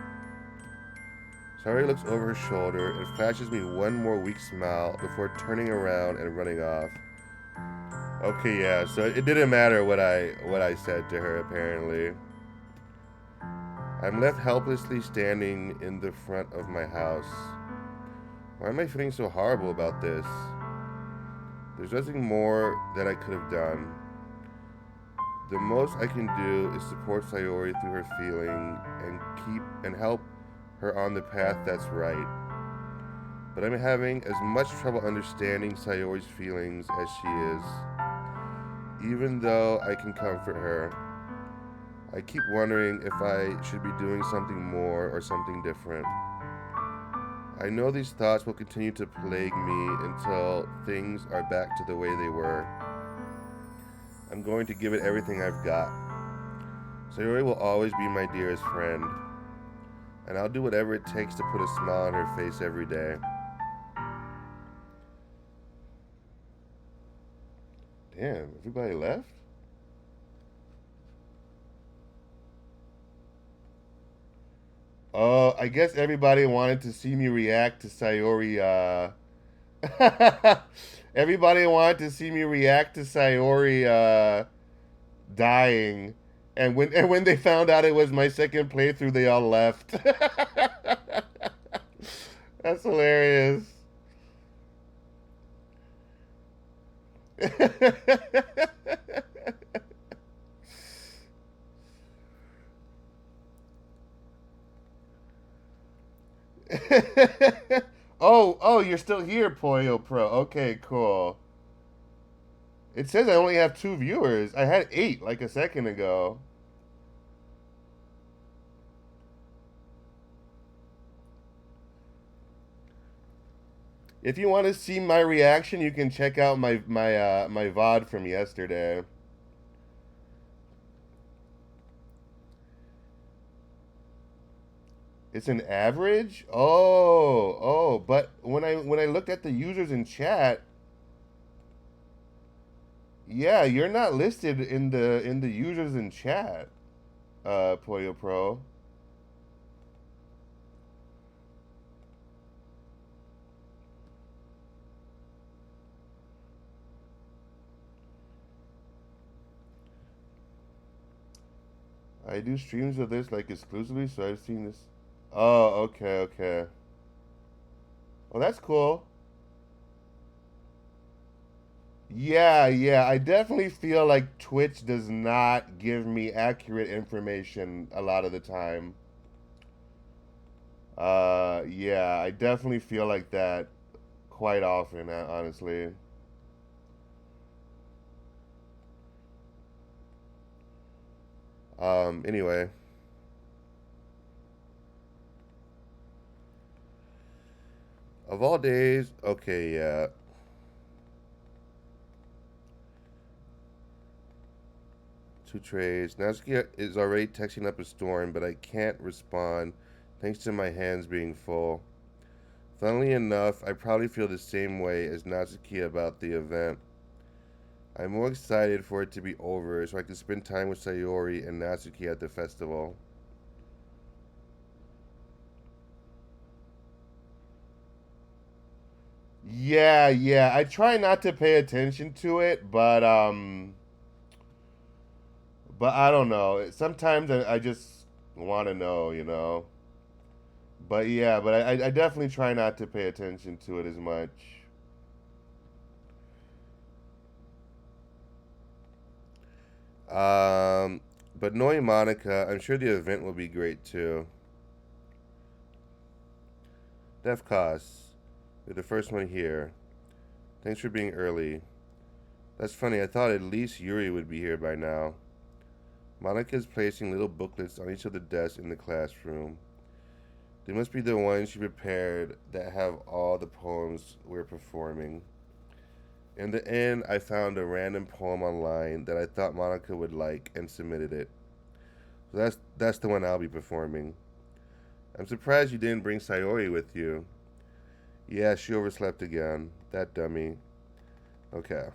Sayori looks over her shoulder and flashes me one more weak smile before turning around and running off. Okay, yeah, so it didn't matter what I said to her, apparently. I'm left helplessly standing in the front of my house. Why am I feeling so horrible about this? There's nothing more that I could have done. The most I can do is support Sayori through her feeling and help her on the path that's right. But I'm having as much trouble understanding Sayori's feelings as she is. Even though I can comfort her, I keep wondering if I should be doing something more or something different. I know these thoughts will continue to plague me until things are back to the way they were. I'm going to give it everything I've got. Sayori will always be my dearest friend, and I'll do whatever it takes to put a smile on her face every day. Damn, everybody left? Oh, I guess everybody wanted to see me react to Sayori, everybody wanted to see me react to Sayori, dying. And when they found out it was my second playthrough, they all left. That's hilarious. Oh, you're still here, Poyo Pro. Okay, cool. It says I only have 2 viewers. I had 8 like a second ago. If you want to see my reaction, you can check out my VOD from yesterday. It's an average? But when I looked at the users in chat, yeah, you're not listed in the users in chat, Poyo Pro. I do streams of this like exclusively, so I've seen this. Oh, okay, okay. Well, that's cool. Yeah, yeah. I definitely feel like Twitch does not give me accurate information a lot of the time. Yeah, I definitely feel like that quite often, honestly. Anyway, of all days, okay, yeah. 2 trays. Natsuki is already texting up a storm, but I can't respond thanks to my hands being full. Funnily enough, I probably feel the same way as Natsuki about the event. I'm more excited for it to be over so I can spend time with Sayori and Natsuki at the festival. Yeah, yeah. I try not to pay attention to it, but I don't know. Sometimes I just want to know. But yeah, but I definitely try not to pay attention to it as much. Um, but knowing Monica, I'm sure the event will be great too. Def Cos, you're the first one here. Thanks for being early. That's funny, I thought at least Yuri would be here by now. Monica's placing little booklets on each of the desks in the classroom. They must be the ones she prepared that have all the poems we're performing. In the end, I found a random poem online that I thought Monica would like and submitted it. So that's the one I'll be performing. I'm surprised you didn't bring Sayori with you. Yeah, she overslept again. That dummy. Okay.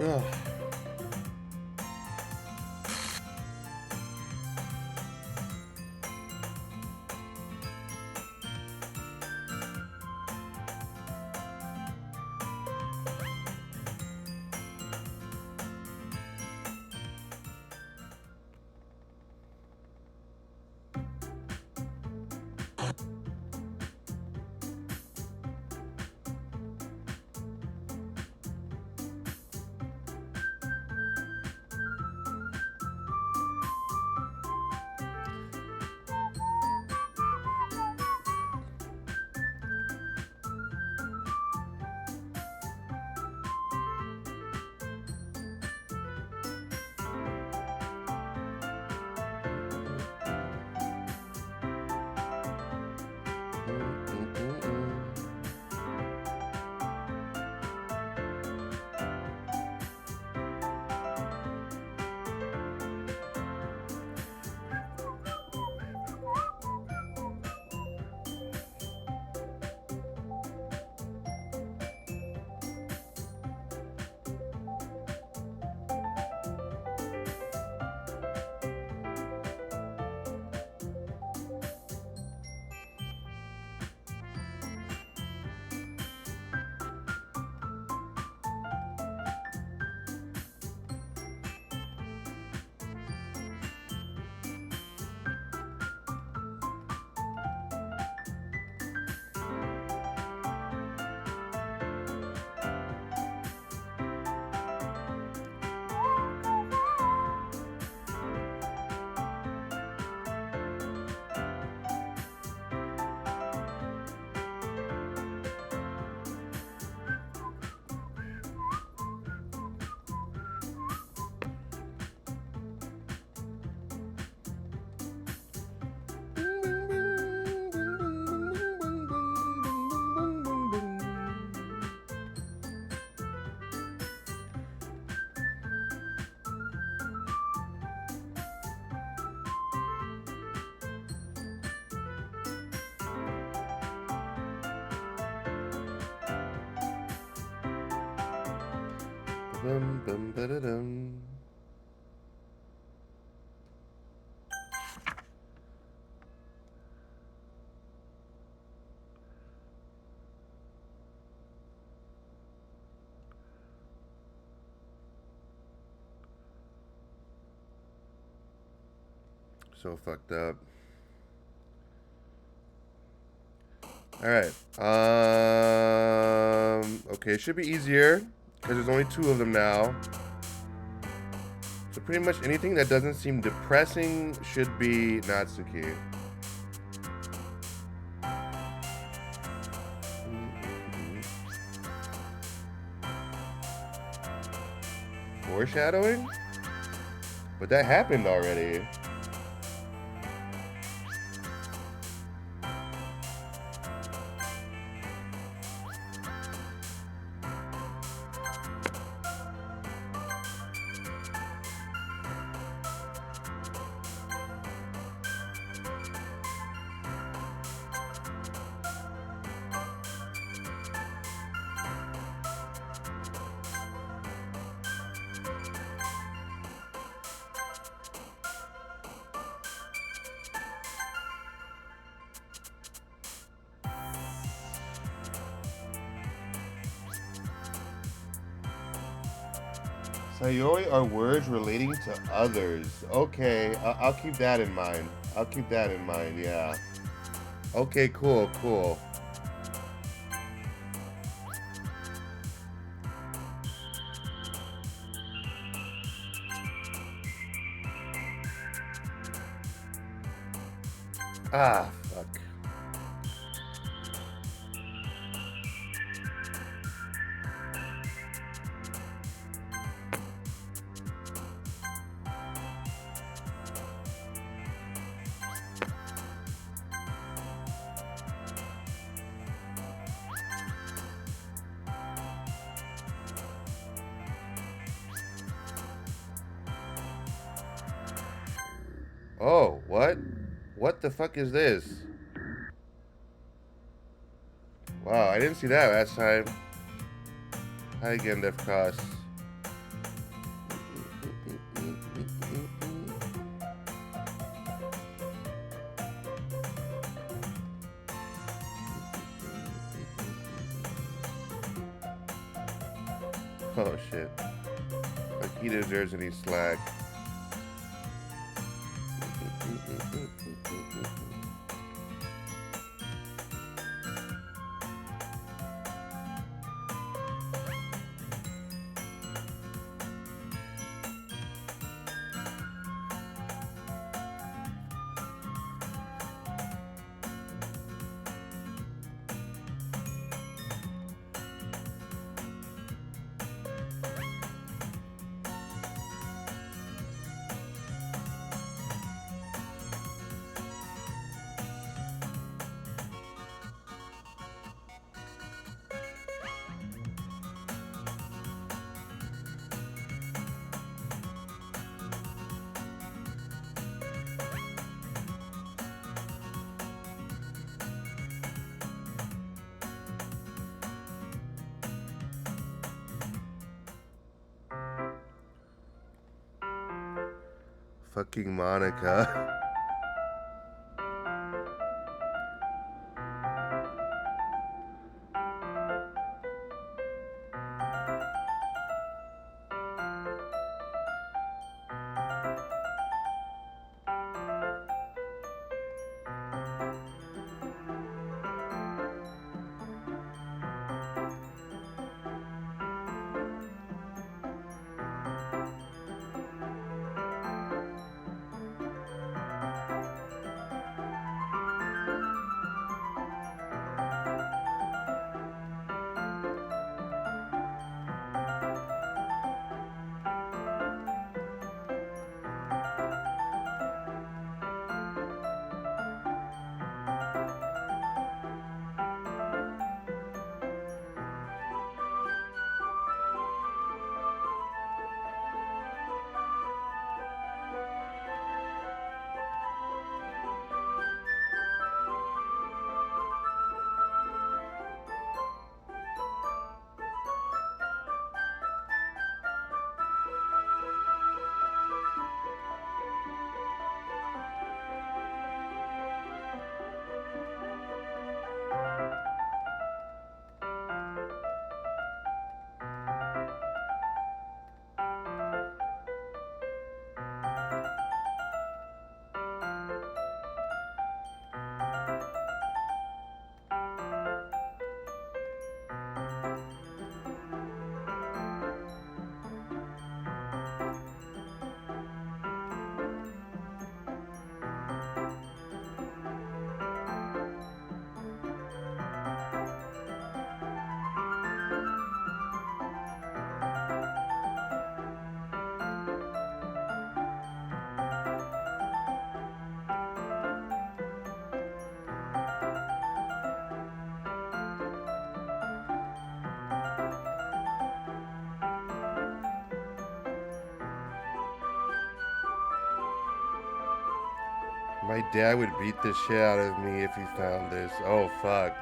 Ugh. Bum, bum, ba-da-dum. So fucked up. Alright. Okay, it should be easier because there's only 2 of them now. So pretty much anything that doesn't seem depressing should be Natsuki. Foreshadowing? But that happened already. Sayori are words relating to others. Okay, I'll keep that in mind. I'll keep that in mind, yeah. Okay, cool, cool. Ah, fuck. Oh, what? What the fuck is this? Wow, I didn't see that last time. Hi again, Def Cross. Oh shit. Like he deserves any slack. Fucking Monica. My dad would beat the shit out of me if he found this. Oh fuck.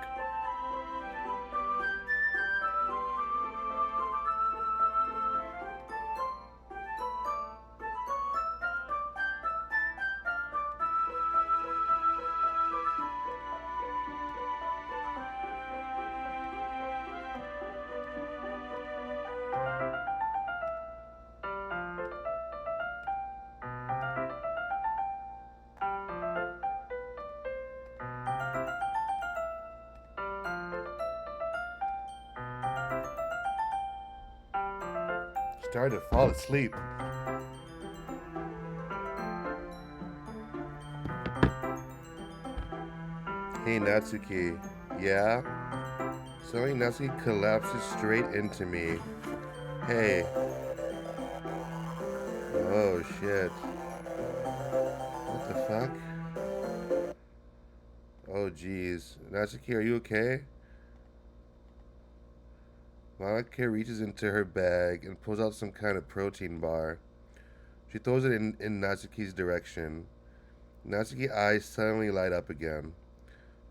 Started to fall asleep. Hey Natsuki. Yeah? Suddenly Natsuki collapses straight into me. Hey. Oh shit. What the fuck? Oh jeez. Natsuki, are you okay? Monica reaches into her bag and pulls out some kind of protein bar. She throws it in Natsuki's direction. Natsuki's eyes suddenly light up again.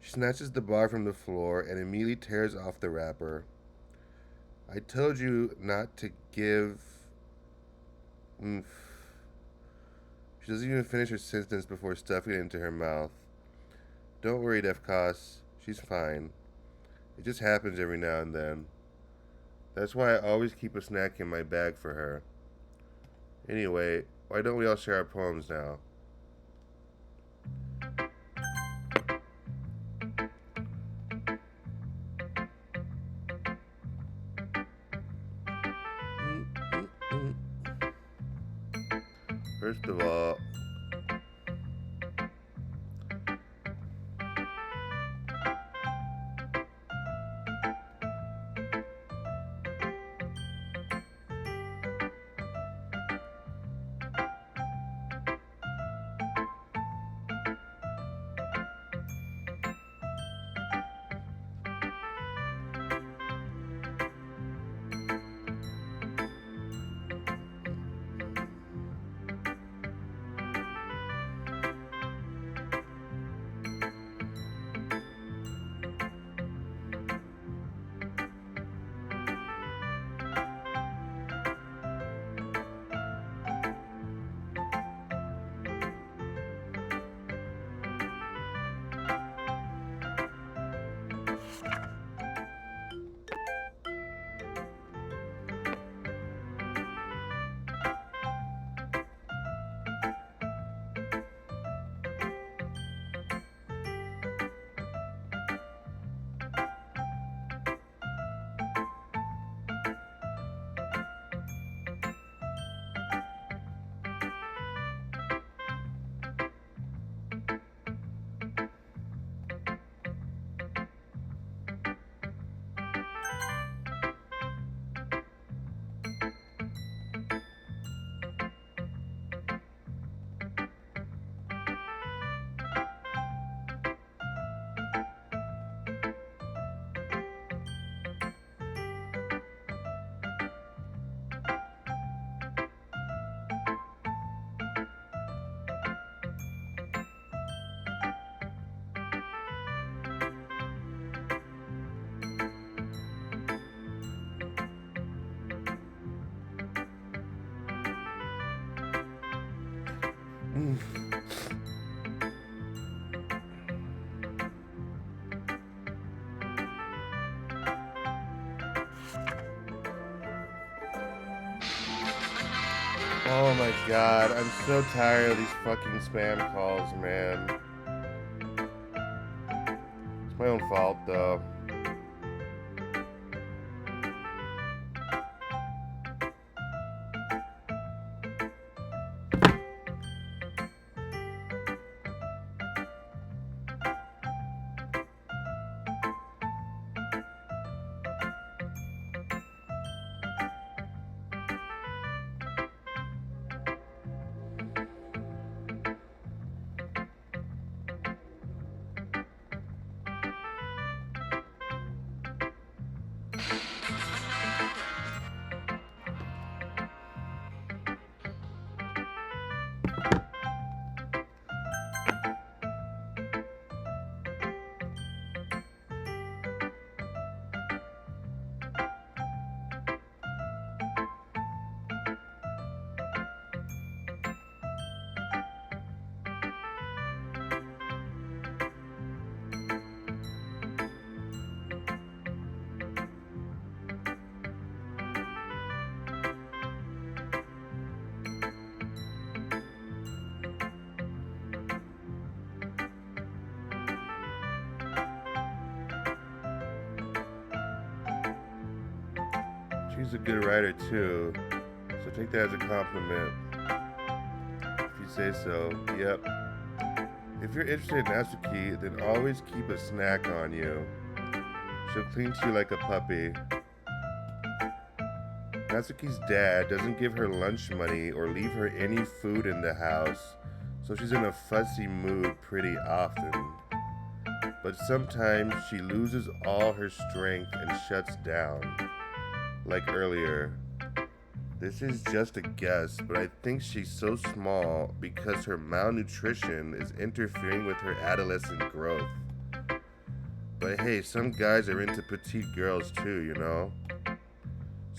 She snatches the bar from the floor and immediately tears off the wrapper. I told you not to give. She doesn't even finish her sentence before stuffing it into her mouth. Don't worry, Defcos. She's fine. It just happens every now and then. That's why I always keep a snack in my bag for her. Anyway, why don't we all share our poems now? First of all, oh my god, I'm so tired of these fucking spam calls, man. It's my own fault, though. She's a good writer too, so take that as a compliment. If you say so, yep. If you're interested in Natsuki, then always keep a snack on you. She'll cling to you like a puppy. Natsuki's dad doesn't give her lunch money or leave her any food in the house, so she's in a fussy mood pretty often. But sometimes she loses all her strength and shuts down. Like earlier. This is just a guess, but I think she's so small because her malnutrition is interfering with her adolescent growth. But hey, some guys are into petite girls too, you know?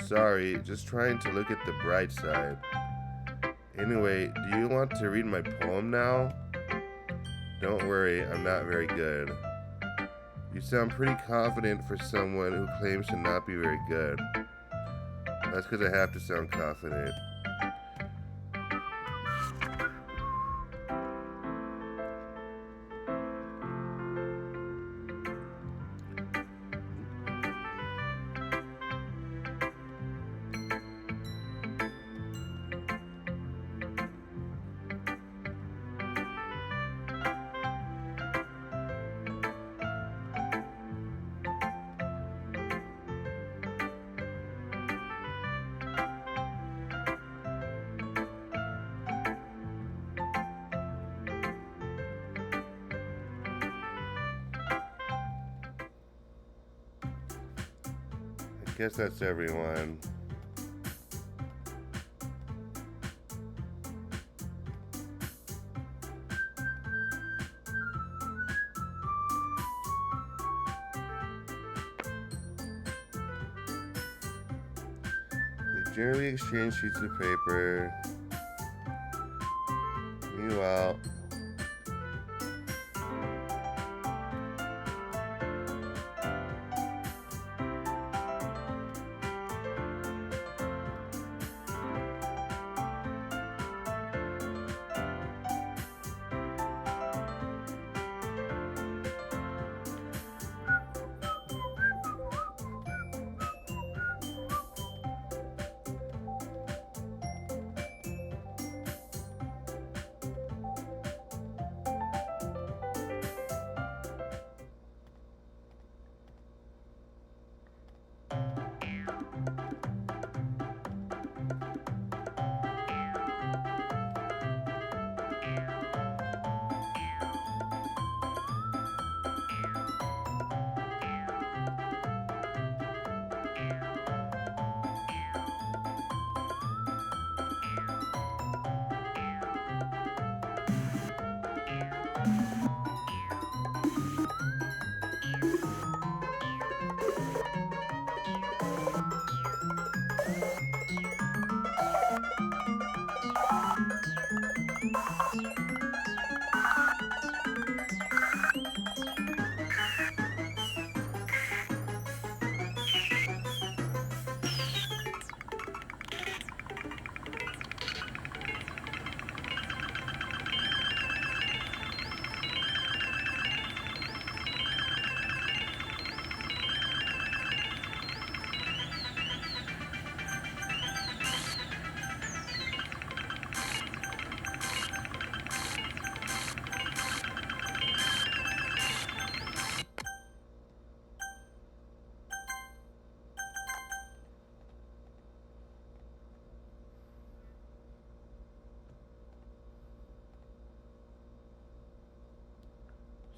Sorry, just trying to look at the bright side. Anyway, do you want to read my poem now? Don't worry, I'm not very good. You sound pretty confident for someone who claims to not be very good. That's because I have to sound confident. I guess that's everyone. They generally exchange sheets of paper. Meanwhile,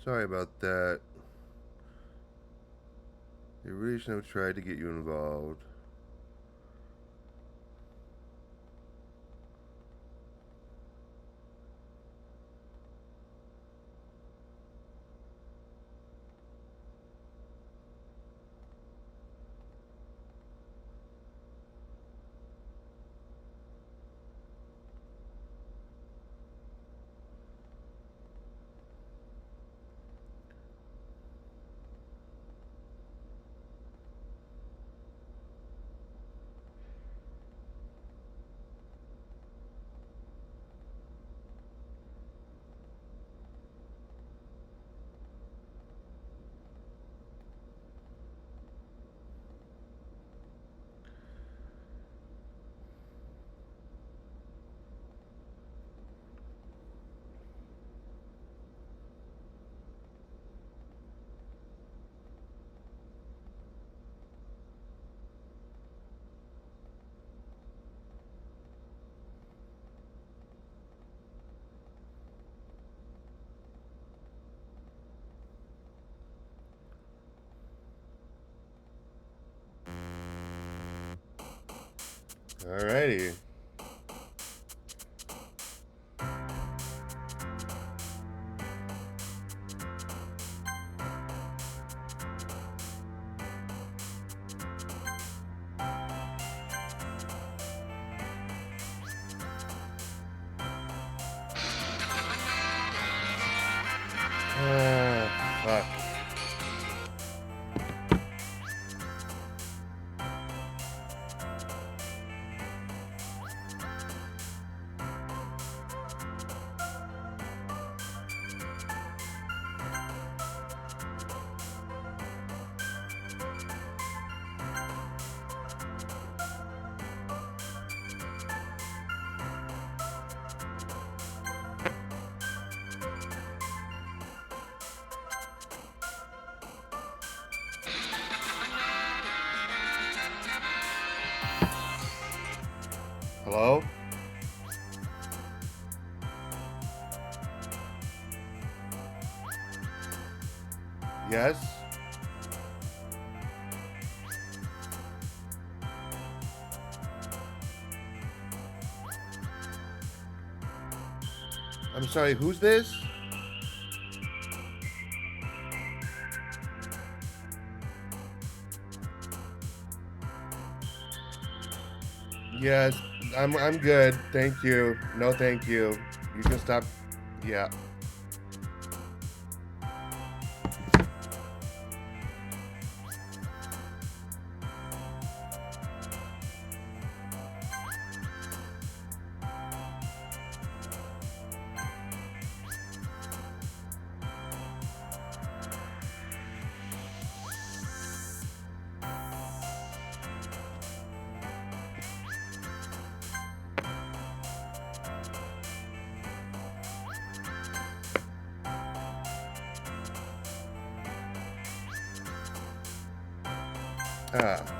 sorry about that. They really shouldn't have tried to get you involved. Alrighty. Fuck. Hello? Yes? I'm sorry, who's this? Yes, I'm good. Thank you. No, thank you. You can stop. Yeah. Ah.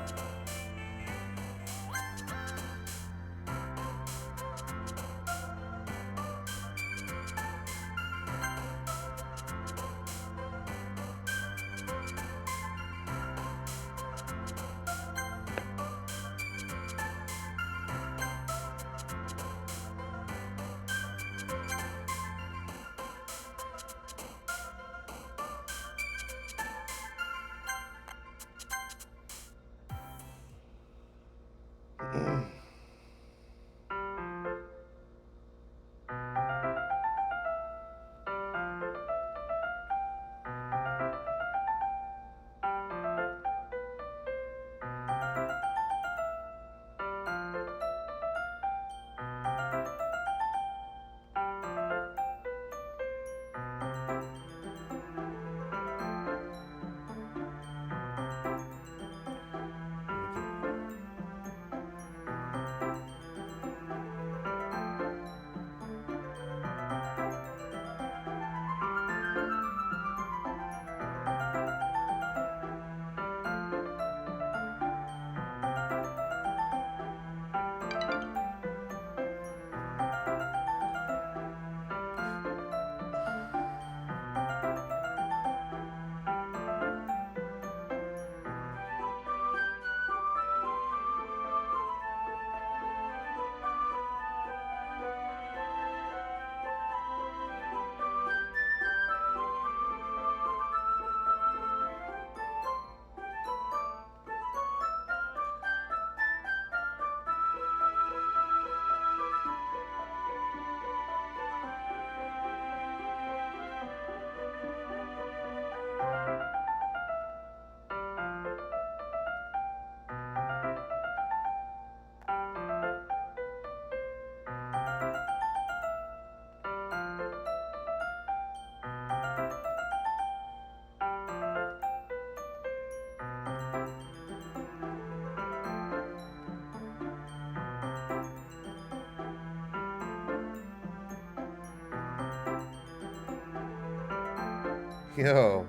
Yo.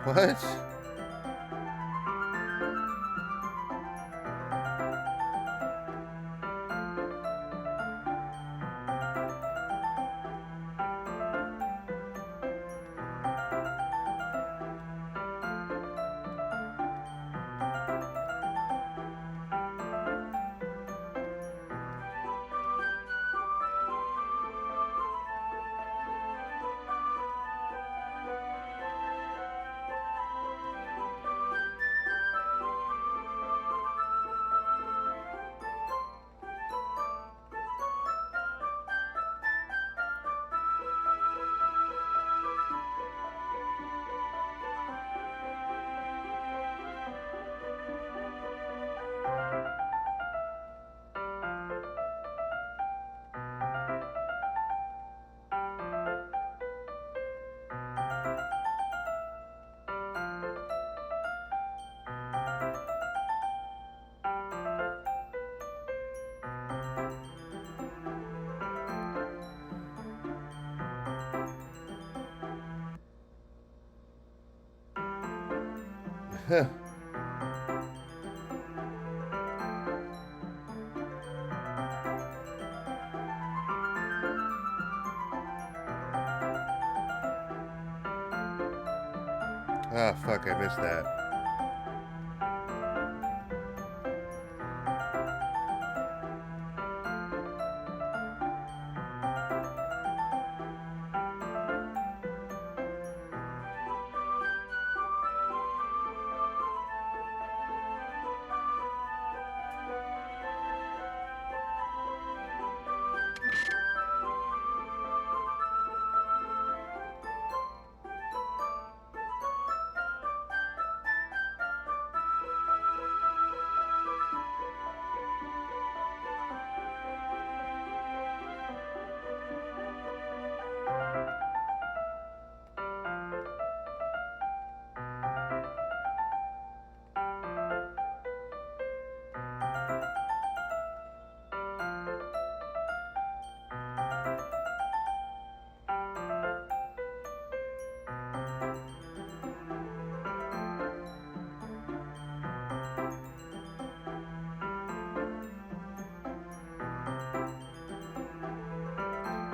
What? Ah, fuck, I missed that.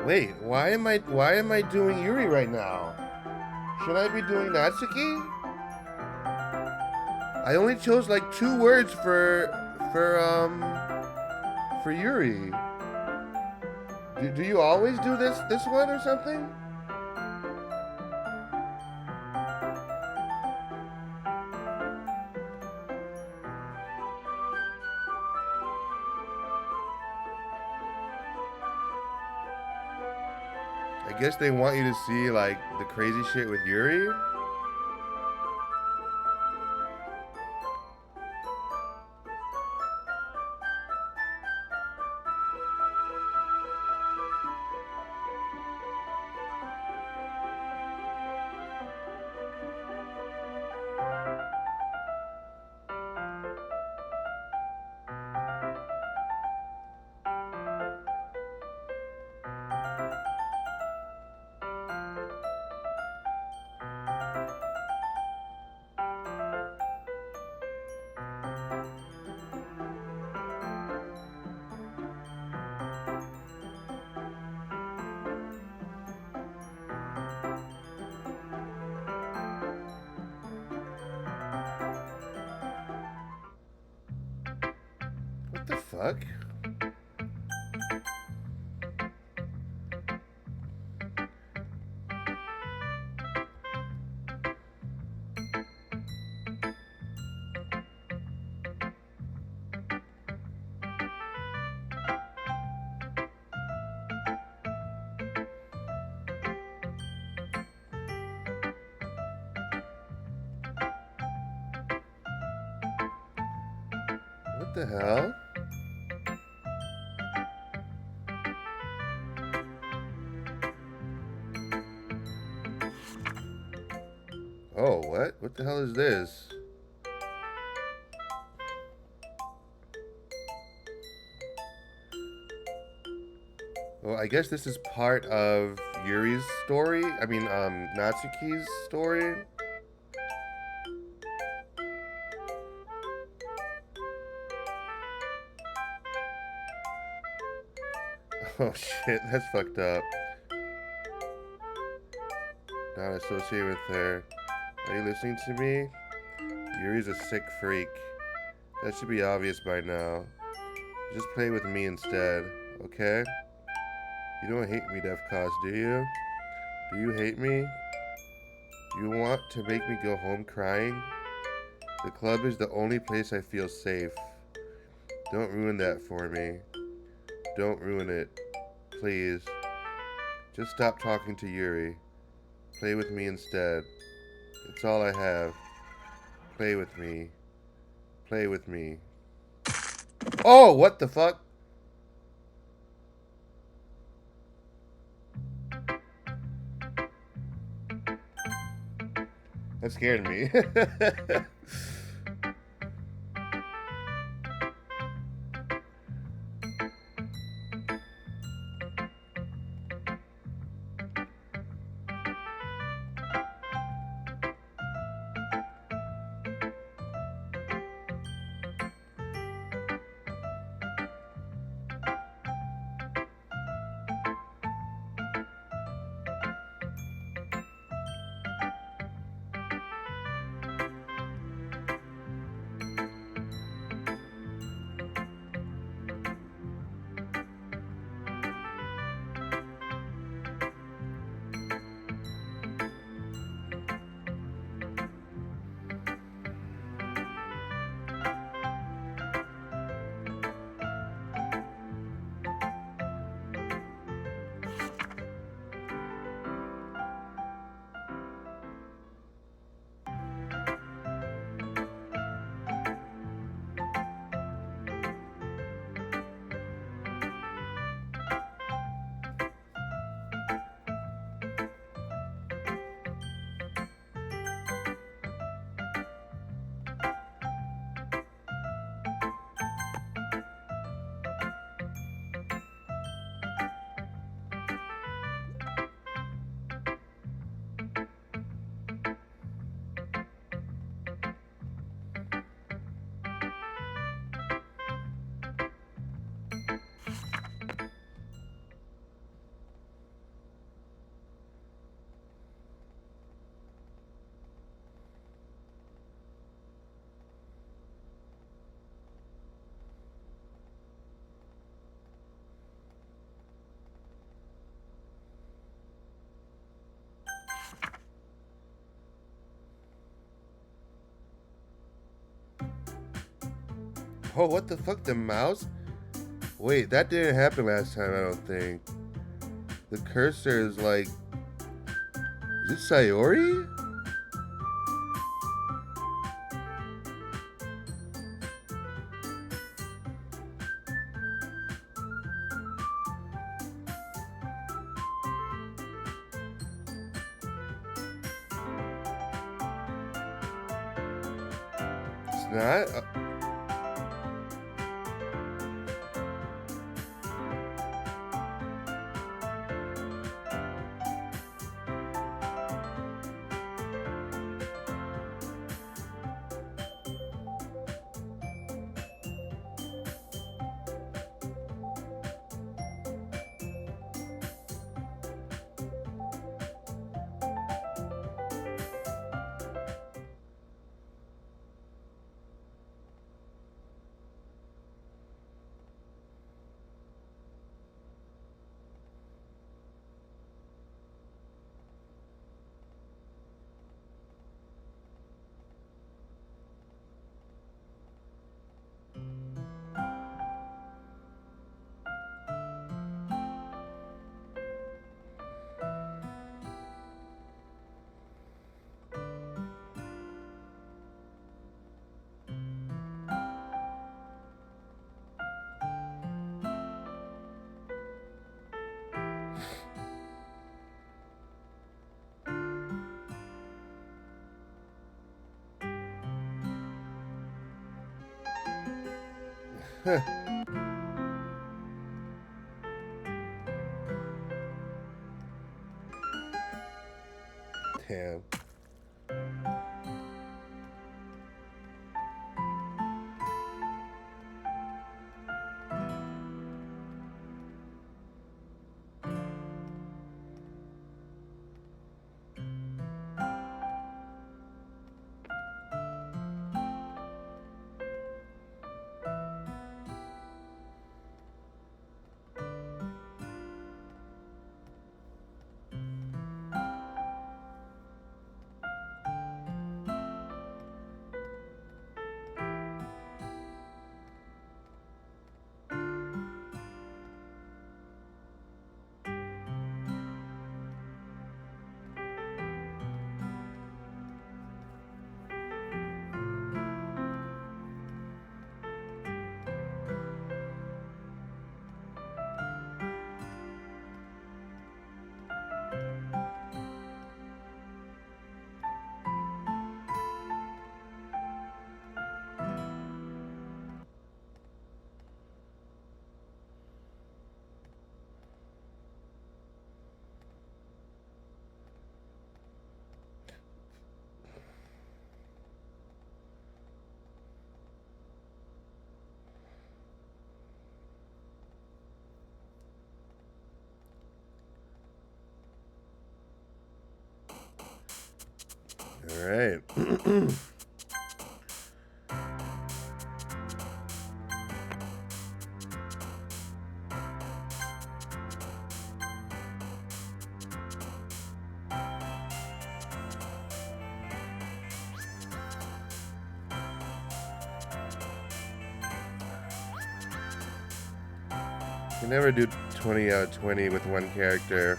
Wait, why am I doing Yuri right now? Should I be doing Natsuki? I only chose like 2 words for Yuri. Do you always do this one or something? I guess they want you to see like the crazy shit with Yuri. What the fuck? What the hell? Oh, what? What the hell is this? Well, I guess this is part of Yuri's story. I mean, Natsuki's story. Oh shit, that's fucked up. Not associated with her. Are you listening to me? Yuri's a sick freak. That should be obvious by now. Just play with me instead, okay? You don't hate me, Defcos, do you? Do you hate me? Do you want to make me go home crying? The club is the only place I feel safe. Don't ruin that for me. Don't ruin it. Please. Just stop talking to Yuri. Play with me instead. It's all I have. Play with me. Play with me. Oh, what the fuck? That scared me. Oh, what the fuck? The mouse? Wait, that didn't happen last time, I don't think. The cursor is like... Is it Sayori? It's not? Damn. All right. You never do 20 out of 20 with one character.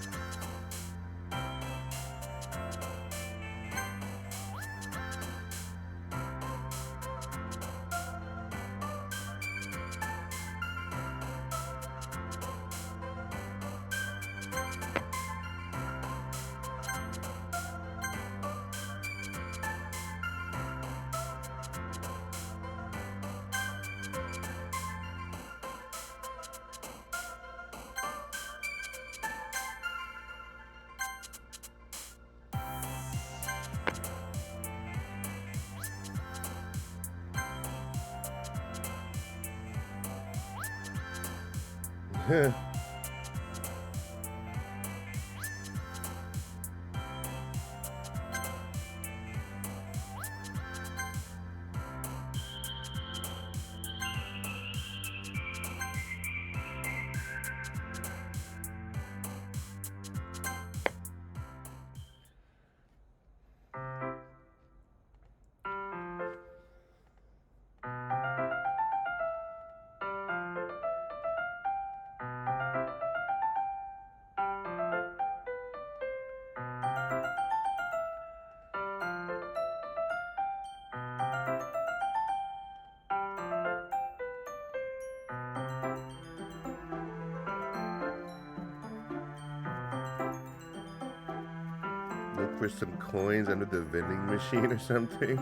Look for some coins under the vending machine or something.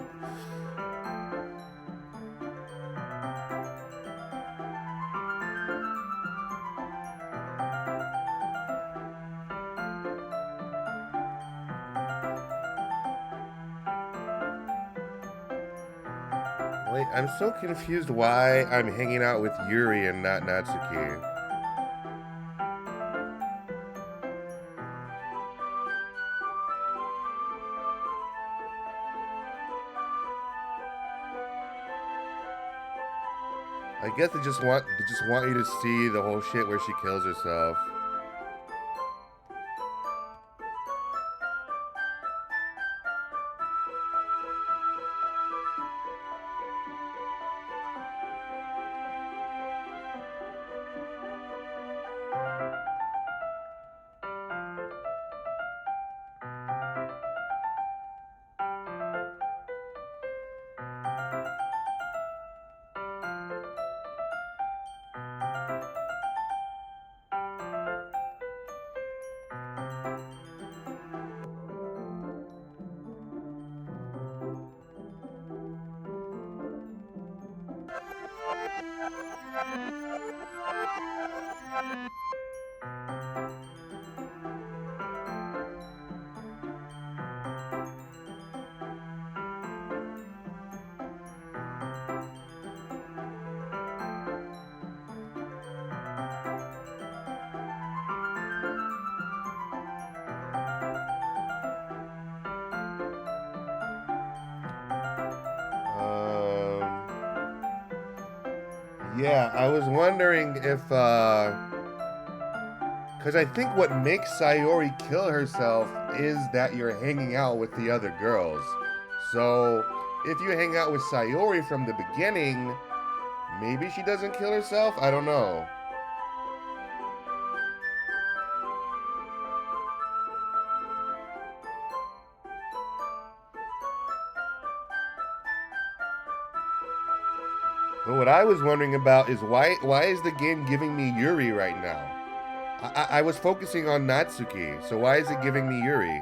Wait, I'm so confused why I'm hanging out with Yuri and not Natsuki. I guess they just want you to see the whole shit where she kills herself. Yeah, I was wondering if, because I think what makes Sayori kill herself is that you're hanging out with the other girls. So, if you hang out with Sayori from the beginning, maybe she doesn't kill herself? I don't know. But what I was wondering about is why is the game giving me Yuri right now? I was focusing on Natsuki, so why is it giving me Yuri?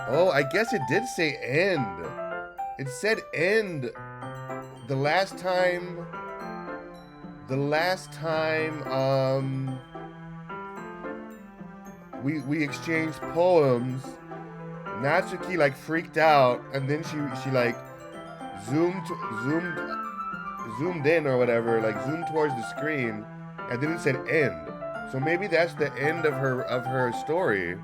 Oh, I guess it did say end. It said end the last time. The last time we exchanged poems, Natsuki like freaked out, and then she like zoomed zoomed zoomed in or whatever, like zoomed towards the screen, and then it said end. So maybe that's the end of her story.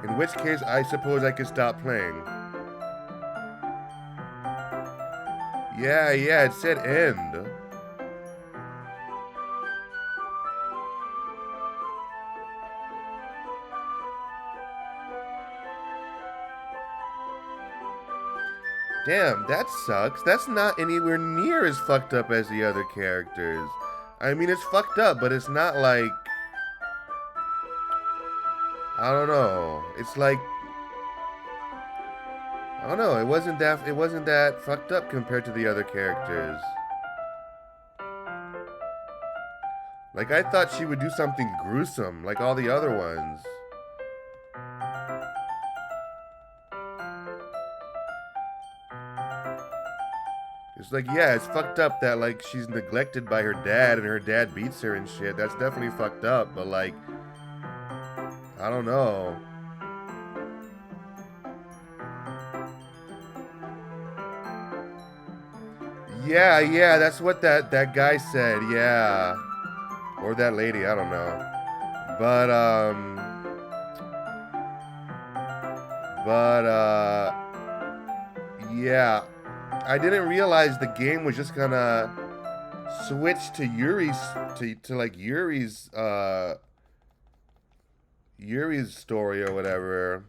In which case, I suppose I could stop playing. Yeah, it said end. Damn, that sucks. That's not anywhere near as fucked up as the other characters. I mean, it's fucked up, but it's not like, I don't know. It's like, I don't know. It wasn't that fucked up compared to the other characters. Like, I thought she would do something gruesome, like all the other ones. It's like, yeah, it's fucked up that, like, she's neglected by her dad and her dad beats her and shit. That's definitely fucked up, but, like, I don't know. Yeah, that's what that guy said, yeah. Or that lady, I don't know. But, yeah. I didn't realize the game was just gonna switch to to like Yuri's story or whatever.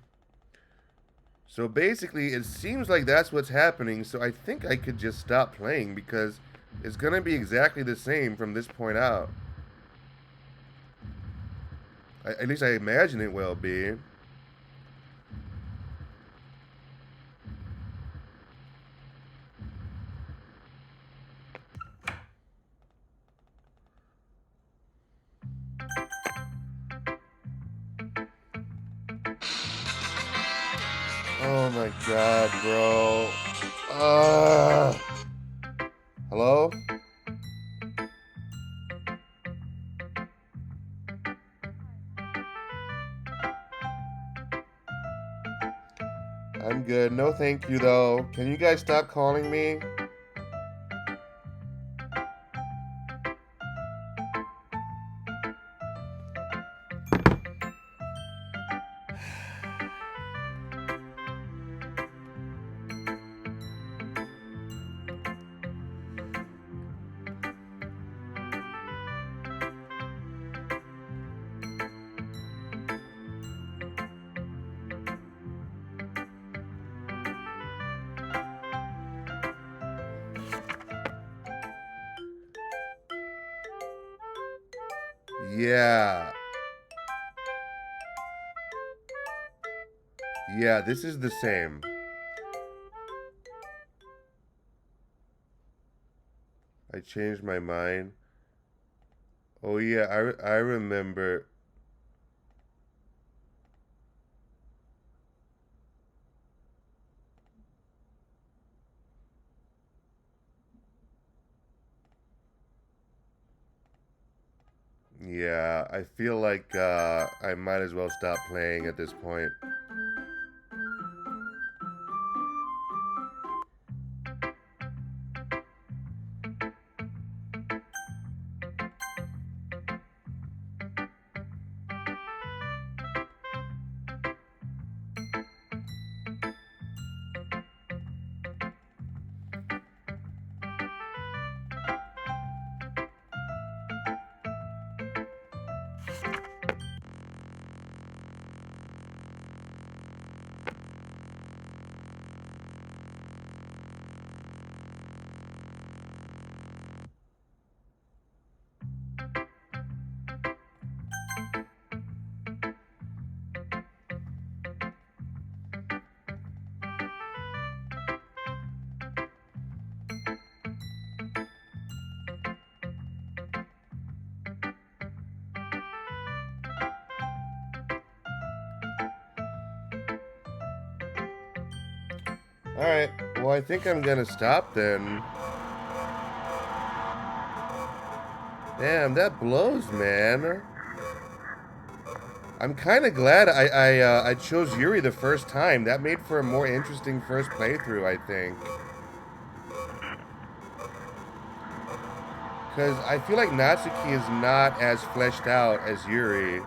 So basically, it seems like that's what's happening. So I think I could just stop playing because it's gonna be exactly the same from this point out. At least I imagine it will be. Oh my god, bro. Hello? I'm good. No thank you, though. Can you guys stop calling me? Yeah. Yeah, this is the same. I changed my mind. Oh yeah, I remember. Yeah, I feel like I might as well stop playing at this point. Alright, well I think I'm gonna stop then. Damn, that blows, man. I'm kind of glad I chose Yuri the first time. That made for a more interesting first playthrough, I think. Because I feel like Natsuki is not as fleshed out as Yuri.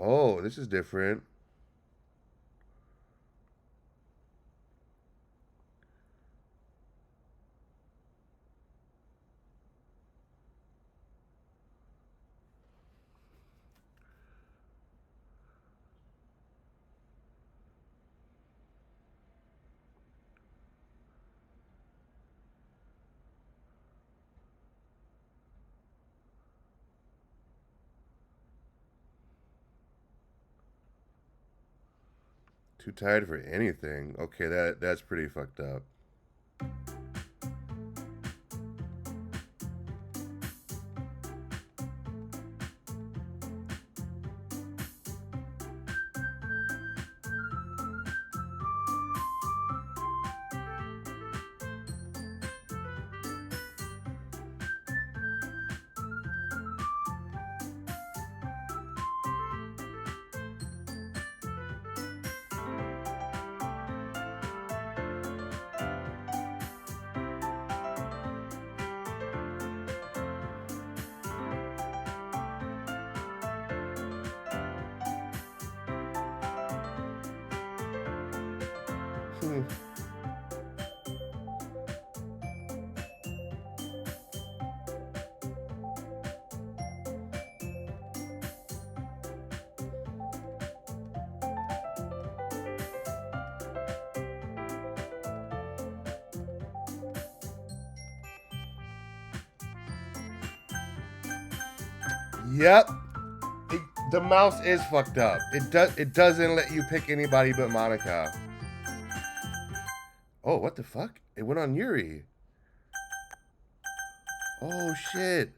Oh, this is different. Too tired for anything. Okay, that's pretty fucked up. Yep. The mouse is fucked up. It doesn't let you pick anybody but Monica. Oh, what the fuck? It went on Yuri. Oh, shit.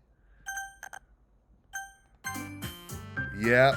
Yeah.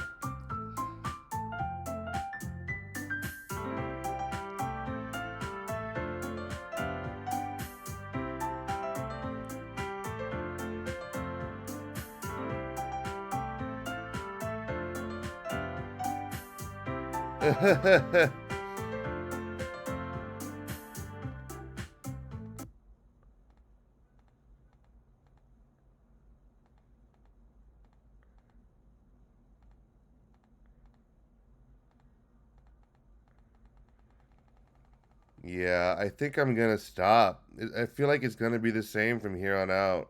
Yeah, I think I'm gonna stop. I feel like it's gonna be the same from here on out.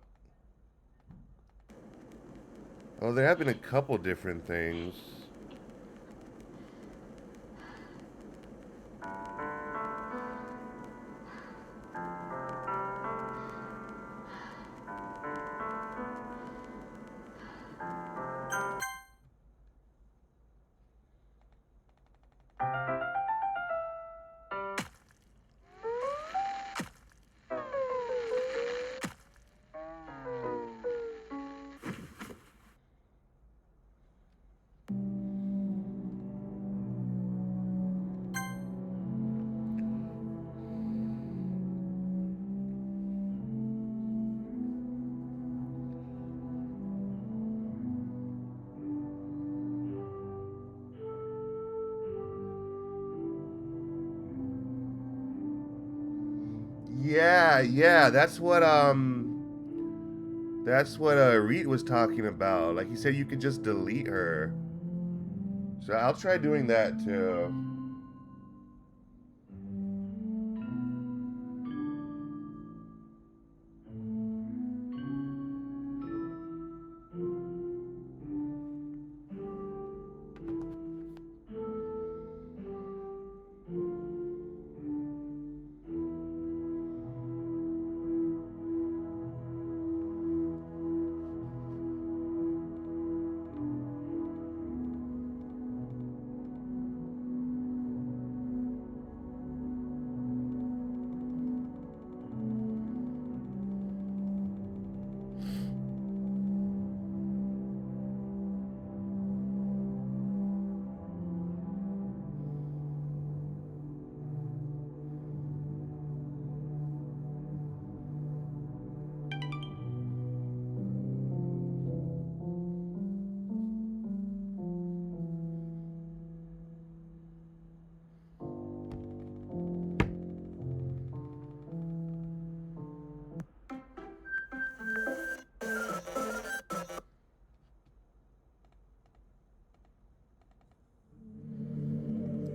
Oh, there have been a couple different things. Yeah, yeah, that's what Reed was talking about. Like he said you could just delete her. So I'll try doing that too.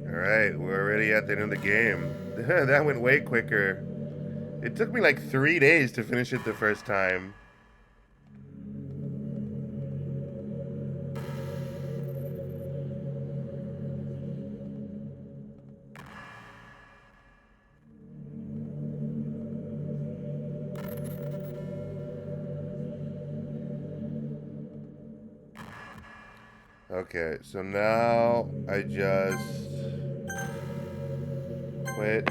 Alright, we're already at the end of the game. That went way quicker. It took me like 3 days to finish it the first time. Okay, so now I just quit.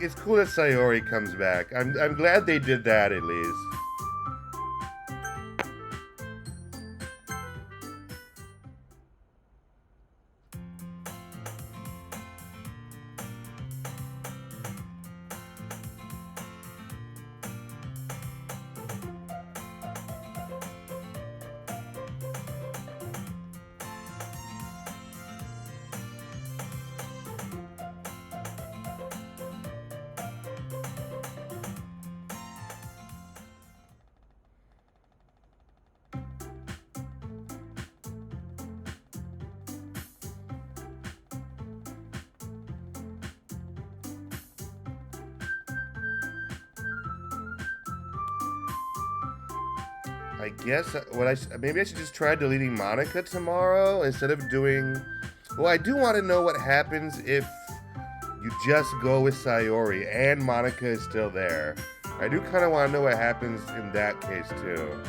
It's cool that Sayori comes back. I'm glad they did that at least. I guess maybe I should just try deleting Monica tomorrow instead of doing. Well, I do want to know what happens if you just go with Sayori and Monica is still there. I do kind of want to know what happens in that case too.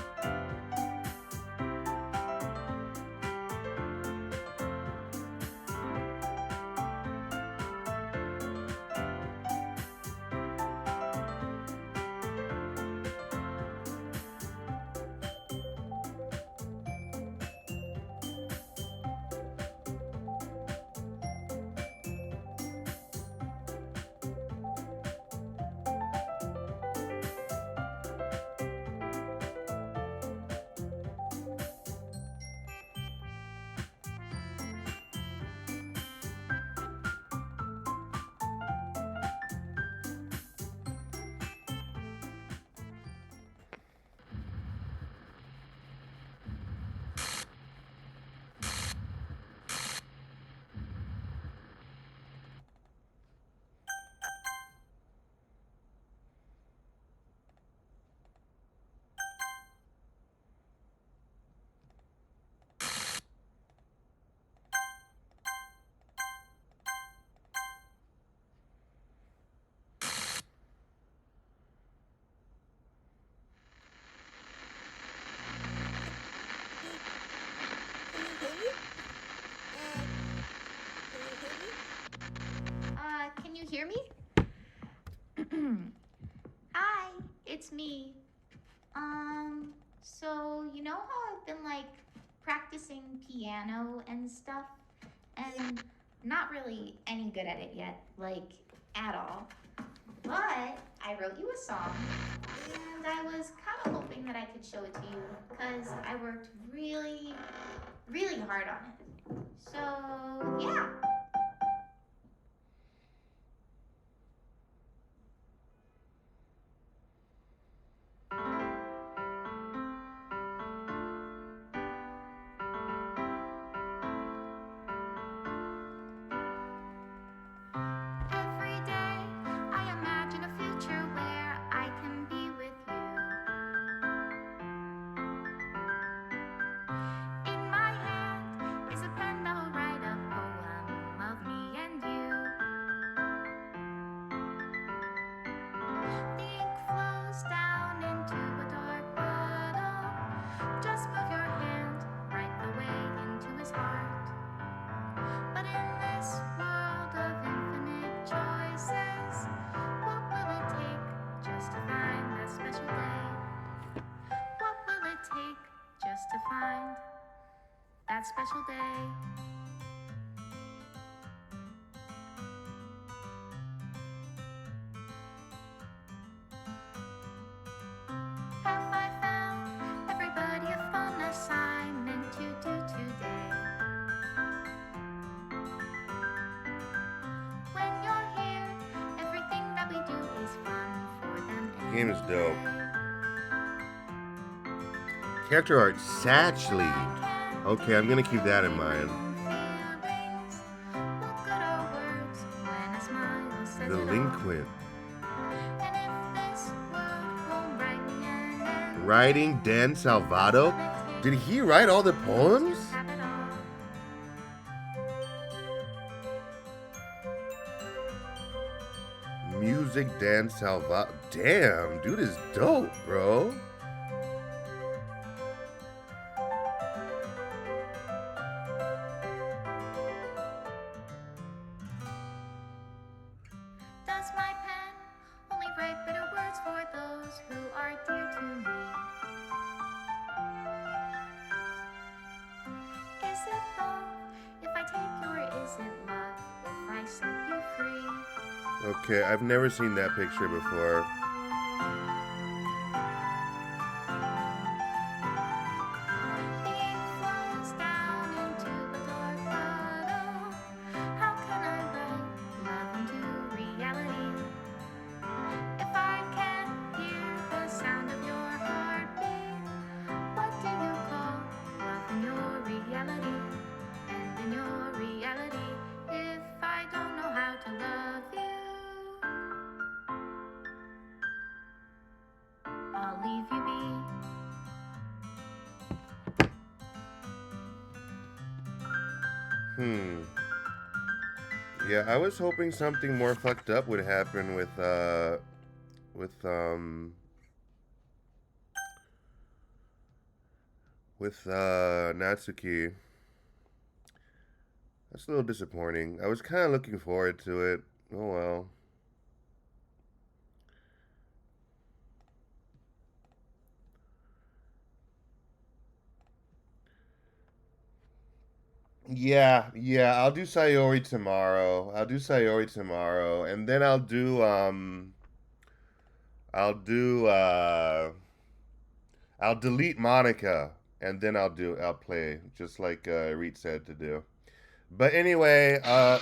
Can you hear me? Hi, it's me. So you know how I've been like practicing piano and stuff, and not really any good at it yet, like at all. But I wrote you a song, and I was kind of hoping that I could show it to you because I worked really, really hard on it. So yeah. Every day I imagine a future where I can be with you. In my hand is a pen that will write a poem of me and you. The ink flows down into a dark bottle. Just move your hand right the way into his heart. But in this world of infinite choices, what will it take just to find that special day? What will it take just to find that special day? Have I found everybody a fun assignment to do today? When you're here, everything that we do is fun for them. The game is dope. Character art, Satch League. Okay, I'm gonna keep that in mind. Delinquent. Writing Dan Salvato? Did he write all the poems? Music Dan Salvato. Damn, dude is dope, bro. Does my Okay, I've never seen that picture before. The ink flows down into a dark puddle. How can I write love into reality if I can't hear the sound of your heartbeat? What do you call love in your reality? And in your reality, if I don't know how to love you, I'll leave you be. Hmm. Yeah, I was hoping something more fucked up would happen with Natsuki. That's a little disappointing. I was kind of looking forward to it. Oh well. Yeah, I'll do Sayori tomorrow. And then I'll delete Monica and then I'll play just like Reed said to do. But anyway, I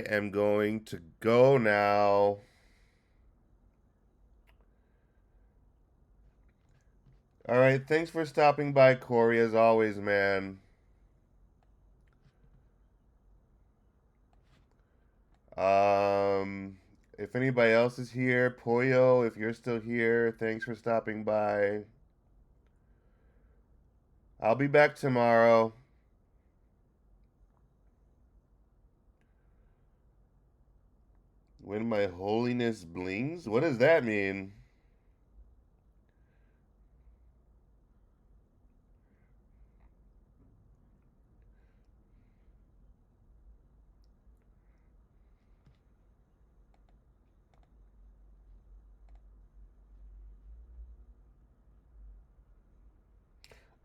am going to go now. All right, thanks for stopping by, Corey, as always, man. Um, if anybody else is here, Poyo, if you're still here, thanks for stopping by. I'll be back tomorrow. When my holiness blings? What does that mean?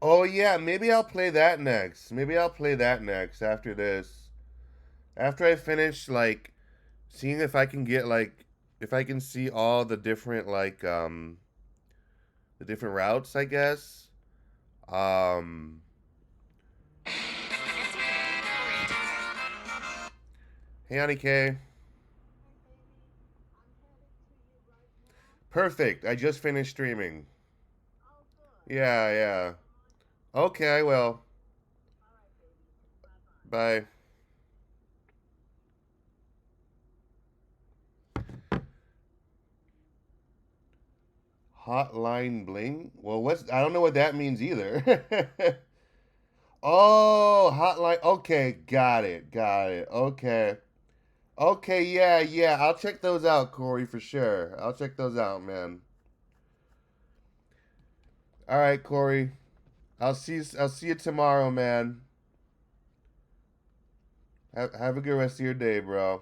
Oh yeah, maybe I'll play that next. Maybe I'll play that next after this. After I finish like seeing if I can get like if I can see all the different routes, I guess. Um Hey Honey K. Perfect. I just finished streaming. Yeah, yeah. Okay, I will. Bye. Hotline bling? Well, what's I don't know what that means either. Oh, hotline. Okay, got it. Got it. Okay. Okay, yeah, yeah. I'll check those out, Corey, for sure. I'll check those out, man. All right, Corey. I'll see you tomorrow, man. Have a good rest of your day, bro.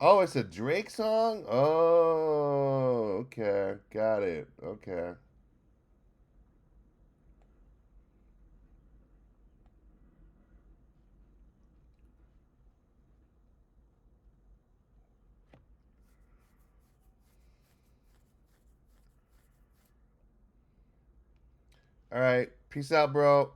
Oh, it's a Drake song? Oh, okay. Got it. Okay. All right. Peace out, bro.